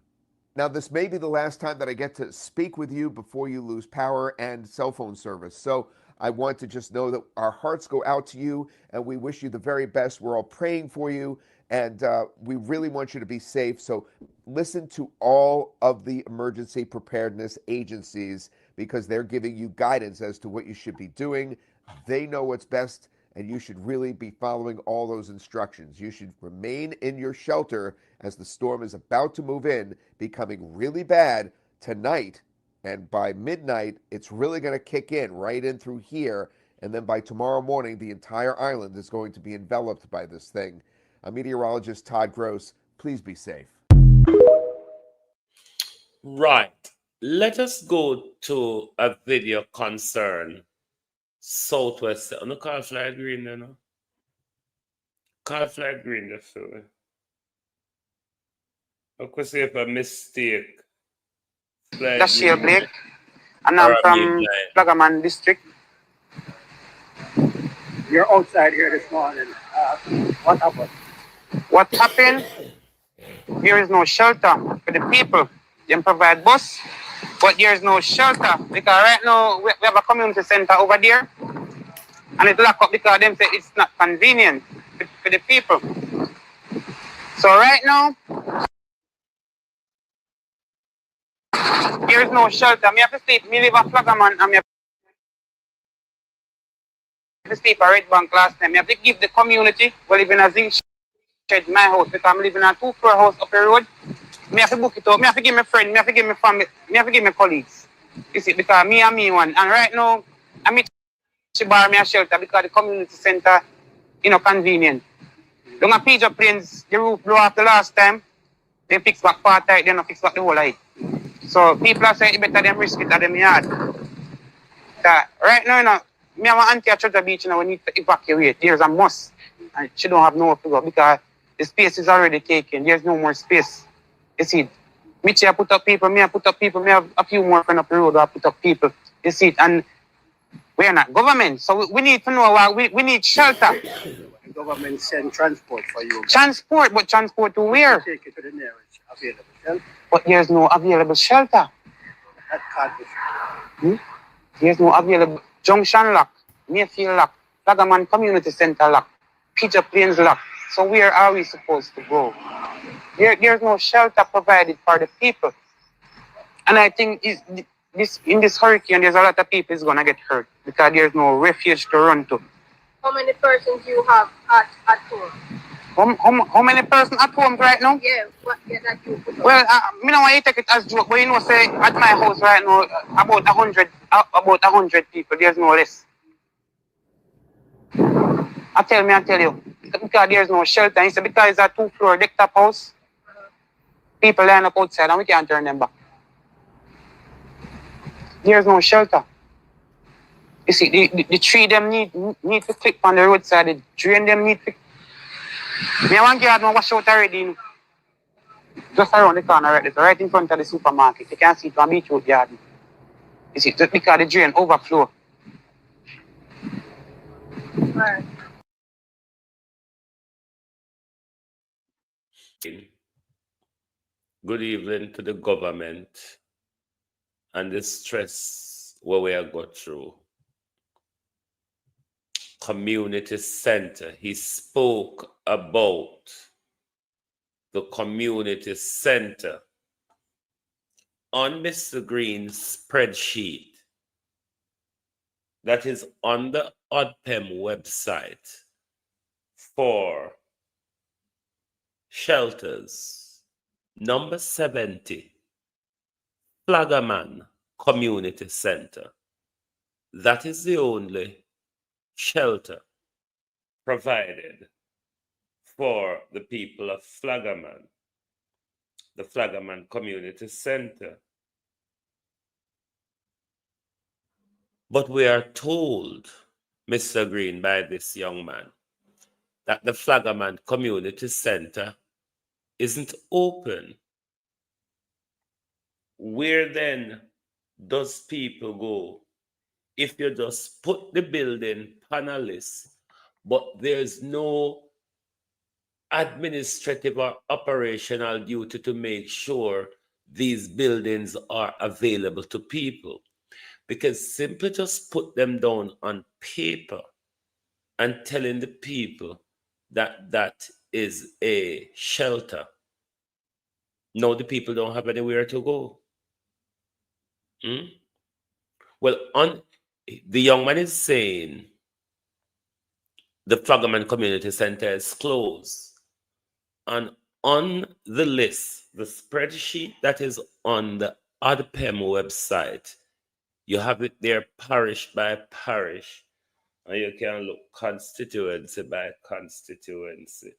Now, this may be the last time that I get to speak with you before you lose power and cell phone service. So I want to just know that our hearts go out to you, and we wish you the very best. We're all praying for you, and we really want you to be safe. So listen to all of the emergency preparedness agencies, because they're giving you guidance as to what you should be doing. They know what's best, and you should really be following all those instructions. You should remain in your shelter as the storm is about to move in, becoming really bad tonight. And by midnight, it's really going to kick in right in through here. And then by tomorrow morning, the entire island is going to be enveloped by this thing. I'm meteorologist Todd Gross. Please be safe. Right. Let us go to a video concern. Southwest. On the car fly green, you know? Car fly green, just so. I could say if a mistake. That's Shea Blake, and I'm from Plagaman District. You're outside here this morning. What happened? What happened? There is no shelter for the people. They provide bus, but there is no shelter because right now we have a community center over there, And it's locked up because them say it's not convenient for the people. So right now, there is no shelter. Me have to sleep. Me live a Flaggerman and me have to sleep a Red Bank last night. Me have to give the community we live in a zinc shed my house because I'm living in a 2-floor house up the road. Me have to book it out. Me have to give my friend. Me have to give my family. Me have to give my colleagues. You see, because me and me one. And right now, I mean, she bar me a shelter because the community center, convenient. Don't a PJ planes, the roof blew off the last time. They fix back part tight, they don't fix back the whole height. So people are saying it better than risk it at them yard. So right now, me and my auntie at Treasure Beach, we need to evacuate. There's a must. And she don't have nowhere to go because the space is already taken. There's no more space. You see, Mitchie I put up people, me I put up people, me have a few more friends up the road I put up people. You see it, and we are not government, so we need to know why we need shelter. The government send transport for you. Transport, but transport to where? Take you to the nearest available shelter. But there's no available shelter. That can't be. There's no available Junction lock, Mayfield lock, Flaggerman Community Center lock, Peter Plains lock. So where are we supposed to go? There's no shelter provided for the people. And I think in this hurricane, there's a lot of people is gonna get hurt because there's no refuge to run to. How many persons you have at home? How many persons at home right now? Yeah, that you put up. Well, me don't want you to take it as joke, but say at my house right now, about 100 people. There's no less. I tell you, because there's no shelter. He said because it's a 2-floor deck top house, people line up outside and we can't turn them back. There's no shelter. You see, the tree them need to clip on the roadside. The drain them need to. Me one yard now wash out already. Just around the corner right in front of the supermarket. You can see it from Beach Road yard. You see, just because the drain overflow. Right. Good evening to the government and the stress where we are going through. Community center. He spoke about the community center on Mr. Green's spreadsheet that is on the ODPEM website for shelters. Number 70, Flaggerman Community Center. That is the only shelter provided for the people of Flaggerman, the Flaggerman Community Center. But we are told, Mr. Green, by this young man, that the Flaggerman Community Center isn't open. Where then does people go if you just put the building on a list, but there's no administrative or operational duty to make sure these buildings are available to people? Because simply just put them down on paper and telling the people that that is a shelter. No, the people don't have anywhere to go. Well, the young man is saying the Flaggerman Community Center is closed. And on the list, the spreadsheet that is on the ODPEM website, you have it there parish by parish, and you can look constituency by constituency.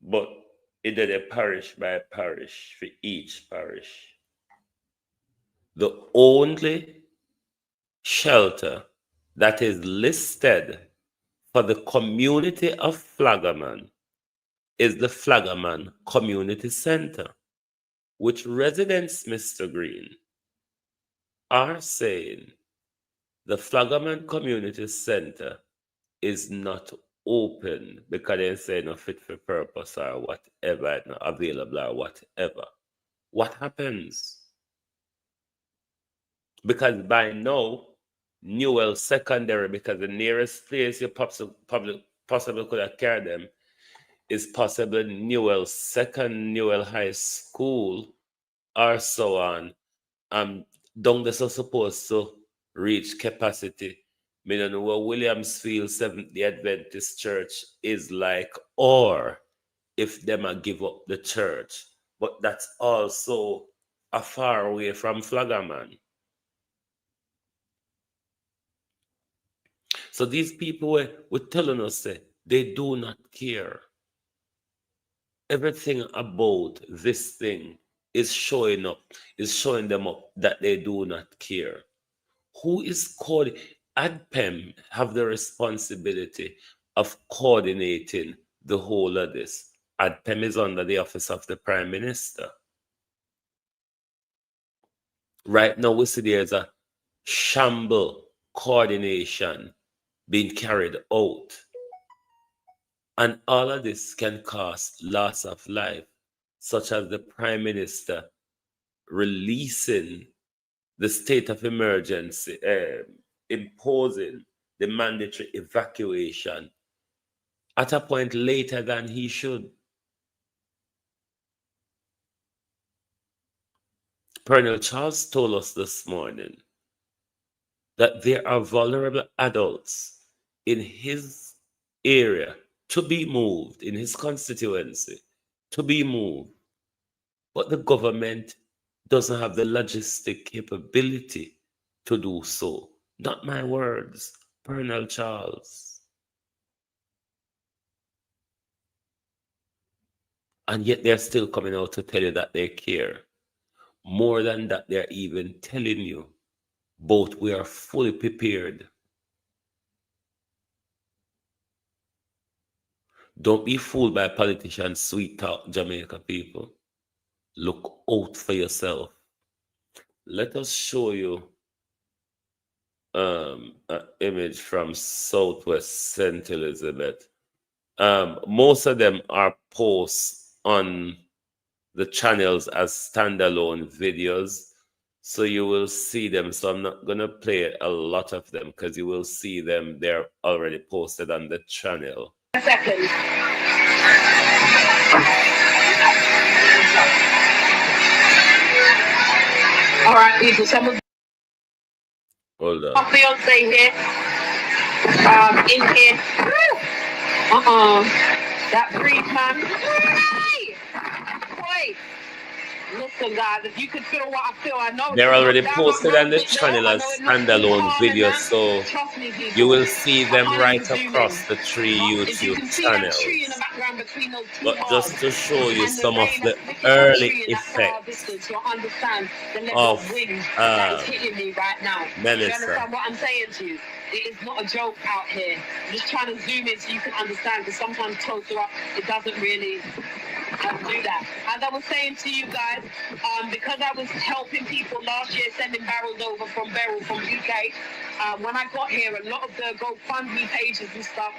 But it did a parish by parish for each parish. The only shelter that is listed for the community of Flaggerman is the Flaggerman Community Center, which residents, Mr. Green, are saying the Flaggerman Community Center is not open because they say no fit for purpose or whatever, not available or whatever. What happens? Because by now, Newell Secondary, because the nearest place you possibly could have carried them is possibly Newell High School, or so on. Down this are supposed to reach capacity. Me don't know what Williamsfield Seventh-day Adventist Church is like, or if them a give up the church. But that's also a far away from Flaggerman. So these people were telling us that they do not care. Everything about this thing is showing them up that they do not care. Who is ADPEM have the responsibility of coordinating the whole of this. ADPEM is under the office of the Prime Minister. Right now, we see there's a shamble coordination being carried out. And all of this can cause loss of life, such as the Prime Minister releasing the state of emergency, imposing the mandatory evacuation at a point later than he should. Colonel Charles told us this morning that there are vulnerable adults in his area to be moved, in his constituency, to be moved. But the government doesn't have the logistic capability to do so. Not my words, Colonel Charles. And yet they're still coming out to tell you that they care. More than that, they're even telling you, both we are fully prepared. Don't be fooled by politicians' sweet talk, Jamaica people. Look out for yourself. Let us show you an image from Southwest St. Elizabeth. Most of them are posts on the channels as standalone videos, so you will see them. So I'm not going to play a lot of them because you will see them. They're already posted on the channel. A second. All right, people. Hold on. My fiance here. In here. That breed, man. Wait. Listen, guys, if you could feel what I feel, I know they're already posted on the channel as standalone videos, so you will see them right across the three YouTube channels. But just to show you some of the early effects of Melissa. What I'm saying to you, it is not a joke out here. I'm just trying to zoom in so you can understand, because sometimes closer up, it doesn't really do that. As I was saying to you guys, because I was helping people last year sending barrels over from Beryl from UK, when I got here, a lot of the GoFundMe pages and stuff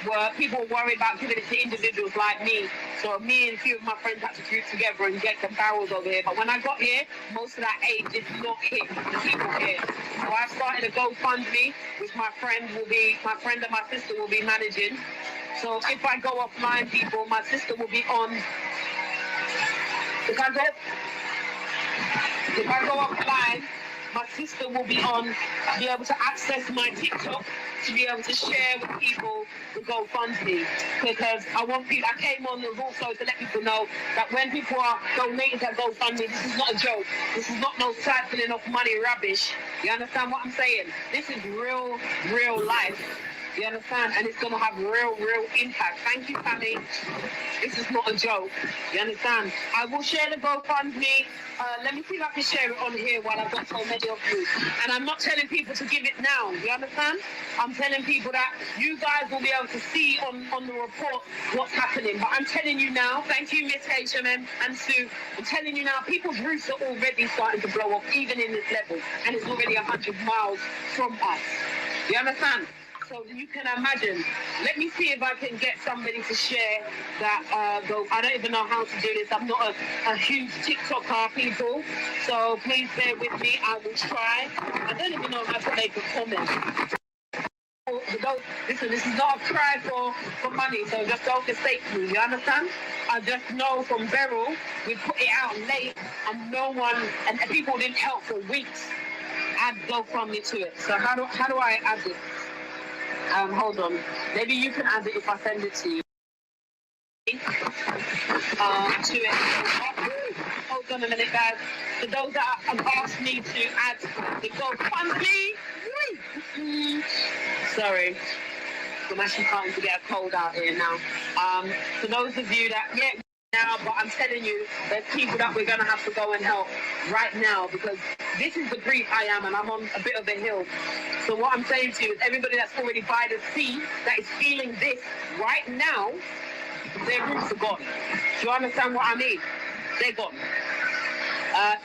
were people were worried about giving it to individuals like me. So me and a few of my friends had to group together and get the barrels over here. But when I got here, most of that aid did not hit the people here. So I started a GoFundMe, which my friend and my sister will be managing. So if I go offline, people, my sister will be on. If I go offline, my sister will be on, be able to access my TikTok to be able to share with people the GoFundMe. Because I want people, I came on also to let people know that when people are donating to GoFundMe, this is not a joke. This is not no siphoning off money rubbish. You understand what I'm saying? This is real life. You understand? And it's going to have real impact. Thank you, Fammy. This is not a joke. You understand? I will share the GoFundMe. Let me see if I can share it on here while I've got so many of you. And I'm not telling people to give it now. You understand? I'm telling people that you guys will be able to see on the report what's happening. But I'm telling you now, thank you, Miss HMM and Sue. I'm telling you now, people's roofs are already starting to blow up, even in this level. And it's already 100 miles from us. You understand? So you can imagine. Let me see if I can get somebody to share that. I don't even know how to do this. I'm not a huge TikToker, people. So please bear with me. I will try. I don't even know how to make a comment. Listen, this is not a cry for money, so just don't mistake me, you understand? I just know from Beryl, we put it out late and no one, and people didn't help for weeks. Add GoFundMe to it. So how do I add it? Hold on. Maybe you can add it if I send it to you. To it. Hold on a minute, guys. For those that have asked me to add the GoFundMe, sorry, I'm actually starting to get a cold out here now. For those of you that, now, but I'm telling you, there's people that we're going to have to go and help right now because this is the grief I am and I'm on a bit of a hill. So what I'm saying to you is everybody that's already by the sea that is feeling this right now, their roots are gone. Do you understand what I mean? They're gone.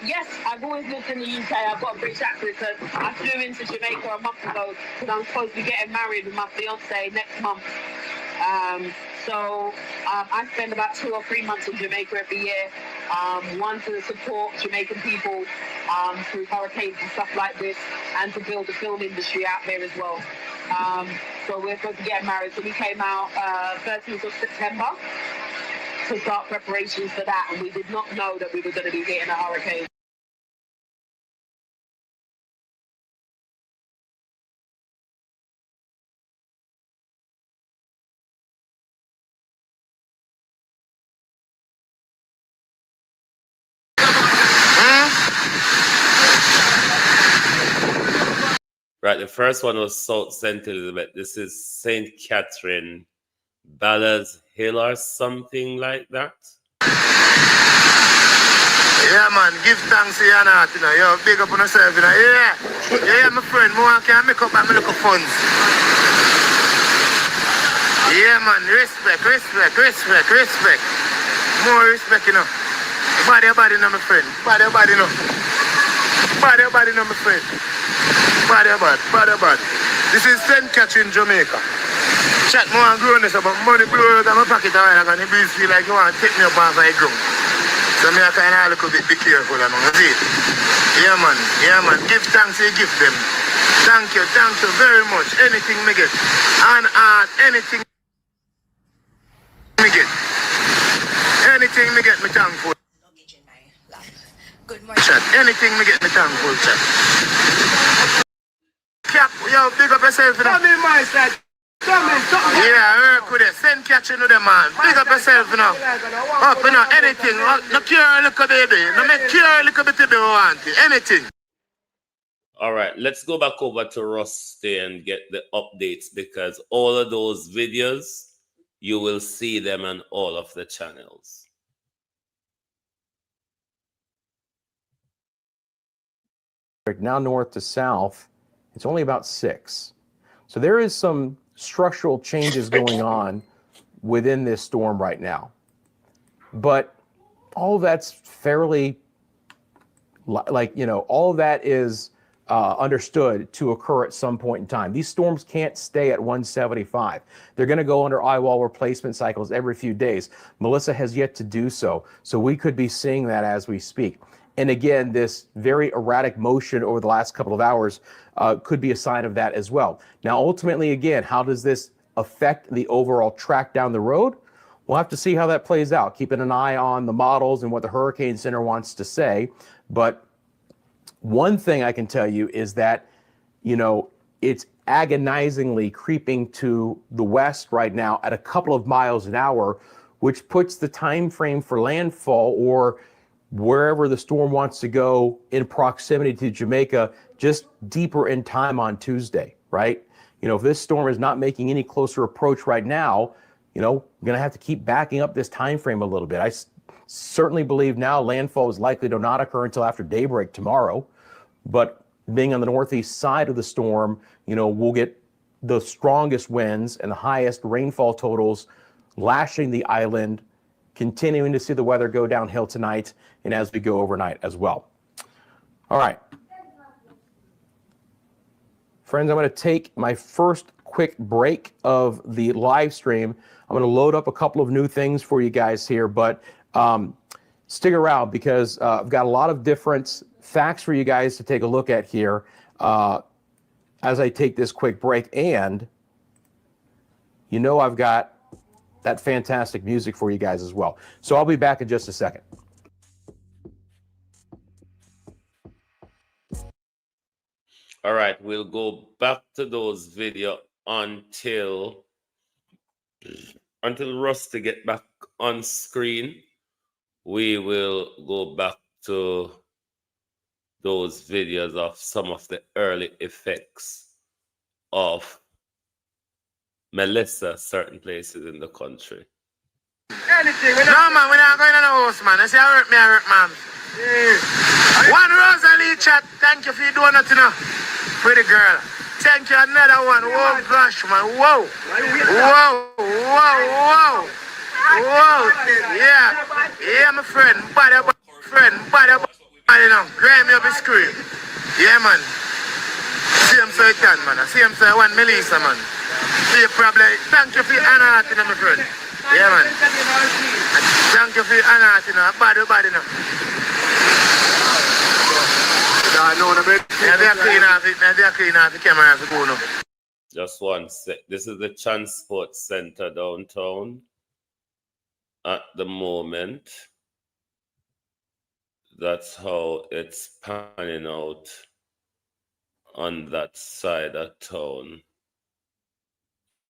Yes, I've always lived in the UK. I've got a British accent. So I flew into Jamaica a month ago because I'm supposed to be getting married with my fiance next month. So I spend about 2 or 3 months in Jamaica every year. One to support Jamaican people through hurricanes and stuff like this, and to build the film industry out there as well. So we're supposed to get married. So we came out 13th of September to start preparations for that, and we did not know that we were going to be getting a hurricane. Right, the first one was South St. Elizabeth. This is St. Catherine, Ballas Hill or something like that. Yeah, man, give thanks to your heart, you know. Yo, big up on yourself, you know. Yeah, my friend, more can make up and make up funds. Yeah, man, respect. More respect, you know. Body, no, my friend. Body, no. Body, no, my friend. Bad. This is St. Catherine, Jamaica. Chat more and grown this about money blow out of my pocket and the breeze feel like you want to take me up off my ground. So me I kind of a little bit be careful and see it. Yeah man, give thanks you give them. Thank you very much. Anything me get. And anything me get. Anything me get me thankful. Good morning. Chat. Anything me get me thankful, chat. Yo, big up yourself. Come in my side. Come in. Yeah, work with it. Send catching to them, man. Big up yourself, you know. Up, you know, anything. No cure, little baby. No make cure, little bit baby want it. Anything. All right, let's go back over to Rusty and get the updates because all of those videos, you will see them on all of the channels. Now north to south, it's only about 6. So there is some structural changes going on within this storm right now. But all of that's fairly, all of that is understood to occur at some point in time. These storms can't stay at 175. They're going to go under eyewall replacement cycles every few days. Melissa has yet to do so. So we could be seeing that as we speak. And again, this very erratic motion over the last couple of hours could be a sign of that as well. Now, ultimately, again, how does this affect the overall track down the road? We'll have to see how that plays out, keeping an eye on the models and what the Hurricane Center wants to say. But one thing I can tell you is that, it's agonizingly creeping to the west right now at a couple of miles an hour, which puts the time frame for landfall or wherever the storm wants to go in proximity to Jamaica, just deeper in time on Tuesday, right? If this storm is not making any closer approach right now, we're going to have to keep backing up this time frame a little bit. I certainly believe now landfall is likely to not occur until after daybreak tomorrow, but being on the northeast side of the storm, we'll get the strongest winds and the highest rainfall totals lashing the island, continuing to see the weather go downhill tonight and as we go overnight as well. All right. Friends, I'm going to take my first quick break of the live stream. I'm going to load up a couple of new things for you guys here, but stick around because I've got a lot of different facts for you guys to take a look at here as I take this quick break. And you know I've got that fantastic music for you guys as well. So I'll be back in just a second. All right, we'll go back to those videos until Rusty get back on screen. We will go back to those videos of some of the early effects of Melissa certain places in the country. Anything. No, man, we're not going to the house, man. I say, I hurt, man. Yeah. One Rosalie chat. Thank you for doing nothing, pretty girl. Thank you, another one. Oh, gosh, man. Whoa. Whoa. Yeah. Yeah, my friend. Body, you know. Grab me up and scream. Yeah, man. Same so it can, man. Same so one Melissa, man. See, probably. Thank you for your honor, my friend. Yeah, man. Thank you for your honor, body, now. Just one sec. This is the transport center downtown at the moment. That's how it's panning out on that side of town.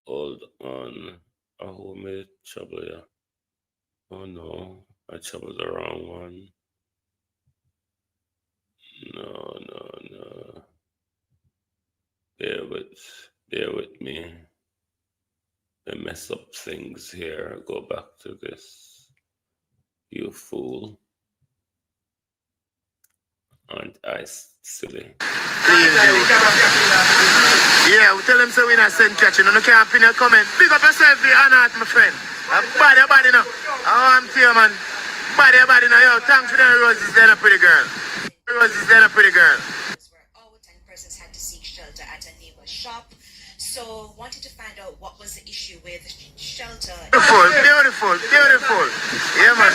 Hold on. Oh, I made trouble here. Oh no, I troubled the wrong one. No. Bear with me. I mess up things here. Go back to this. You fool. Aren't I silly? Yeah, we tell them so we're not send catching. You can't pin your comment. Big up yourself, the honor, my friend. Body now. Oh, I'm here, man. Body now. Yo, thanks for the roses. They're a pretty girl. Roses, they're a pretty girl. Were out and persons had to seek shelter at a neighbor's shop. So wanted to find out what was the issue with shelter. Beautiful. Yeah, man.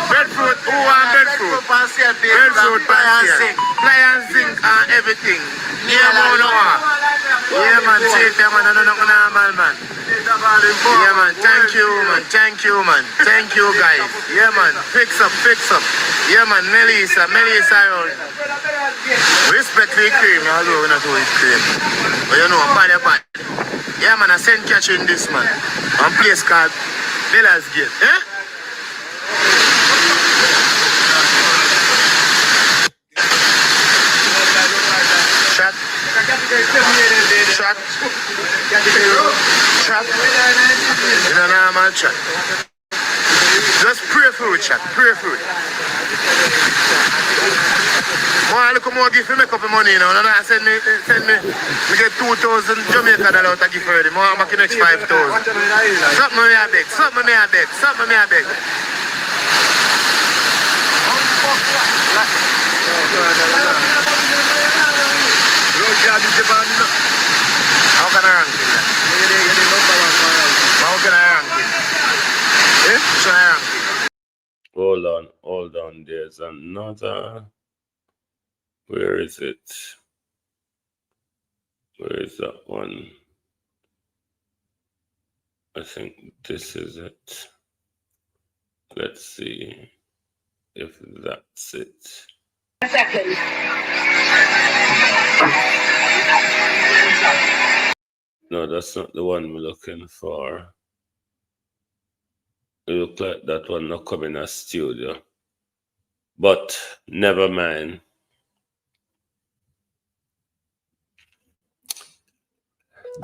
Breadfruit, who want breadfruit? Breadfruit, fly and zinc and everything. Yeah, man, see it, man. I don't know normal, man. Yeah, man, thank you, man. Thank you, guys. Yeah, man, fix up. Yeah, man, Melissa around. Respect for the cream, although we're not doing cream. But you know, body. Yeah, man, I send catch in this, man. On place called Bella's Gate. Eh? Shot. In a normal chat. Just pray for it, chat. Pray for it. More look more give me make up the money, you know. No, send me get 2,000 Jamaica dollars to give for them. More I'm making next 5,000. Something me I beg. How can I rank it? How can I rank it? Should I rank it? Hold on. There's another. Where is it? Where is that one? I think this is it. Let's see if that's it. A second. No, that's not the one we're looking for. It looks like that one not coming as studio. But never mind.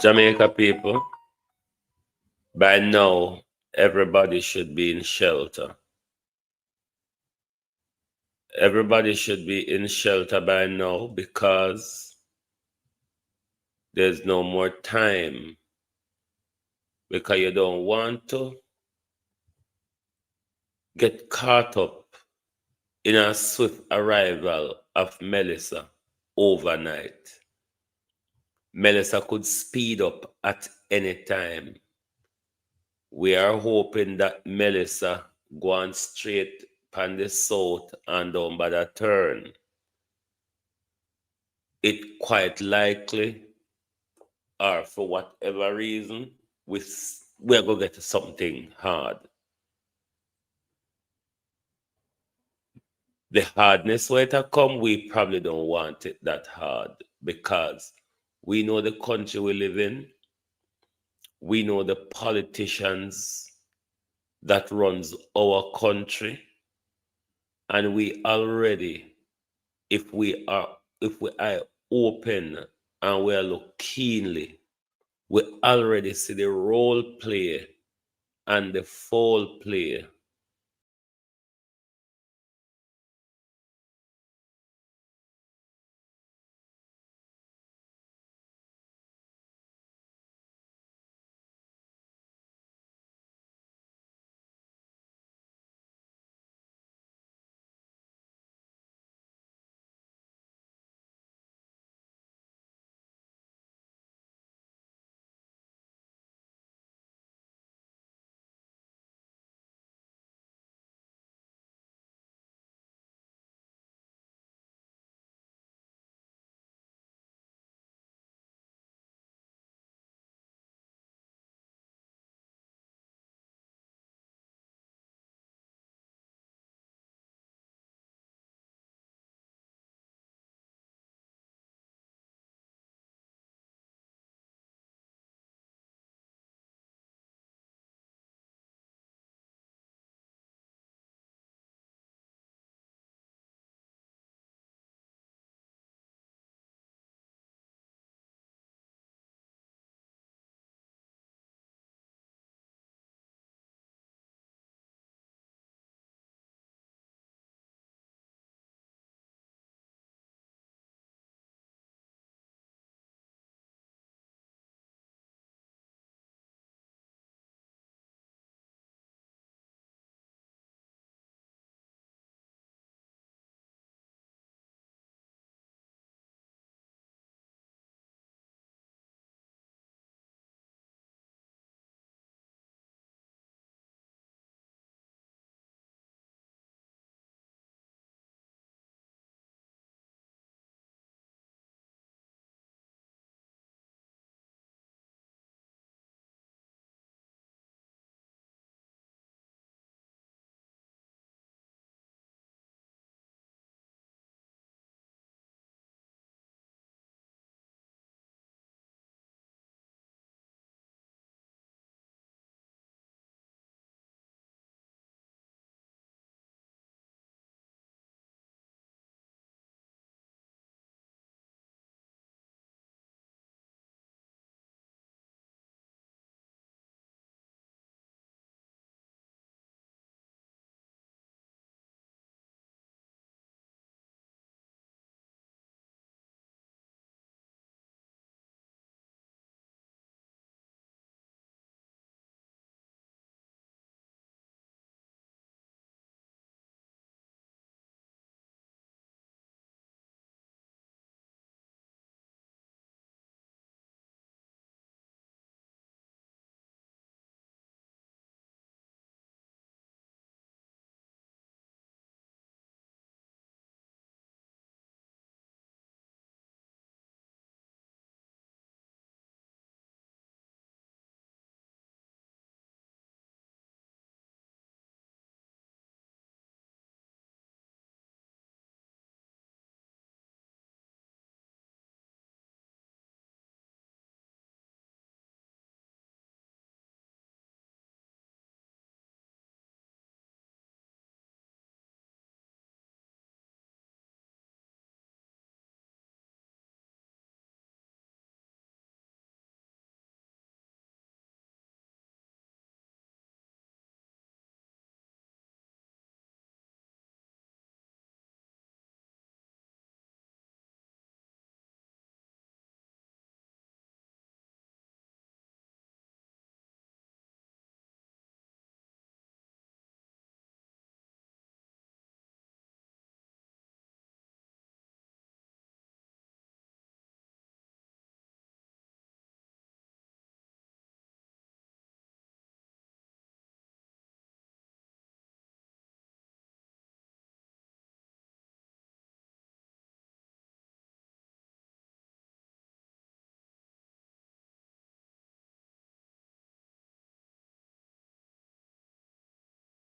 Jamaica people, by now, everybody should be in shelter. Everybody should be in shelter by now because there's no more time. Because you don't want to get caught up in a swift arrival of Melissa overnight. Melissa could speed up at any time. We are hoping that Melissa go on straight pan the south and down by the turn. It quite likely, or for whatever reason, we're going to get something hard. The hardness where it come, we probably don't want it that hard because we know the country we live in. We know the politicians that runs our country, and we already, if we are open and we are look keenly, we already see the role play and the foul play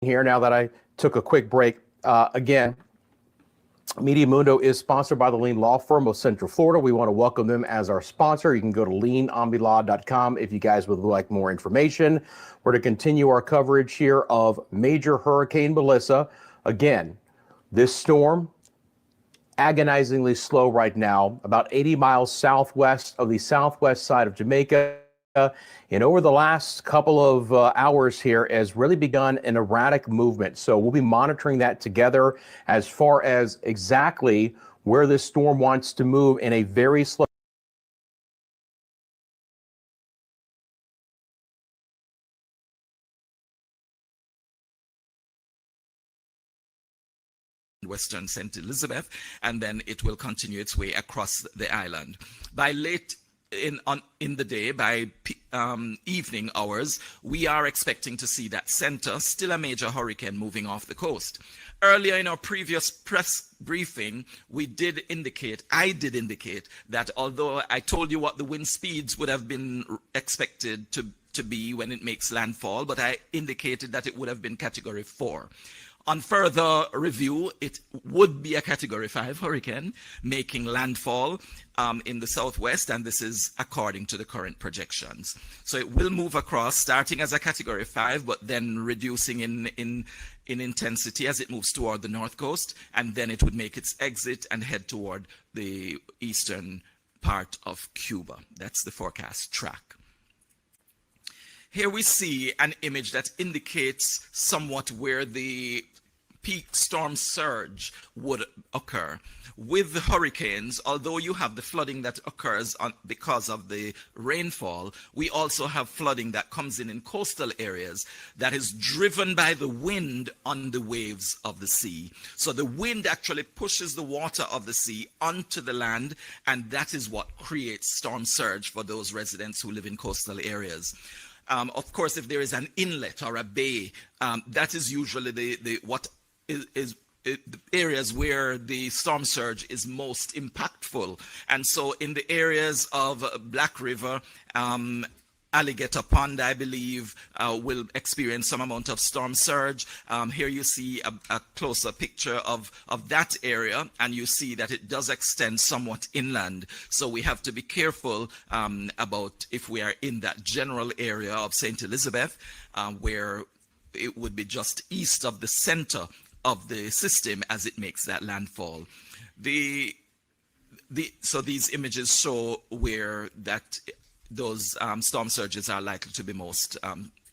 here now that I took a quick break. Again, Media Mundo is sponsored by the Lean Law Firm of Central Florida. We want to welcome them as our sponsor. You can go to leanomnilaw.com if you guys would like more information. We're to continue our coverage here of Major Hurricane Melissa. Again, this storm, agonizingly slow right now, about 80 miles southwest of the southwest side of Jamaica. And over the last couple of hours here has really begun an erratic movement. So we'll be monitoring that together as far as exactly where this storm wants to move in a very slow. Western St. Elizabeth, and then it will continue its way across the island. By late in the day, by evening hours, we are expecting to see that center, still a major hurricane moving off the coast. Earlier in our previous press briefing, I did indicate that although I told you what the wind speeds would have been expected to be when it makes landfall, but I indicated that it would have been Category 4. On further review, it would be a Category 5 hurricane making landfall in the southwest, and this is according to the current projections. So it will move across, starting as a Category 5, but then reducing in intensity as it moves toward the north coast, and then it would make its exit and head toward the eastern part of Cuba. That's the forecast track. Here we see an image that indicates somewhat where the peak storm surge would occur. With the hurricanes, although you have the flooding that occurs because of the rainfall, we also have flooding that comes in coastal areas that is driven by the wind on the waves of the sea. So the wind actually pushes the water of the sea onto the land, and that is what creates storm surge for those residents who live in coastal areas. Of course, if there is an inlet or a bay, that is usually the areas where the storm surge is most impactful. And so in the areas of Black River, Alligator Pond, I believe, will experience some amount of storm surge. Here you see a closer picture of that area, and you see that it does extend somewhat inland. So we have to be careful about if we are in that general area of St. Elizabeth, where it would be just east of the center of the system as it makes that landfall. So these images show where those storm surges are likely to be most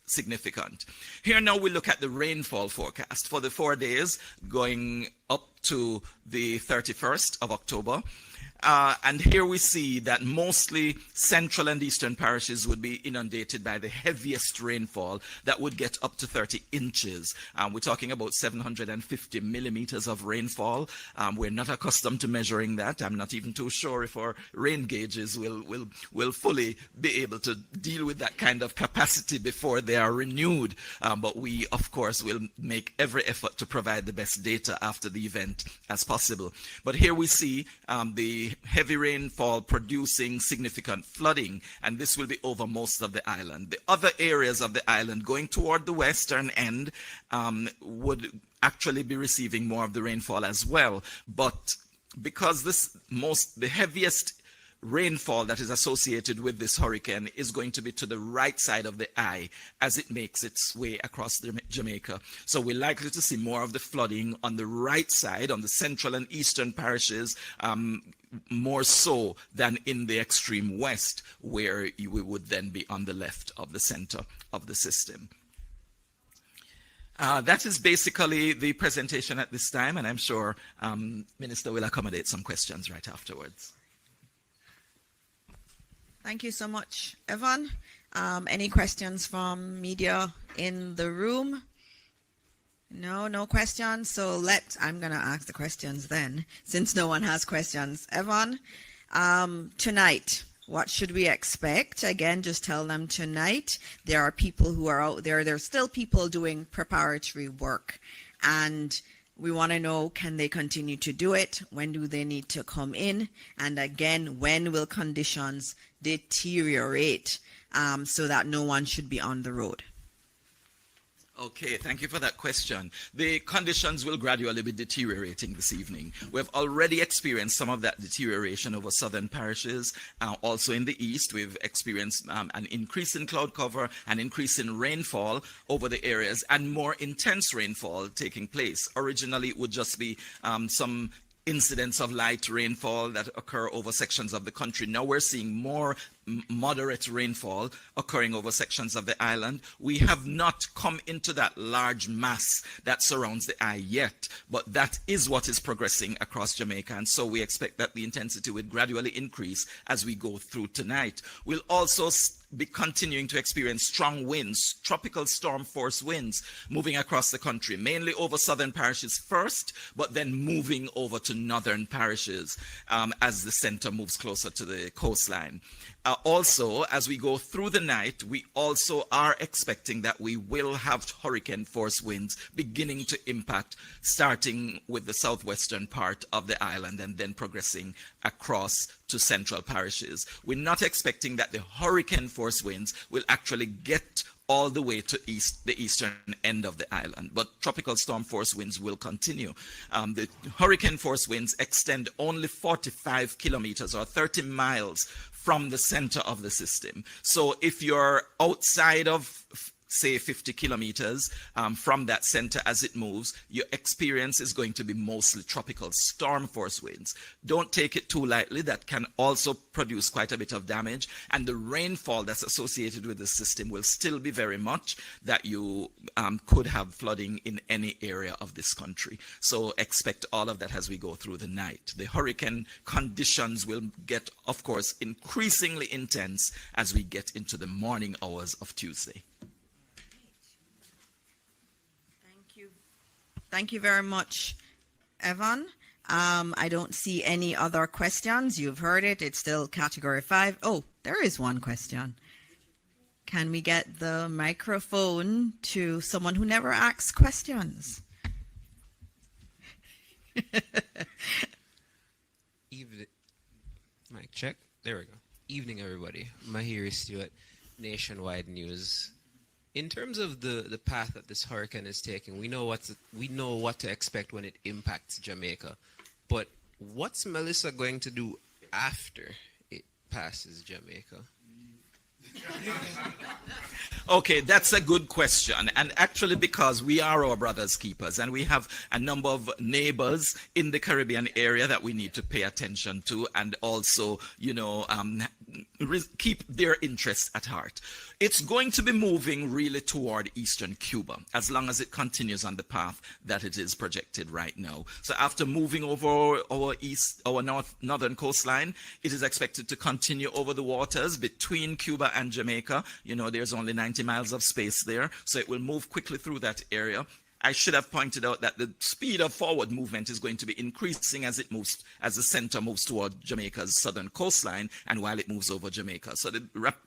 significant. Here now we look at the rainfall forecast for the 4 days going up to the 31st of October. And here we see that mostly central and eastern parishes would be inundated by the heaviest rainfall that would get up to 30 inches. We're talking about 750 millimeters of rainfall. We're not accustomed to measuring that. I'm not even too sure if our rain gauges will fully be able to deal with that kind of capacity before they are renewed. But we, of course, will make every effort to provide the best data after the event as possible. But here we see the heavy rainfall producing significant flooding, and this will be over most of the island. The other areas of the island going toward the western end would actually be receiving more of the rainfall as well. But because the heaviest rainfall that is associated with this hurricane is going to be to the right side of the eye as it makes its way across Jamaica. So we're likely to see more of the flooding on the right side, on the central and eastern parishes, more so than in the extreme west, where we would then be on the left of the center of the system. That is basically the presentation at this time, and I'm sure Minister will accommodate some questions right afterwards. Thank you so much, Evan. Any questions from media in the room? No questions. So I'm going to ask the questions then, since no one has questions. Evan, tonight, what should we expect? Again, just tell them tonight. There are people who are out there. There's still people doing preparatory work. And we want to know, can they continue to do it? When do they need to come in? And again, when will conditions deteriorate so that no one should be on the road? Okay, thank you for that question. The conditions will gradually be deteriorating this evening. We've already experienced some of that deterioration over southern parishes. Also in the east, we've experienced an increase in cloud cover, an increase in rainfall over the areas, and more intense rainfall taking place. Originally, it would just be some incidents of light rainfall that occur over sections of the country. Now we're seeing more moderate rainfall occurring over sections of the island. We have not come into that large mass that surrounds the eye yet, but that is what is progressing across Jamaica, and so we expect that the intensity will gradually increase as we go through tonight. We'll also be continuing to experience strong winds, tropical storm force winds moving across the country, mainly over southern parishes first, but then moving over to northern parishes as the center moves closer to the coastline. Also, as we go through the night, we also are expecting that we will have hurricane force winds beginning to impact, starting with the southwestern part of the island and then progressing across to central parishes. We're not expecting that the hurricane force winds will actually get all the way to the eastern end of the island, but tropical storm force winds will continue. The hurricane force winds extend only 45 kilometers or 30 miles from the center of the system. So if you're outside of, say, 50 kilometers from that center as it moves, your experience is going to be mostly tropical storm force winds. Don't take it too lightly. That can also produce quite a bit of damage, and the rainfall that's associated with the system will still be very much that you could have flooding in any area of this country. So expect all of that as we go through the night. The hurricane conditions will get, of course, increasingly intense as we get into the morning hours of Tuesday. Thank you very much, Evan. I don't see any other questions. You've heard it. It's still Category 5. Oh, there is one question. Can we get the microphone to someone who never asks questions? Mic check. There we go. Evening, everybody. Mahiri Stewart, Nationwide News. In terms of the path that this hurricane is taking, we know what to expect when it impacts Jamaica. But what's Melissa going to do after it passes Jamaica? Okay, that's a good question. And actually, because we are our brother's keepers and we have a number of neighbors in the Caribbean area that we need to pay attention to and also, keep their interests at heart. It's going to be moving really toward eastern Cuba as long as it continues on the path that it is projected right now. So after moving over our northern coastline, it is expected to continue over the waters between Cuba and Jamaica. There's only 90 miles of space there, so it will move quickly through that area. I should have pointed out that the speed of forward movement is going to be increasing as the center moves toward Jamaica's southern coastline and while it moves over Jamaica. So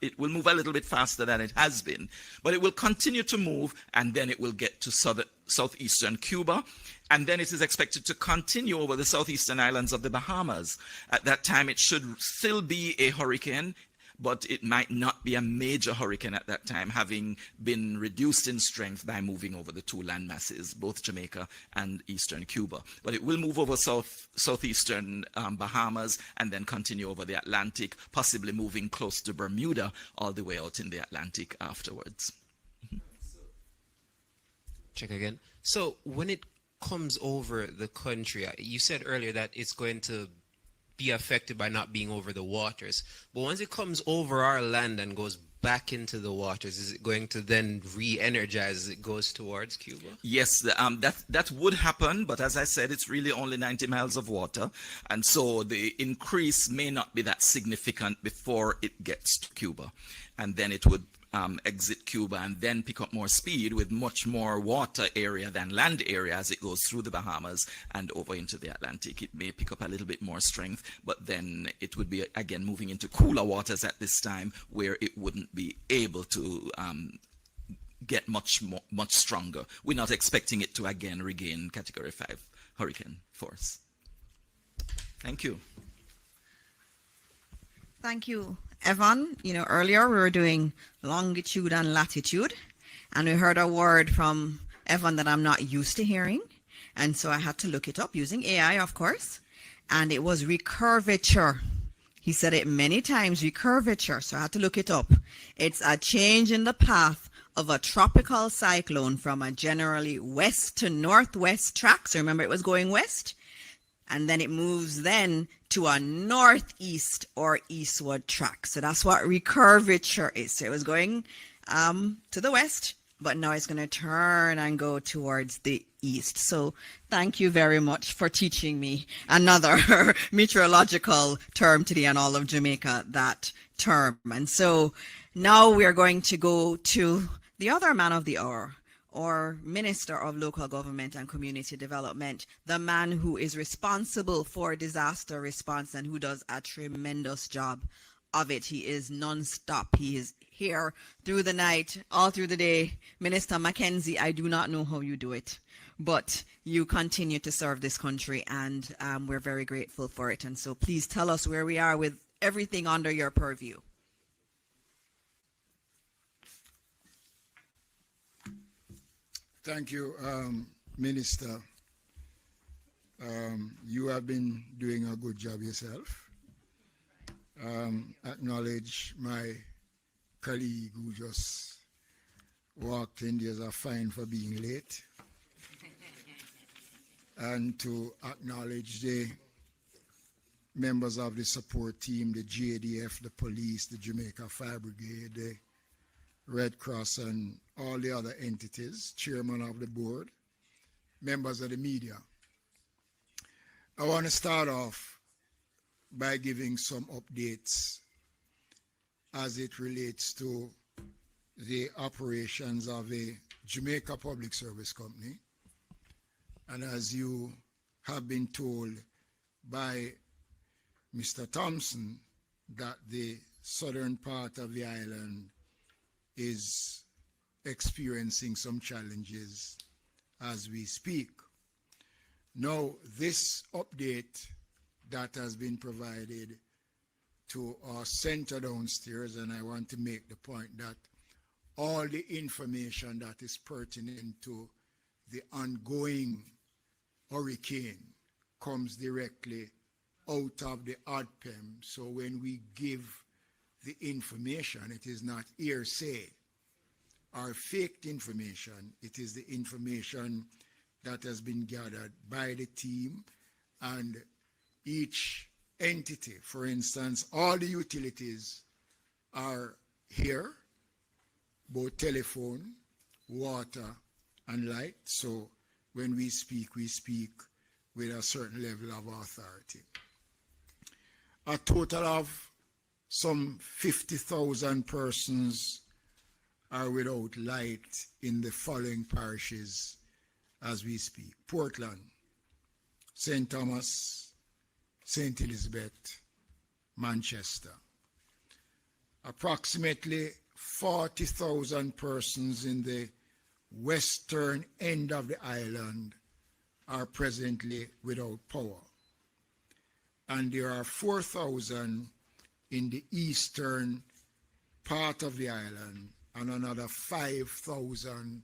it will move a little bit faster than it has been, but it will continue to move and then it will get to southeastern Cuba. And then it is expected to continue over the southeastern islands of the Bahamas. At that time, it should still be a hurricane, but it might not be a major hurricane at that time, having been reduced in strength by moving over the two land masses, both Jamaica and eastern Cuba. But it will move over southeastern Bahamas and then continue over the Atlantic, possibly moving close to Bermuda all the way out in the Atlantic afterwards. Check again. So when it comes over the country, you said earlier that it's going to be affected by not being over the waters. But once it comes over our land and goes back into the waters, is it going to then re-energize as it goes towards Cuba? Yes, that would happen, but as I said, it's really only 90 miles of water, and so the increase may not be that significant before it gets to Cuba, and then it would exit Cuba and then pick up more speed with much more water area than land area as it goes through the Bahamas and over into the Atlantic. It may pick up a little bit more strength, but then it would be again moving into cooler waters at this time where it wouldn't be able to get much stronger. We're not expecting it to again regain Category 5 hurricane force. Thank you. Thank you, Evan. Earlier we were doing longitude and latitude, And we heard a word from Evan that I'm not used to hearing. And so I had to look it up using AI, of course. And it was recurvature. He said it many times, recurvature. So I had to look it up. It's a change in the path of a tropical cyclone from a generally west to northwest track. So remember, it was going west. And then it moves then to a northeast or eastward track. So that's what recurvature is. So it was going to the west, but now it's going to turn and go towards the east. So thank you very much for teaching me another meteorological term today on all of Jamaica, that term. And so now we're going to go to the other man of the hour, or Minister of Local Government and Community Development, the man who is responsible for disaster response and who does a tremendous job of it. He is non-stop. He is here through the night, all through the day. Minister Mackenzie, I do not know how you do it, but you continue to serve this country, and we're very grateful for it. And so please tell us where we are with everything under your purview. Thank you, Minister. You have been doing a good job yourself. Acknowledge my colleague who just walked in. There's a fine for being late. And to acknowledge the members of the support team, the JDF, the police, the Jamaica Fire Brigade, the Red Cross, and all the other entities, chairman of the board, members of the media. I want to start off by giving some updates as it relates to the operations of a Jamaica Public Service Company. And as you have been told by Mr. Thompson, that the southern part of the island is experiencing some challenges as we speak. Now, this update that has been provided to our center downstairs, and I want to make the point that all the information that is pertinent to the ongoing hurricane comes directly out of the ODPEM. So when we give the information, it is not hearsay or faked information. It is the information that has been gathered by the team, and each entity, for instance, all the utilities are here, both telephone, water, and light. So when we speak with a certain level of authority. A total of some 50,000 persons are without light in the following parishes as we speak: Portland, St. Thomas, St. Elizabeth, Manchester. Approximately 40,000 persons in the western end of the island are presently without power. And there are 4,000 in the eastern part of the island, and another 5,000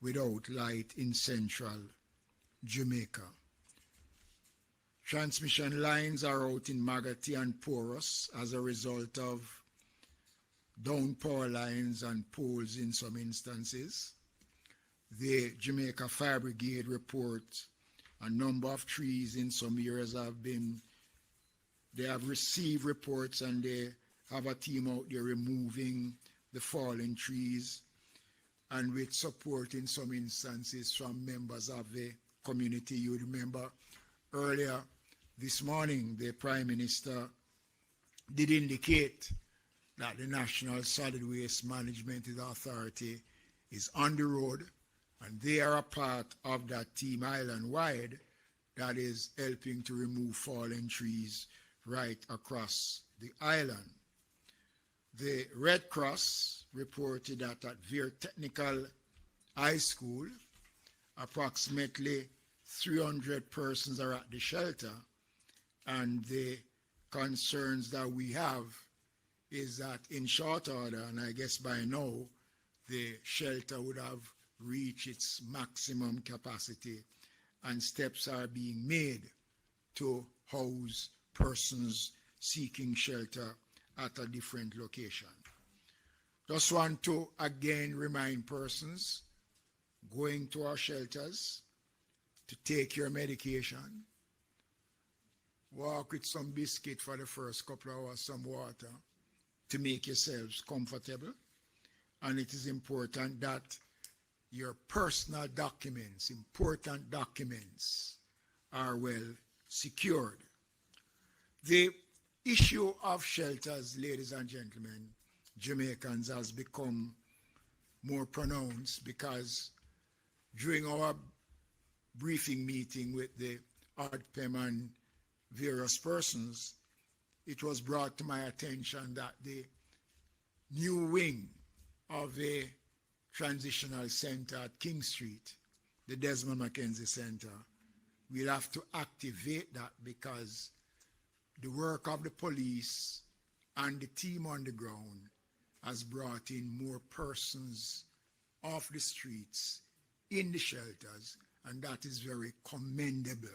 without light in central Jamaica. Transmission lines are out in Magati and Porous as a result of down power lines and poles in some instances. The Jamaica Fire Brigade reports a number of trees in some areas they have received reports, and they have a team out there removing the fallen trees, and with support in some instances from members of the community. You remember earlier this morning, the Prime Minister did indicate that the National Solid Waste Management Authority is on the road, and they are a part of that team island-wide that is helping to remove fallen trees right across the island. The Red Cross reported that at Veer Technical High School, approximately 300 persons are at the shelter, and the concerns that we have is that in short order, and I guess by now, the shelter would have reached its maximum capacity, and steps are being made to house persons seeking shelter at a different location. Just want to again remind persons going to our shelters to take your medication, walk with some biscuit for the first couple of hours, some water to make yourselves comfortable. And it is important that your personal documents, important documents, are well secured. The issue of shelters, ladies and gentlemen, Jamaicans, has become more pronounced because during our briefing meeting with the ARTPEM and various persons, it was brought to my attention that the new wing of the transitional center at King Street, the Desmond Mackenzie Center, we'll have to activate that because the work of the police and the team on the ground has brought in more persons off the streets in the shelters, and that is very commendable.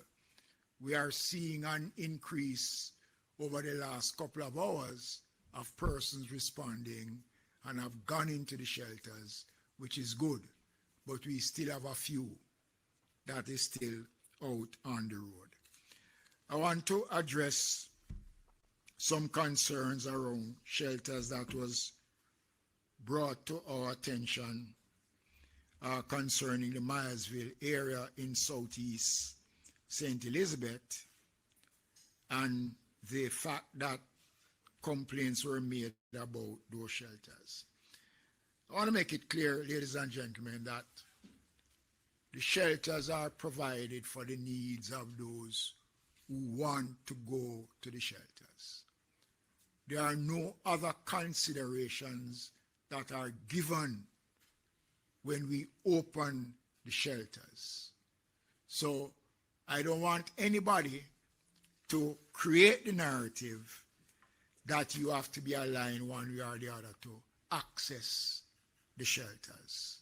We are seeing an increase over the last couple of hours of persons responding and have gone into the shelters, which is good, but we still have a few that is still out on the road. I want to address some concerns around shelters that was brought to our attention concerning the Myersville area in southeast St. Elizabeth, and the fact that complaints were made about those shelters. I want to make it clear, ladies and gentlemen, that the shelters are provided for the needs of those who want to go to the shelters. There are no other considerations that are given when we open the shelters. So I don't want anybody to create the narrative that you have to be aligned one way or the other to access the shelters.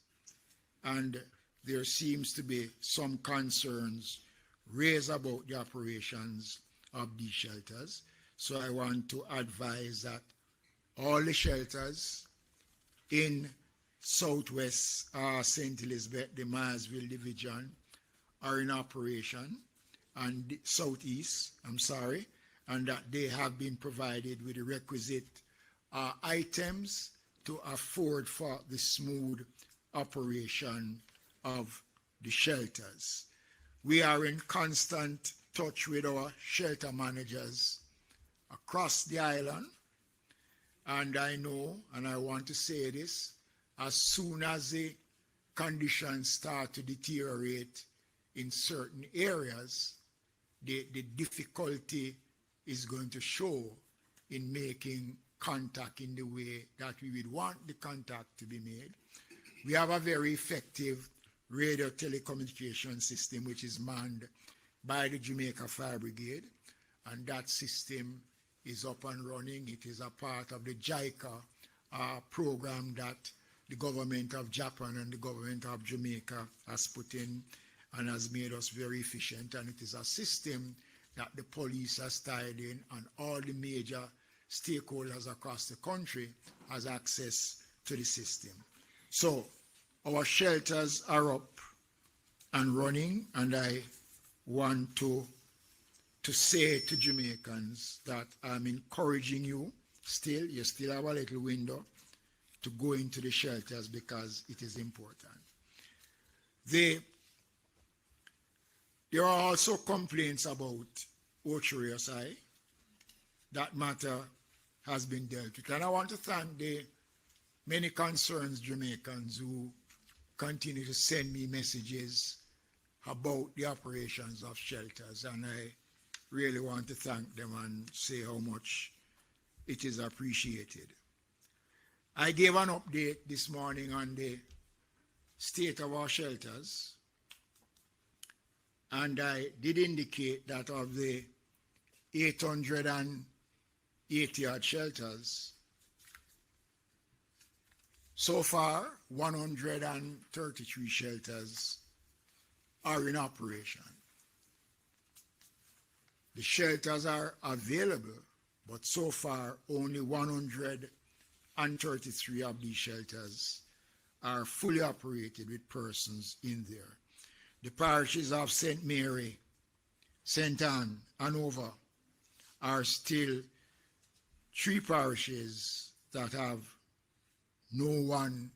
And there seems to be some concerns raised about the operations of these shelters. So I want to advise that all the shelters in Southwest St. Elizabeth, the Myersville Division, are in operation, and Southeast, and that they have been provided with the requisite items to afford for the smooth operation of the shelters. We are in constant touch with our shelter managers across the island, and I know, and I want to say this, as soon as the conditions start to deteriorate in certain areas, the difficulty is going to show in making contact in the way that we would want the contact to be made. We have a very effective radio telecommunication system which is manned by the Jamaica Fire Brigade, and that system is up and running. It is a part of the JICA program that the government of Japan and the government of Jamaica has put in and has made us very efficient, and it is a system that the police has tied in, and all the major stakeholders across the country has access to the system. So our shelters are up and running, and I want to say to Jamaicans that I'm encouraging you still, you still have a little window to go into the shelters because it is important. There are also complaints about Ocho-Rios-I. That matter has been dealt with. And I want to thank the many concerned Jamaicans who continue to send me messages about the operations of shelters. And I really want to thank them and say how much it is appreciated. I gave an update this morning on the state of our shelters, and I did indicate that of the 880 odd shelters, So far, 133 shelters are in operation. The shelters are available, but so far only 133 of these shelters are fully operated with persons in there. The parishes of St. Mary, St. Anne, Hanover are still 3 parishes that have no one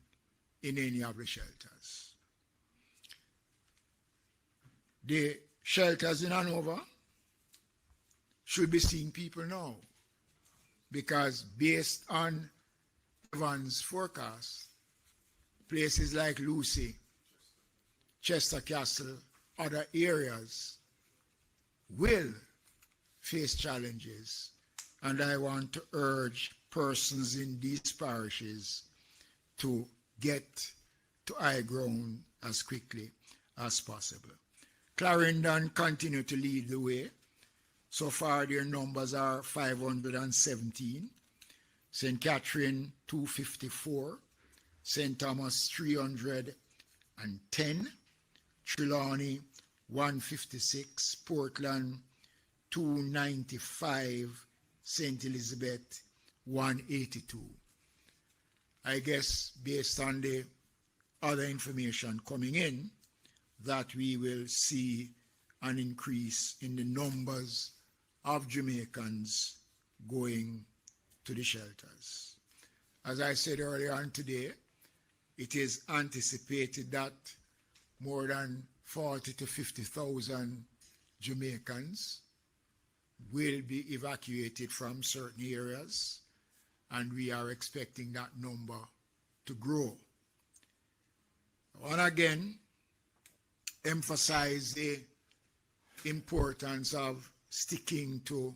in any of the shelters. The shelters in Hanover should be seeing people now, because based on Evan's forecast, places like Lucy, Chester Castle, other areas will face challenges, and I want to urge persons in these parishes to get to high ground as quickly as possible. Clarendon continue to lead the way. So far their numbers are 517, St. Catherine 254, St. Thomas 310, Trelawney 156, Portland 295, St. Elizabeth 182. I guess based on the other information coming in, that we will see an increase in the numbers of Jamaicans going to the shelters. As I said earlier on today, it is anticipated that more than 40 to 50,000 Jamaicans will be evacuated from certain areas, and we are expecting that number to grow. And again, emphasize the importance of sticking to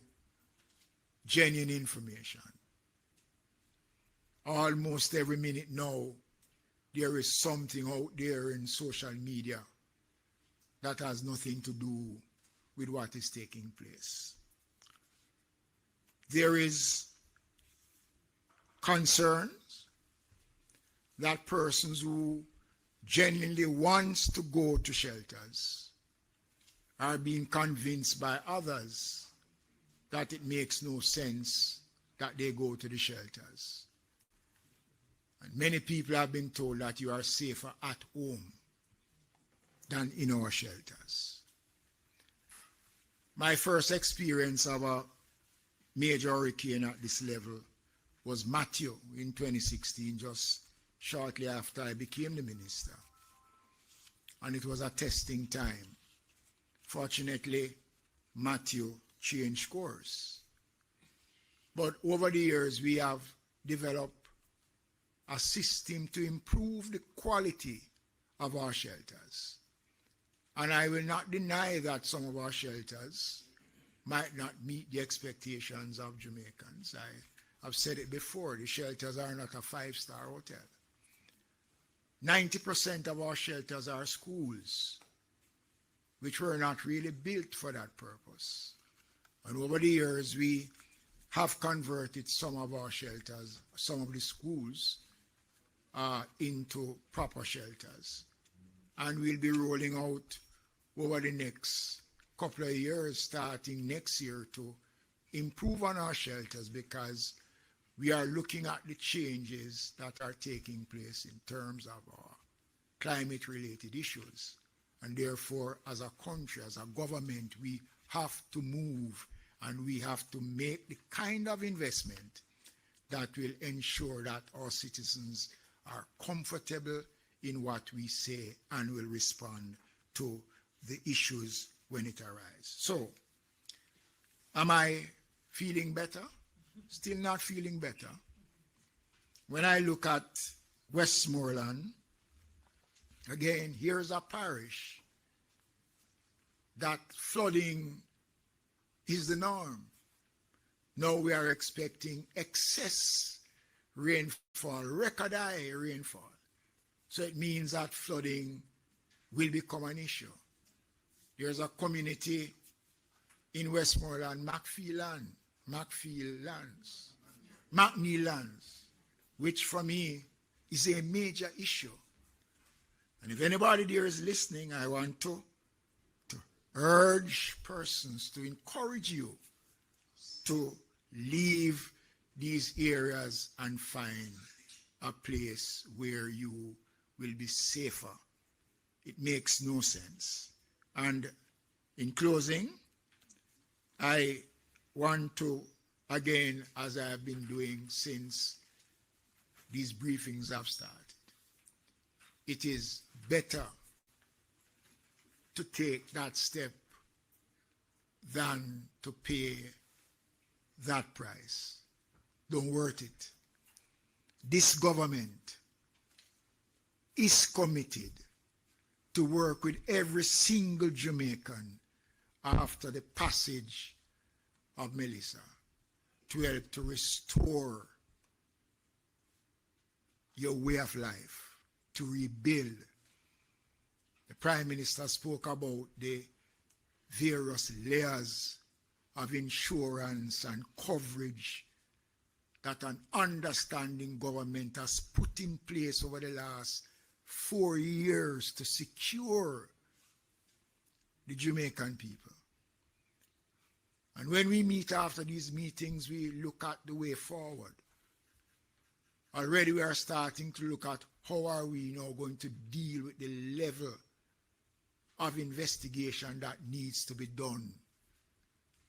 genuine information. Almost every minute now, there is something out there in social media that has nothing to do with what is taking place. There is concerns that persons who genuinely wants to go to shelters are being convinced by others that it makes no sense that they go to the shelters. And many people have been told that you are safer at home than in our shelters. My first experience of a major hurricane at this level was Matthew in 2016, just shortly after I became the minister. And it was a testing time. Fortunately, Matthew changed course. But over the years, we have developed a system to improve the quality of our shelters. And I will not deny that some of our shelters might not meet the expectations of Jamaicans. I've said it before, the shelters are not a 5-star hotel. 90% of our shelters are schools, which were not really built for that purpose. And over the years, we have converted some of our shelters, some of the schools, into proper shelters. And we'll be rolling out over the next couple of years, starting next year, to improve on our shelters, because we are looking at the changes that are taking place in terms of our climate-related issues. And therefore, as a country, as a government, we have to move, and we have to make the kind of investment that will ensure that our citizens are comfortable in what we say and will respond to the issues when it arises. So, am I feeling better? Still not feeling better. When I look at Westmoreland, again, here's a parish that flooding is the norm. Now we are expecting excess rainfall, record high rainfall. So it means that flooding will become an issue. There's a community in Westmoreland, McNeil Lands, which for me is a major issue. And if anybody there is listening, I want to urge persons to encourage you to leave these areas and find a place where you will be safer. It makes no sense. And in closing, I want to, again, as I have been doing since these briefings have started, it is better to take that step than to pay that price. Don't worth it. This government is committed to work with every single Jamaican after the passage of Melissa to help to restore your way of life, to rebuild. The Prime Minister spoke about the various layers of insurance and coverage that an understanding government has put in place over the last 4 years to secure the Jamaican people. And when we meet after these meetings, we look at the way forward. Already we are starting to look at how are we now going to deal with the level of investigation that needs to be done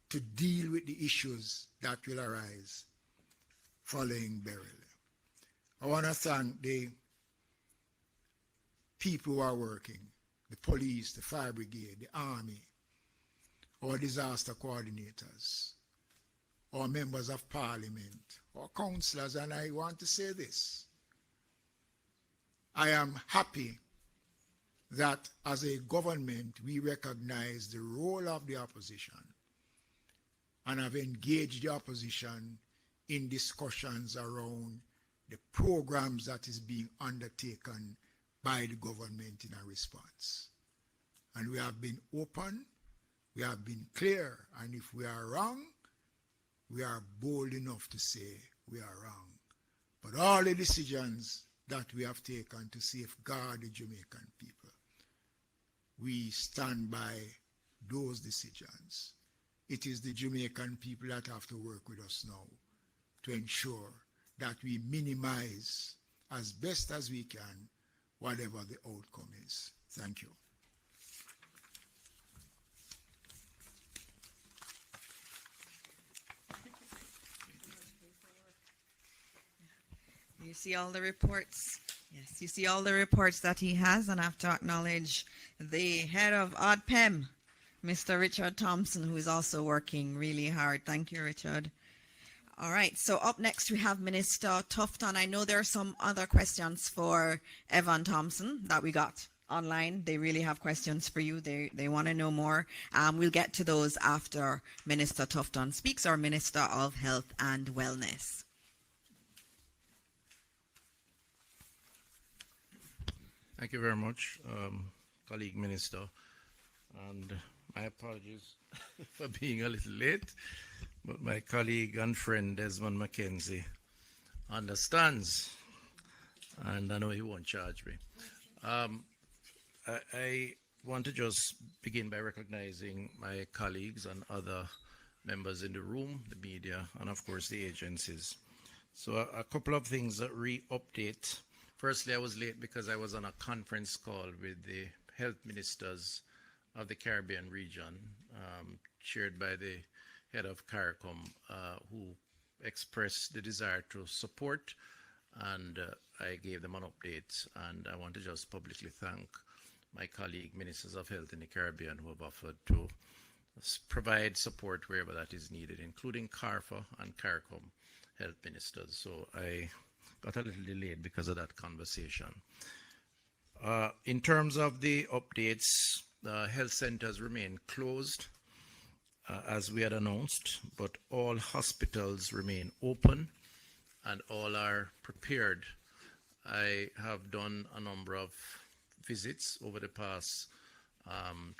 to deal with the issues that will arise following burial. I want to thank the people who are working, the police, the fire brigade, the army, our disaster coordinators, our members of parliament, our councillors, and I want to say this. I am happy that as a government we recognize the role of the opposition and have engaged the opposition in discussions around the programs that is being undertaken by the government in a response. And we have been open, we have been clear, and if we are wrong, we are bold enough to say we are wrong. But all the decisions that we have taken to safeguard the Jamaican people, we stand by those decisions. It is the Jamaican people that have to work with us now to ensure that we minimize as best as we can whatever the outcome is. Thank you. You see all the reports. Yes, you see all the reports that he has, and I have to acknowledge the head of ODPEM, Mr. Richard Thompson, who is also working really hard. Thank you, Richard. All right, so up next we have Minister Tufton. I know there are some other questions for Evan Thompson that we got online. They really have questions for you. They want to know more. We'll get to those after Minister Tufton speaks, our Minister of Health and Wellness. Thank you very much, colleague Minister, and my apologies for being a little late, but my colleague and friend Desmond McKenzie understands, and I know he won't charge me. I want to just begin by recognizing my colleagues and other members in the room, the media, and of course the agencies. So a couple of things that re-update. Firstly, I was late because I was on a conference call with the health ministers of the Caribbean region, chaired by the head of CARICOM, who expressed the desire to support, and I gave them an update. And I want to just publicly thank my colleague ministers of health in the Caribbean who have offered to provide support wherever that is needed, including CARFA and CARICOM health ministers. So I got a little delayed because of that conversation. In terms of the updates, health centers remain closed as we had announced, but all hospitals remain open and all are prepared. I have done a number of visits over the past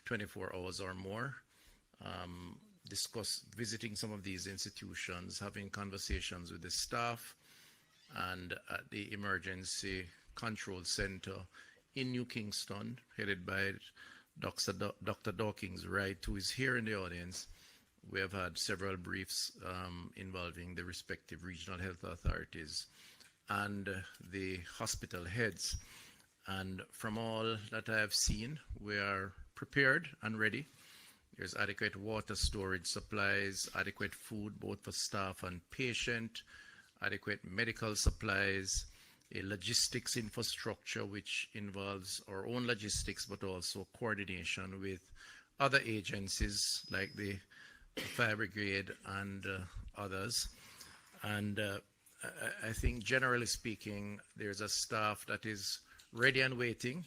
24 hours or more, visiting some of these institutions, having conversations with the staff, and at the Emergency Control Center in New Kingston, headed by Dr. Dawkins Wright, who is here in the audience. We have had several briefs involving the respective regional health authorities and the hospital heads. And from all that I have seen, we are prepared and ready. There's adequate water storage supplies, adequate food both for staff and patient, adequate medical supplies, a logistics infrastructure which involves our own logistics but also coordination with other agencies like the Fire Brigade and others. And I think generally speaking, there's a staff that is ready and waiting.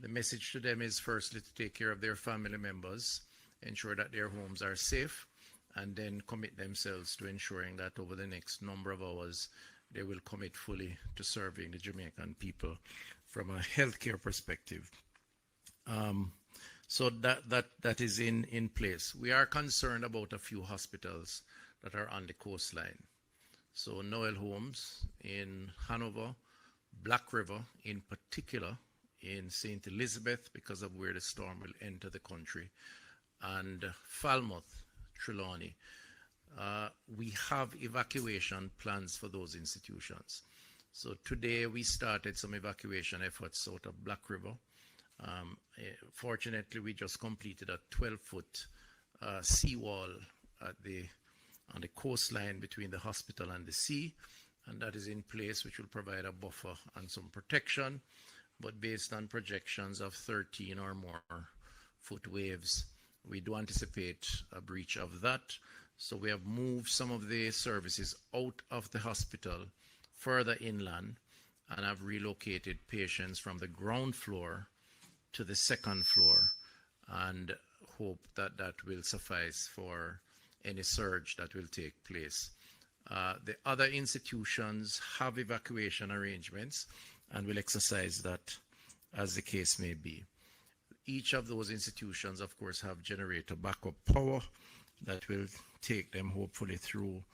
The message to them is firstly to take care of their family members, ensure that their homes are safe, and then commit themselves to ensuring that over the next number of hours, they will commit fully to serving the Jamaican people from a healthcare perspective. So that is in place. We are concerned about a few hospitals that are on the coastline. So Noel Homes in Hanover, Black River in particular, in St. Elizabeth because of where the storm will enter the country, and Falmouth, Trelawney. We have evacuation plans for those institutions. So today we started some evacuation efforts out of Black River. Fortunately, we just completed a 12-foot seawall on the coastline between the hospital and the sea, and that is in place, which will provide a buffer and some protection. But based on projections of 13 or more foot waves, we do anticipate a breach of that. So we have moved some of the services out of the hospital further inland and have relocated patients from the ground floor to the second floor, and hope that that will suffice for any surge that will take place. The other institutions have evacuation arrangements and will exercise that as the case may be. Each of those institutions, of course, have generator backup power that will take them hopefully through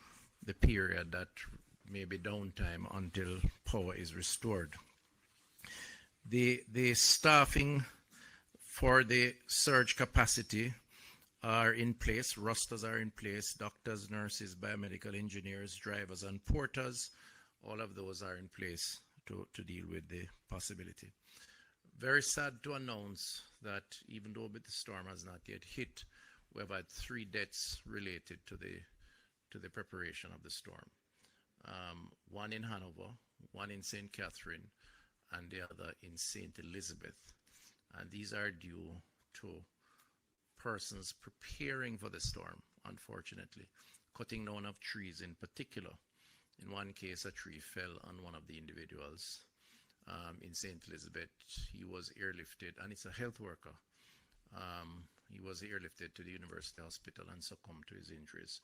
the period that may be downtime until power is restored. The staffing for the surge capacity are in place. Rosters are in place. Doctors, nurses, biomedical engineers, drivers, and porters, all of those are in place to deal with the possibility. Very sad to announce that even though the storm has not yet hit, we have had 3 deaths related to the preparation of the storm. One in Hanover, one in St. Catherine, and the other in St. Elizabeth. And these are due to persons preparing for the storm, unfortunately, cutting down of trees in particular. In one case, a tree fell on one of the individuals in St. Elizabeth. He was airlifted, and it's a health worker. He was airlifted to the University Hospital and succumbed to his injuries.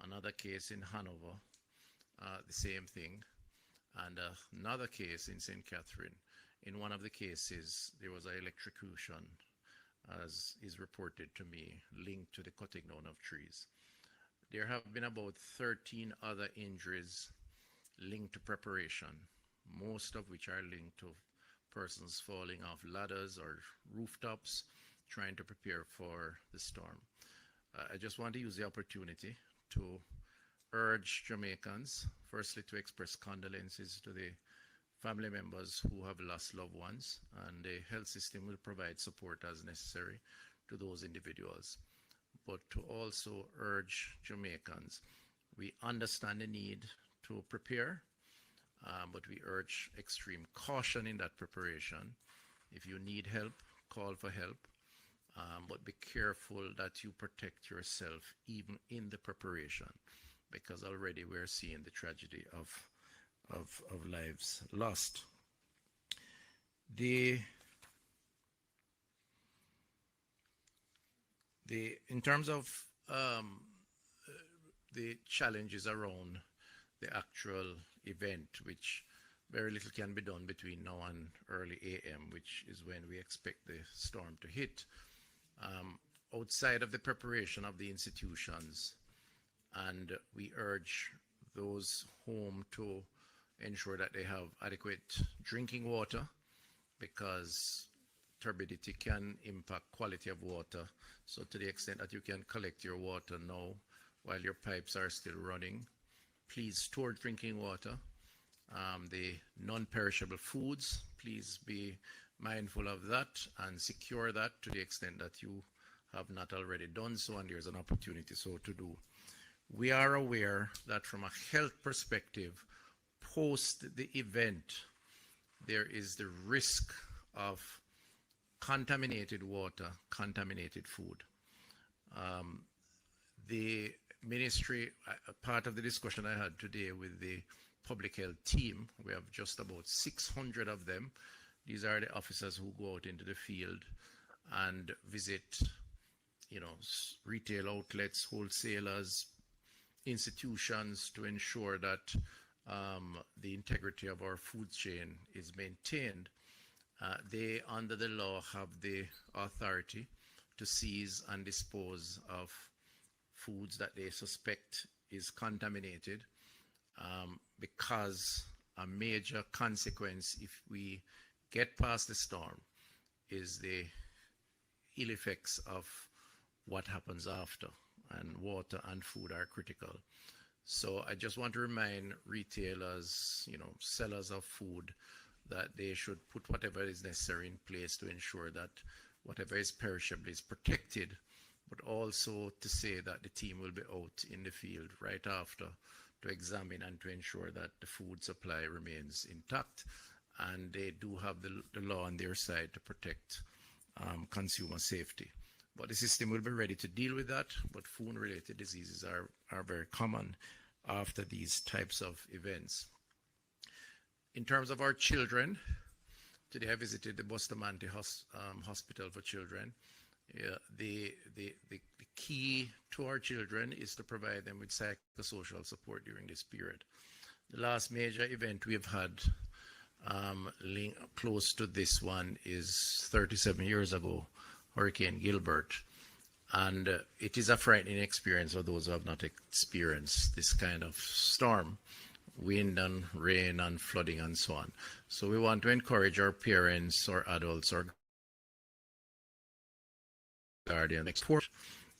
Another case in Hanover, the same thing. And another case in St. Catherine. In one of the cases, there was an electrocution, as is reported to me, linked to the cutting down of trees. There have been about 13 other injuries linked to preparation, most of which are linked to persons falling off ladders or rooftops, trying to prepare for the storm. I just want to use the opportunity to urge Jamaicans, firstly, to express condolences to the family members who have lost loved ones, and the health system will provide support as necessary to those individuals. But to also urge Jamaicans, we understand the need to prepare, but we urge extreme caution in that preparation. If you need help, call for help, but be careful that you protect yourself even in the preparation, because already we're seeing the tragedy of lives lost. In terms of the challenges around the actual event, which very little can be done between now and early AM, which is when we expect the storm to hit. Outside of the preparation of the institutions, and we urge those home to ensure that they have adequate drinking water, because turbidity can impact quality of water. So to the extent that you can collect your water now while your pipes are still running, please store drinking water. The non-perishable foods, please be mindful of that and secure that to the extent that you have not already done so, and there's an opportunity so to do. We are aware that from a health perspective, post the event, there is the risk of contaminated water, contaminated food. The ministry, part of the discussion I had today with the public health team, we have just about 600 of them. These are the officers who go out into the field and visit, retail outlets, wholesalers, institutions, to ensure that the integrity of our food chain is maintained. They, under the law, have the authority to seize and dispose of foods that they suspect is contaminated, because a major consequence, if we get past the storm, is the ill effects of what happens after, and water and food are critical. So I just want to remind retailers, sellers of food, that they should put whatever is necessary in place to ensure that whatever is perishable is protected, but also to say that the team will be out in the field right after to examine and to ensure that the food supply remains intact, and they do have the law on their side to protect consumer safety. But the system will be ready to deal with that, but food-related diseases are very common after these types of events. In terms of our children, today I visited the Bustamante Hospital for Children. The key to our children is to provide them with psychosocial support during this period. The last major event we've had close to this one is 37 years ago, Hurricane Gilbert. And it is a frightening experience for those who have not experienced this kind of storm, wind and rain and flooding and so on. So we want to encourage our parents or adults or guardian support,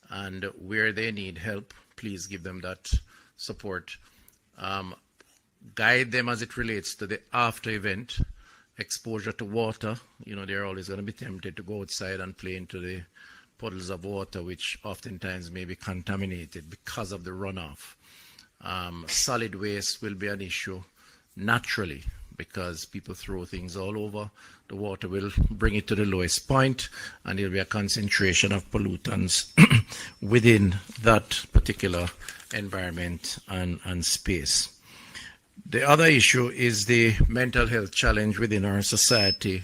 and where they need help, please give them that support. Guide them as it relates to the after event exposure to water. They're always going to be tempted to go outside and play into the puddles of water, which oftentimes may be contaminated because of the runoff. Solid waste will be an issue naturally, because people throw things all over. The water will bring it to the lowest point, and there'll be a concentration of pollutants within that particular environment and space. The other issue is the mental health challenge within our society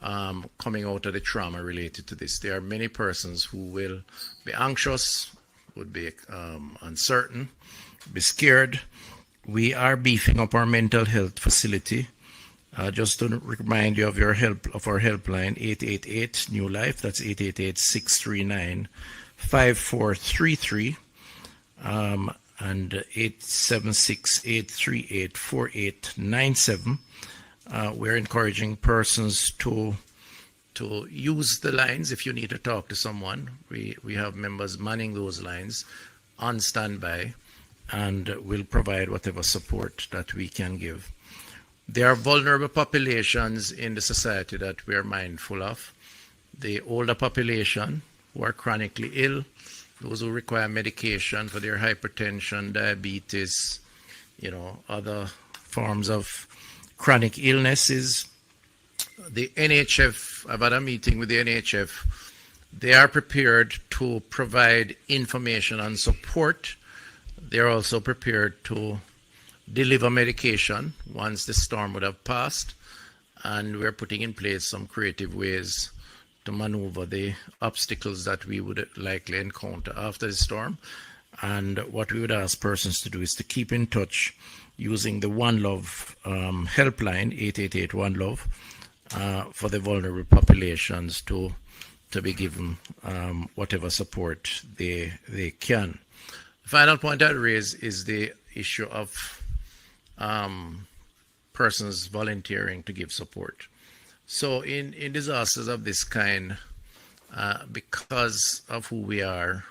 coming out of the trauma related to this. There are many persons who will be anxious, would be uncertain, be scared. We are beefing up our mental health facility. Just to remind you of our helpline, 888 New Life. That's 888-639-5433. And 876-838-4897. We're encouraging persons to use the lines if you need to talk to someone. We have members manning those lines on standby, and will provide whatever support that we can give. There are vulnerable populations in the society that we are mindful of. The older population who are chronically ill, those who require medication for their hypertension, diabetes, other forms of chronic illnesses. The NHF, I've had a meeting with the NHF. They are prepared to provide information and support. They're also prepared to deliver medication once the storm would have passed, and we're putting in place some creative ways to maneuver the obstacles that we would likely encounter after the storm. And what we would ask persons to do is to keep in touch using the One Love helpline, 888 One Love, for the vulnerable populations to be given whatever support they can. The final point I'd raise is the issue of persons volunteering to give support. So in disasters of this kind, because of who we are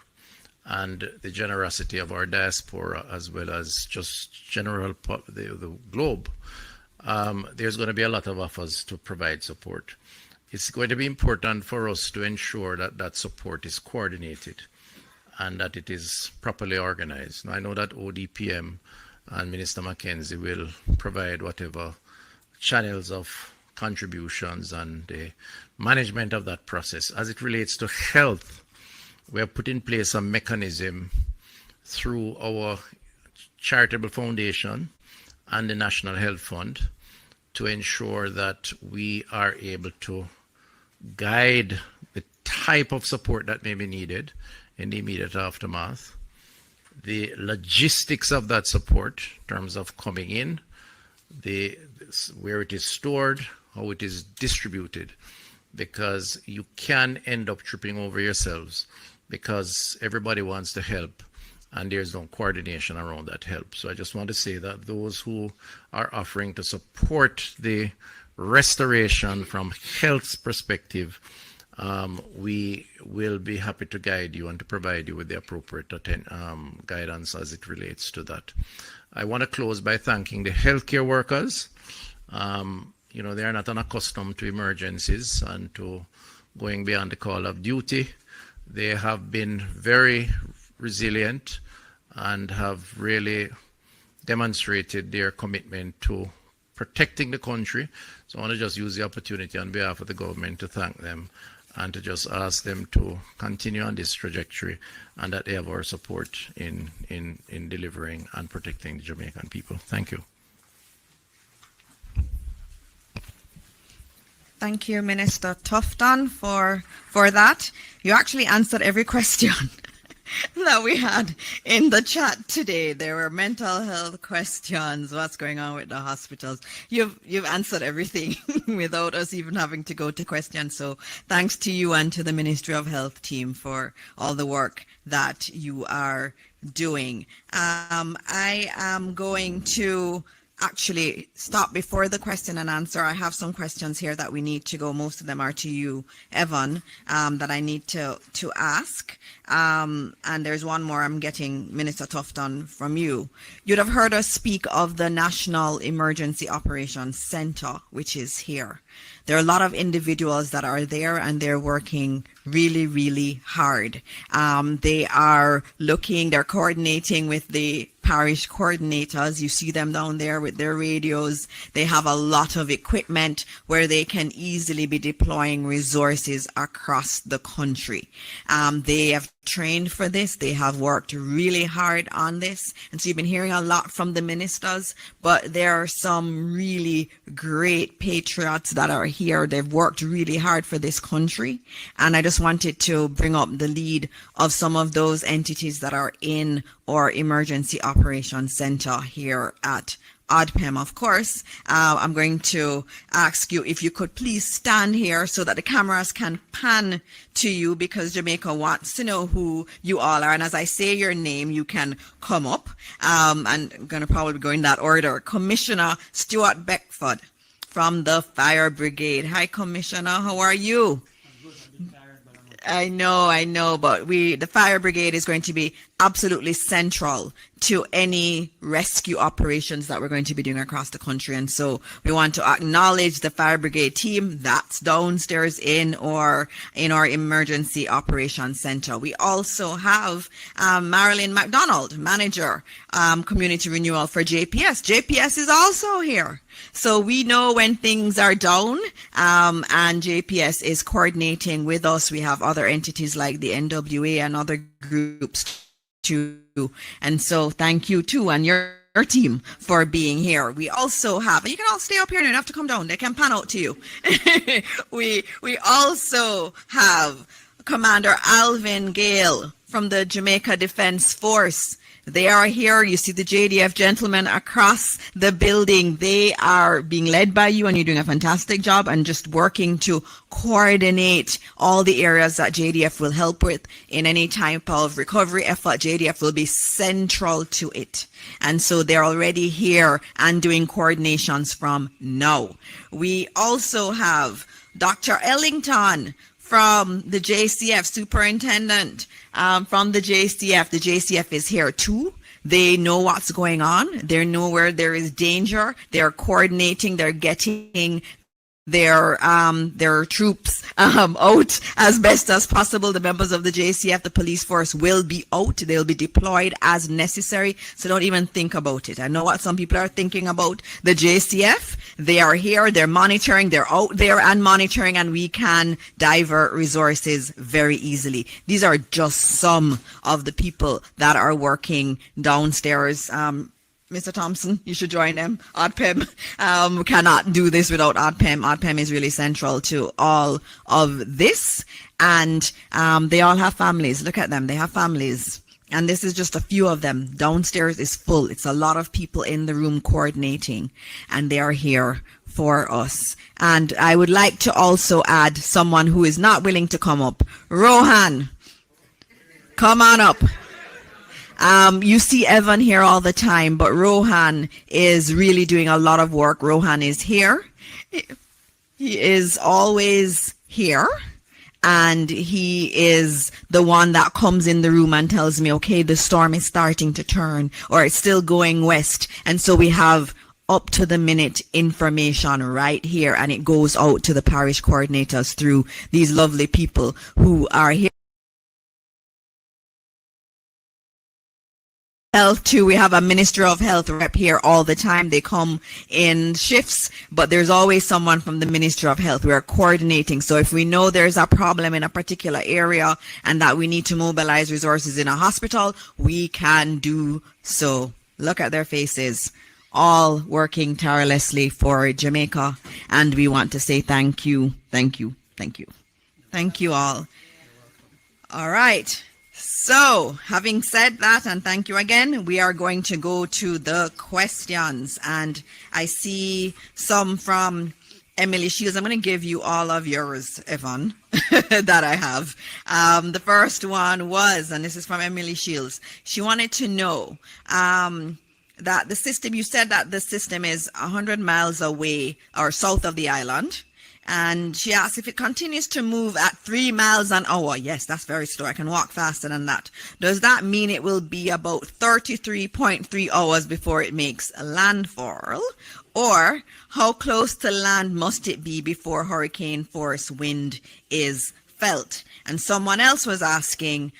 and the generosity of our diaspora, as well as just the globe, there's going to be a lot of offers to provide support. It's going to be important for us to ensure that that support is coordinated and that it is properly organized. Now, I know that ODPM and Minister Mackenzie will provide whatever channels of contributions and the management of that process. As it relates to health, we have put in place a mechanism through our charitable foundation and the National Health Fund to ensure that we are able to guide the type of support that may be needed in the immediate aftermath, the logistics of that support in terms of coming in, where it is stored, how it is distributed, because you can end up tripping over yourselves because everybody wants to help and there's no coordination around that help. So I just want to say that those who are offering to support the restoration from health perspective, we will be happy to guide you and to provide you with the appropriate guidance as it relates to that. I want to close by thanking the healthcare workers. You know, they are not unaccustomed to emergencies and to going beyond the call of duty. They have been very resilient and have really demonstrated their commitment to protecting the country. So I want to just use the opportunity on behalf of the government to thank them and to just ask them to continue on this trajectory and that they have our support in delivering and protecting the Jamaican people. Thank you. Thank you, Minister Tufton, for that. You actually answered every question that we had in the chat today. There were mental health questions, what's going on with the hospitals. You've answered everything without us even having to go to questions. So thanks to you and to the Ministry of Health team for all the work that you are doing. I am going to actually stop before the question and answer. I have some questions here that we need to go. Most of them are to you, Evan, that I need to ask. And there's one more I'm getting, Minister Tufton, from you. You'd have heard us speak of the National Emergency Operations Center, which is here. There are a lot of individuals that are there and they're working really, really hard. They're coordinating with the parish coordinators. You see them down there with their radios. They have a lot of equipment where they can easily be deploying resources across the country. They have trained for this. They have worked really hard on this. And so you've been hearing a lot from the ministers, but there are some really great patriots that are here. They've worked really hard for this country. And I just wanted to bring up the lead of some of those entities that are in our Emergency Operations Center here at ODPEM. Of course, I'm going to ask you if you could please stand here so that the cameras can pan to you, because Jamaica wants to know who you all are. And as I say your name, you can come up. And I'm going to probably go in that order. Commissioner Stuart Beckford from the Fire Brigade. Hi, Commissioner. How are you? I know, but the Fire Brigade is going to be absolutely central to any rescue operations that we're going to be doing across the country. And so we want to acknowledge the Fire Brigade team that's downstairs in our Emergency Operations Center. We also have Marilyn McDonald, Manager, Community Renewal for JPS. JPS is also here. So we know when things are down, and JPS is coordinating with us. We have other entities like the NWA and other groups too. And so thank you too, and your team, for being here. We also have, and you can all stay up here, you don't have to come down, they can pan out to you. we also have Commander Alvin Gale from the Jamaica Defense Force. They are here. You see the JDF gentlemen across the building. They are being led by you, and you're doing a fantastic job and just working to coordinate all the areas that JDF will help with in any type of recovery effort. JDF will be central to it. And so they're already here and doing coordinations from now. We also have Dr. Ellington from the JCF, superintendent from the JCF. The JCF is here too. They know what's going on. They know where there is danger. They're coordinating. They're getting their troops out as best as possible. The members of the JCF, the police force, will be out. They'll be deployed as necessary. So don't even think about it. I know what some people are thinking about the JCF. They are here. They're monitoring. They're out there and monitoring, and we can divert resources very easily. These are just some of the people that are working downstairs. Mr. Thompson, you should join them. ODPEM cannot do this without ODPEM. ODPEM is really central to all of this. And they all have families. Look at them. They have families. And this is just a few of them. Downstairs is full. It's a lot of people in the room coordinating. And they are here for us. And I would like to also add someone who is not willing to come up. Rohan, come on up. You see Evan here all the time, but Rohan is really doing a lot of work. Rohan is here. He is always here. And he is the one that comes in the room and tells me, okay, the storm is starting to turn, or it's still going west. And so we have up to the minute information right here, and it goes out to the parish coordinators through these lovely people who are here. Health too. We have a Minister of Health rep here all the time. They come in shifts, but there's always someone from the Ministry of Health. We are coordinating. So if we know there's a problem in a particular area and that we need to mobilize resources in a hospital, we can do so. Look at their faces, all working tirelessly for Jamaica. And we want to say thank you, thank you, thank you. Thank you all. All right. So, having said that, and thank you again, we are going to go to the questions. And I see some from Emily Shields. I'm going to give you all of yours, Evan, that I have. The first one was, and this is from Emily Shields, she wanted to know that the system, you said that the system is 100 miles away or south of the island. And she asked if it continues to move at 3 miles an hour. Yes, that's very slow. I can walk faster than that. Does that mean it will be about 33.3 hours before it makes landfall? Or how close to land must it be before hurricane force wind is felt? And someone else was asking,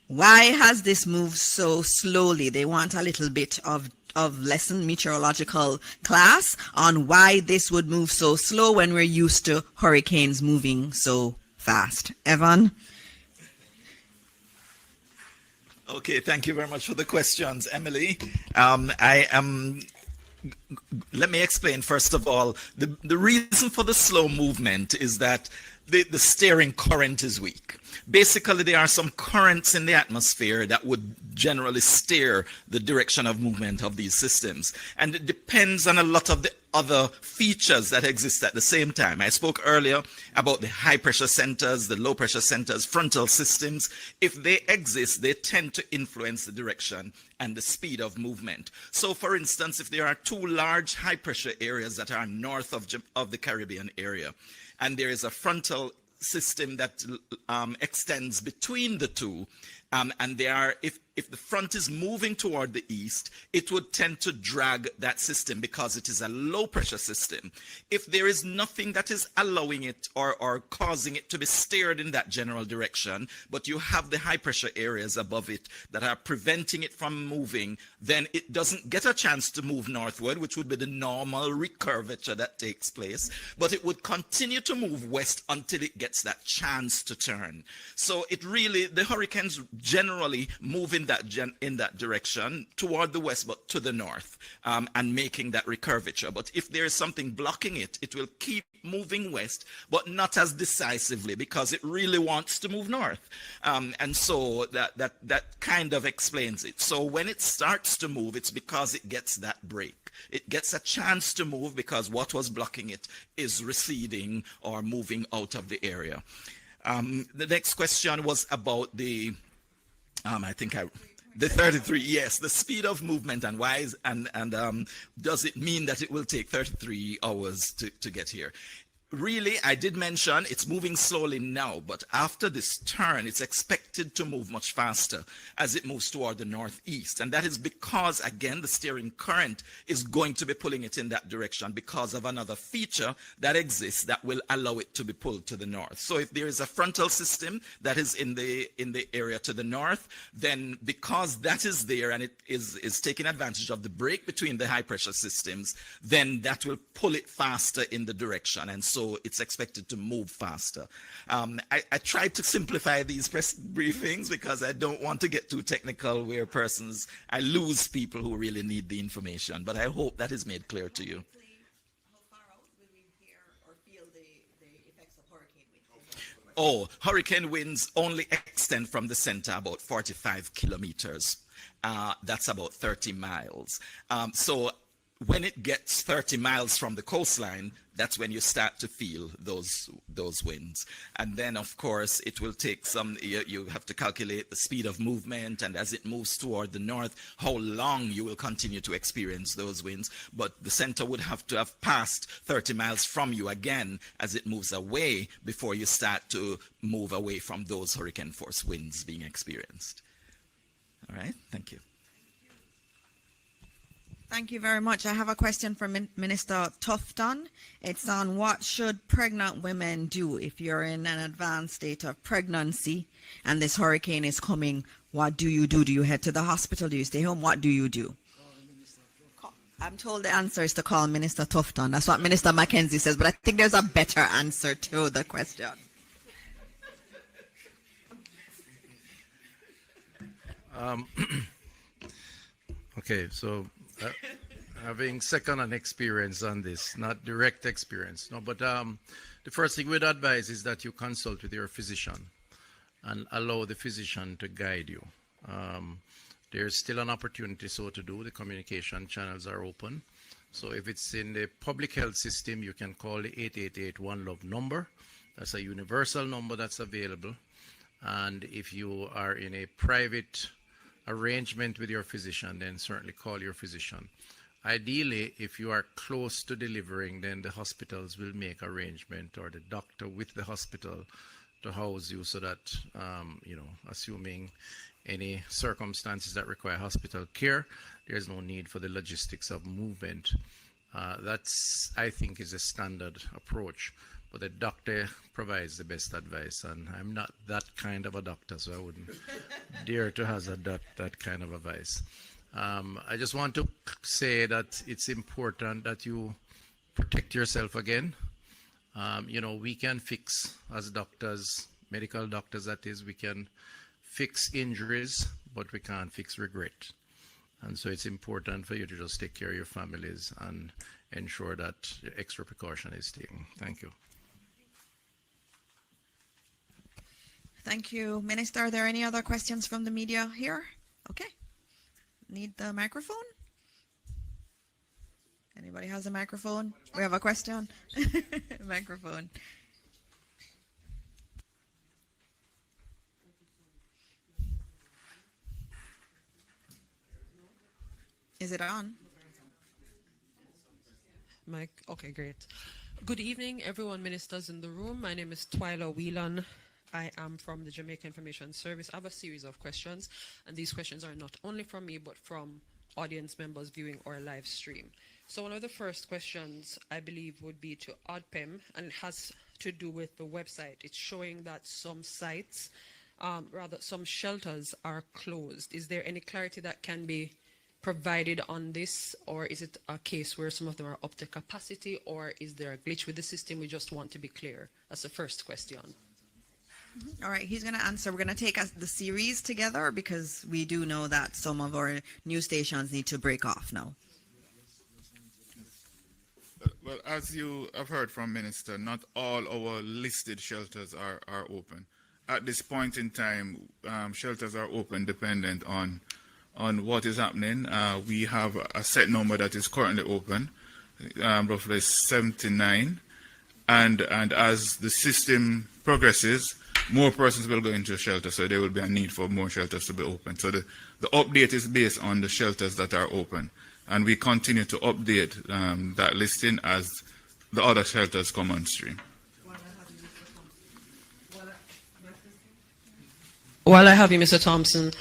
why has this moved so slowly? They want a little bit of lesson, meteorological class, on why this would move so slow when we're used to hurricanes moving so fast. Evan? Okay, thank you very much for the questions, Emily. Let me explain, first of all, the reason for the slow movement is that the steering current is weak. Basically, there are some currents in the atmosphere that would generally steer the direction of movement of these systems. And it depends on a lot of the other features that exist at the same time. I spoke earlier about the high pressure centers, the low pressure centers, frontal systems. If they exist, they tend to influence the direction and the speed of movement. So for instance, if there are two large high pressure areas that are north of the Caribbean area, and there is a frontal system that extends between the two, and they are, if the front is moving toward the east, it would tend to drag that system because it is a low pressure system. If there is nothing that is allowing it or causing it to be steered in that general direction, but you have the high pressure areas above it that are preventing it from moving, then it doesn't get a chance to move northward, which would be the normal recurvature that takes place, but it would continue to move west until it gets that chance to turn. So it really, the hurricanes generally move in that direction toward the west, but to the north, and making that recurvature. But if there is something blocking it, it will keep moving west, but not as decisively, because it really wants to move north. And so that kind of explains it. So when it starts to move, it's because it gets that break. It gets a chance to move because what was blocking it is receding or moving out of the area. The next question was about the, the 33, yes, the speed of movement, and why is, and does it mean that it will take 33 hours to get here? Really, I did mention it's moving slowly now, but after this turn, it's expected to move much faster as it moves toward the northeast. And that is because, again, the steering current is going to be pulling it in that direction because of another feature that exists that will allow it to be pulled to the north. So if there is a frontal system that is in the area to the north, then because that is there and it is taking advantage of the break between the high pressure systems, then that will pull it faster in the direction. And so it's expected to move faster. I tried to simplify these press briefings because I don't want to get too technical where I lose people who really need the information, but I hope that is made clear to you. Oh, hurricane winds only extend from the center about 45 kilometers. That's about 30 miles. So when it gets 30 miles from the coastline, that's when you start to feel those winds. And then, of course, it will take you have to calculate the speed of movement, and as it moves toward the north, how long you will continue to experience those winds. But the center would have to have passed 30 miles from you again as it moves away before you start to move away from those hurricane force winds being experienced. All right, thank you. Thank you very much. I have a question for Minister Tufton. It's on what should pregnant women do if you're in an advanced state of pregnancy and this hurricane is coming. What do you do? Do you head to the hospital? Do you stay home? What do you do? I'm told the answer is to call Minister Tufton. That's what Minister Mackenzie says, but I think there's a better answer to the question. Okay, so having second-hand experience on this, not direct experience. No, but the first thing we'd advise is that you consult with your physician and allow the physician to guide you. There's still an opportunity so to do. The communication channels are open. So if it's in the public health system, you can call the 888 One Love number. That's a universal number that's available. And if you are in a private arrangement with your physician, then certainly call your physician. Ideally, if you are close to delivering, then the hospitals will make arrangement, or the doctor with the hospital, to house you so that, assuming any circumstances that require hospital care, there's no need for the logistics of movement. That's, I think, is a standard approach. But the doctor provides the best advice, and I'm not that kind of a doctor, so I wouldn't dare to hazard that kind of advice. I just want to say that it's important that you protect yourself again. We can fix, as doctors, medical doctors that is, we can fix injuries, but we can't fix regret. And so it's important for you to just take care of your families and ensure that extra precaution is taken. Thank you. Thank you, Minister. Are there any other questions from the media here? Okay. Need the microphone? Anybody has a microphone? We have a question. Microphone. Is it on? Mike, okay, great. Good evening, everyone, ministers in the room. My name is Twyla Whelan. I am from the Jamaica Information Service. I have a series of questions, and these questions are not only from me, but from audience members viewing our live stream. So one of the first questions, I believe, would be to ODPEM, and it has to do with the website. It's showing that some sites, some shelters are closed. Is there any clarity that can be provided on this, or is it a case where some of them are up to capacity, or is there a glitch with the system? We just want to be clear. That's the first question. All right, he's going to answer. We're going to take the series together because we do know that some of our news stations need to break off now. Well, as you have heard from Minister, not all our listed shelters are open. At this point in time, shelters are open dependent on what is happening. We have a set number that is currently open, roughly 79. And as the system progresses, more persons will go into shelter, so there will be a need for more shelters to be open. So the update is based on the shelters that are open. And we continue to update that listing as the other shelters come on stream. While I have you, Mr. Thompson,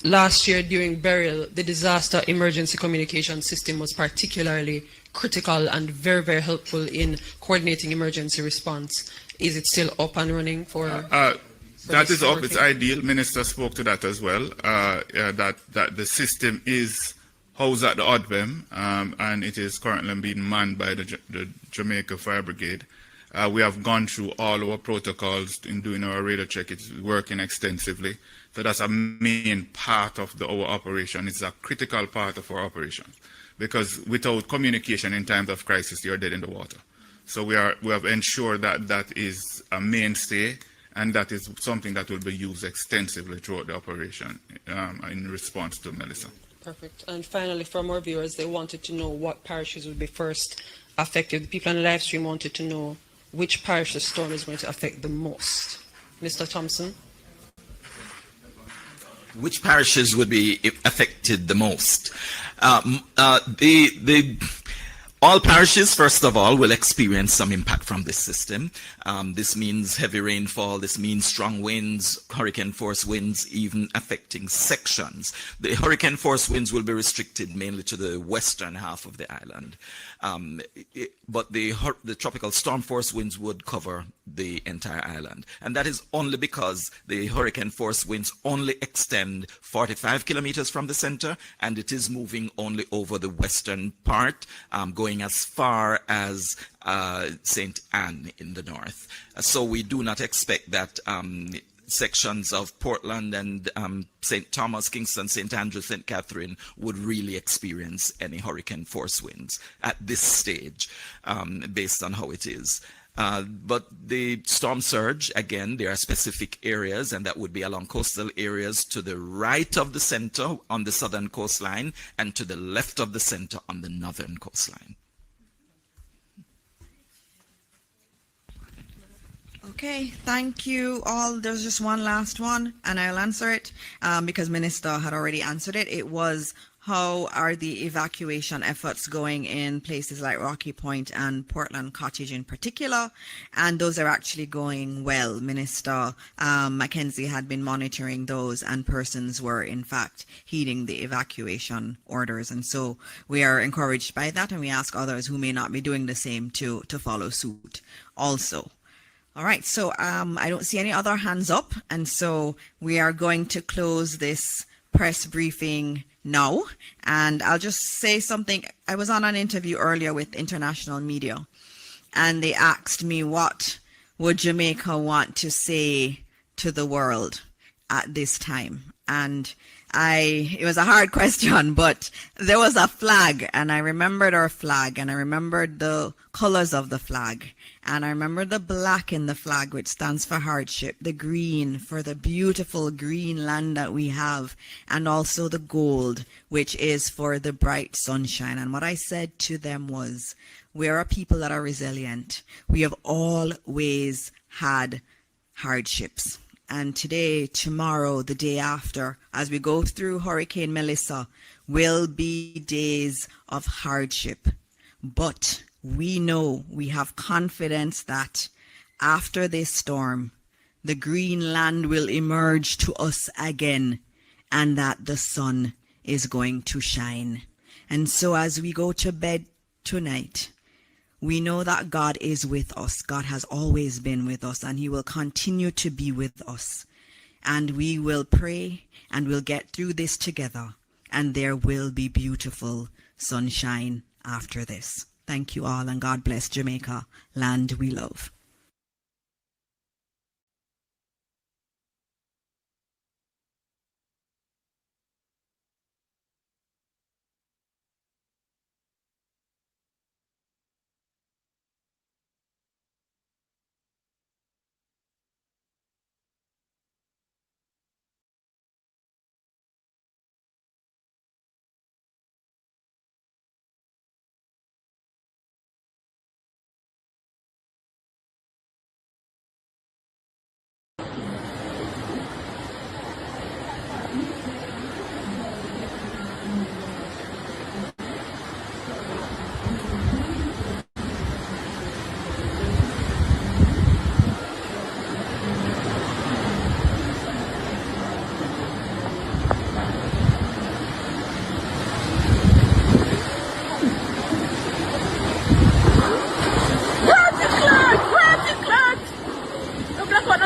last year during burial, the disaster emergency communication system was particularly critical and very, very helpful in coordinating emergency response. Is it still up and running for that is up. It's ideal. Minister spoke to that as well. That the system is housed at the ODVEM, and it is currently being manned by the Jamaica Fire Brigade. We have gone through all our protocols in doing our radar check. It's working extensively. So that's a main part of our operation. It's a critical part of our operation, because without communication in times of crisis, you're dead in the water. So we have ensured that is a mainstay, and that is something that will be used extensively throughout the operation in response to Melissa. Perfect. And finally, from our viewers, they wanted to know what parishes would be first affected. The people on the live stream wanted to know which parish the storm is going to affect the most. Mr. Thompson? Which parishes would be affected the most? All parishes, first of all, will experience some impact from this system. This means heavy rainfall, this means strong winds, hurricane force winds, even affecting sections. The hurricane force winds will be restricted mainly to the western half of the island. But the tropical storm force winds would cover the entire island. And that is only because the hurricane force winds only extend 45 kilometers from the center, and it is moving only over the western part, going as far as St. Anne in the north. So we do not expect that sections of Portland and St. Thomas, Kingston, St. Andrew, St. Catherine would really experience any hurricane force winds at this stage, based on how it is. But the storm surge, again, there are specific areas, and that would be along coastal areas to the right of the center on the southern coastline and to the left of the center on the northern coastline. Okay, thank you all. There's just one last one, and I'll answer it because Minister had already answered it. It was, how are the evacuation efforts going in places like Rocky Point and Portland Cottage in particular? And those are actually going well. Minister Mackenzie had been monitoring those, and persons were in fact heeding the evacuation orders. And so we are encouraged by that, and we ask others who may not be doing the same to follow suit also. All right, so I don't see any other hands up, and so we are going to close this press briefing now. And I'll just say something. I was on an interview earlier with international media, and they asked me what would Jamaica want to say to the world at this time. And it was a hard question, but there was a flag, and I remembered our flag, and I remembered the colors of the flag. And I remember the black in the flag, which stands for hardship, the green for the beautiful green land that we have, and also the gold, which is for the bright sunshine. And what I said to them was, we are a people that are resilient. We have always had hardships. And today, tomorrow, the day after, as we go through Hurricane Melissa, will be days of hardship. But we know, we have confidence that after this storm, the green land will emerge to us again, and that the sun is going to shine. And so as we go to bed tonight, we know that God is with us. God has always been with us, and he will continue to be with us. And we will pray, and we'll get through this together, and there will be beautiful sunshine after this. Thank you all, and God bless Jamaica, land we love.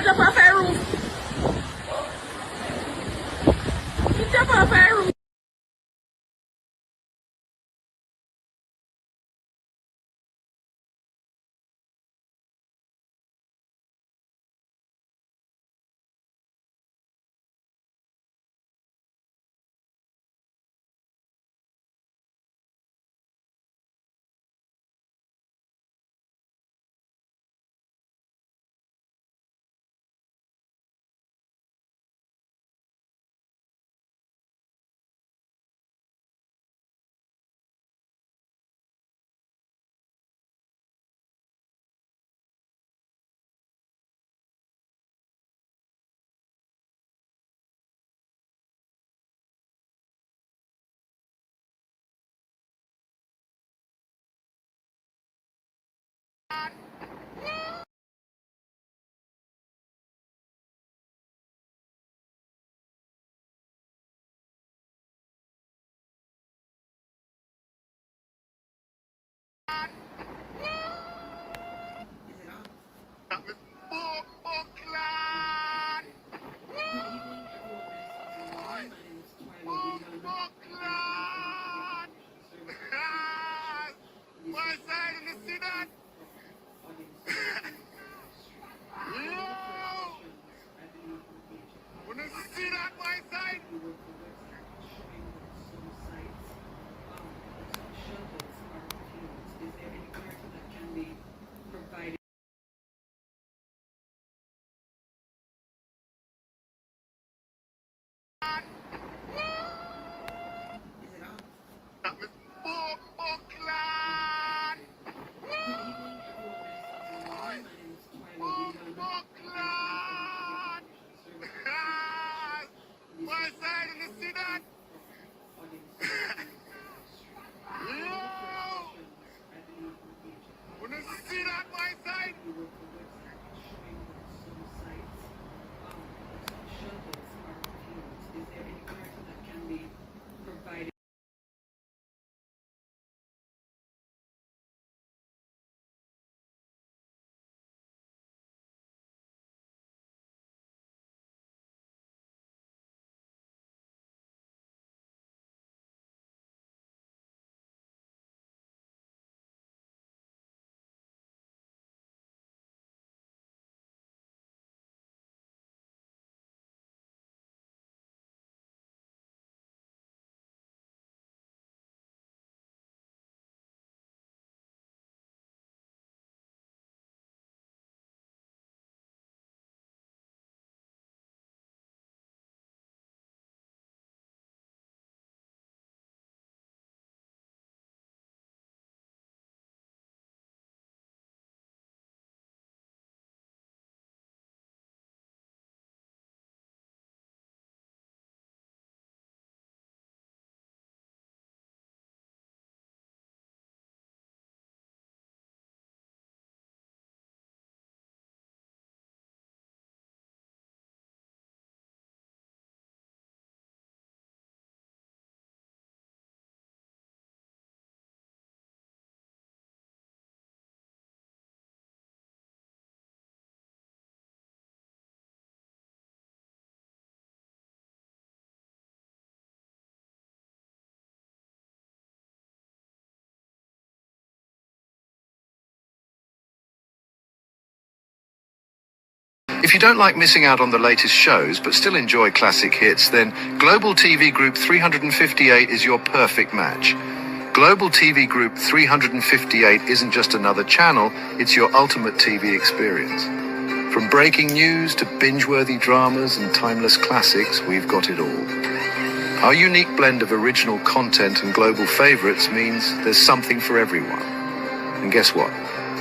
gonna jump off that roof. You jump off that roof. My side, you see that? Yo! When you see that, my side? My side, you see that? Yo! When you see that, my side? If you don't like missing out on the latest shows but still enjoy classic hits, then Global TV Group 358 is your perfect match. Global TV Group 358 isn't just another channel, it's your ultimate TV experience. From breaking news to binge-worthy dramas and timeless classics, we've got it all. Our unique blend of original content and global favorites means there's something for everyone. And guess what?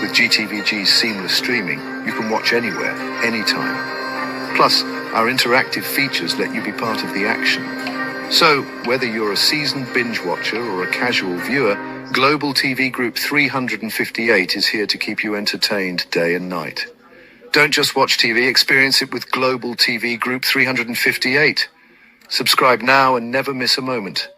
With GTVG's seamless streaming, you can watch anywhere, anytime. Plus, our interactive features let you be part of the action. So, whether you're a seasoned binge watcher or a casual viewer, Global TV Group 358 is here to keep you entertained day and night. Don't just watch TV, experience it with Global TV Group 358. Subscribe now and never miss a moment.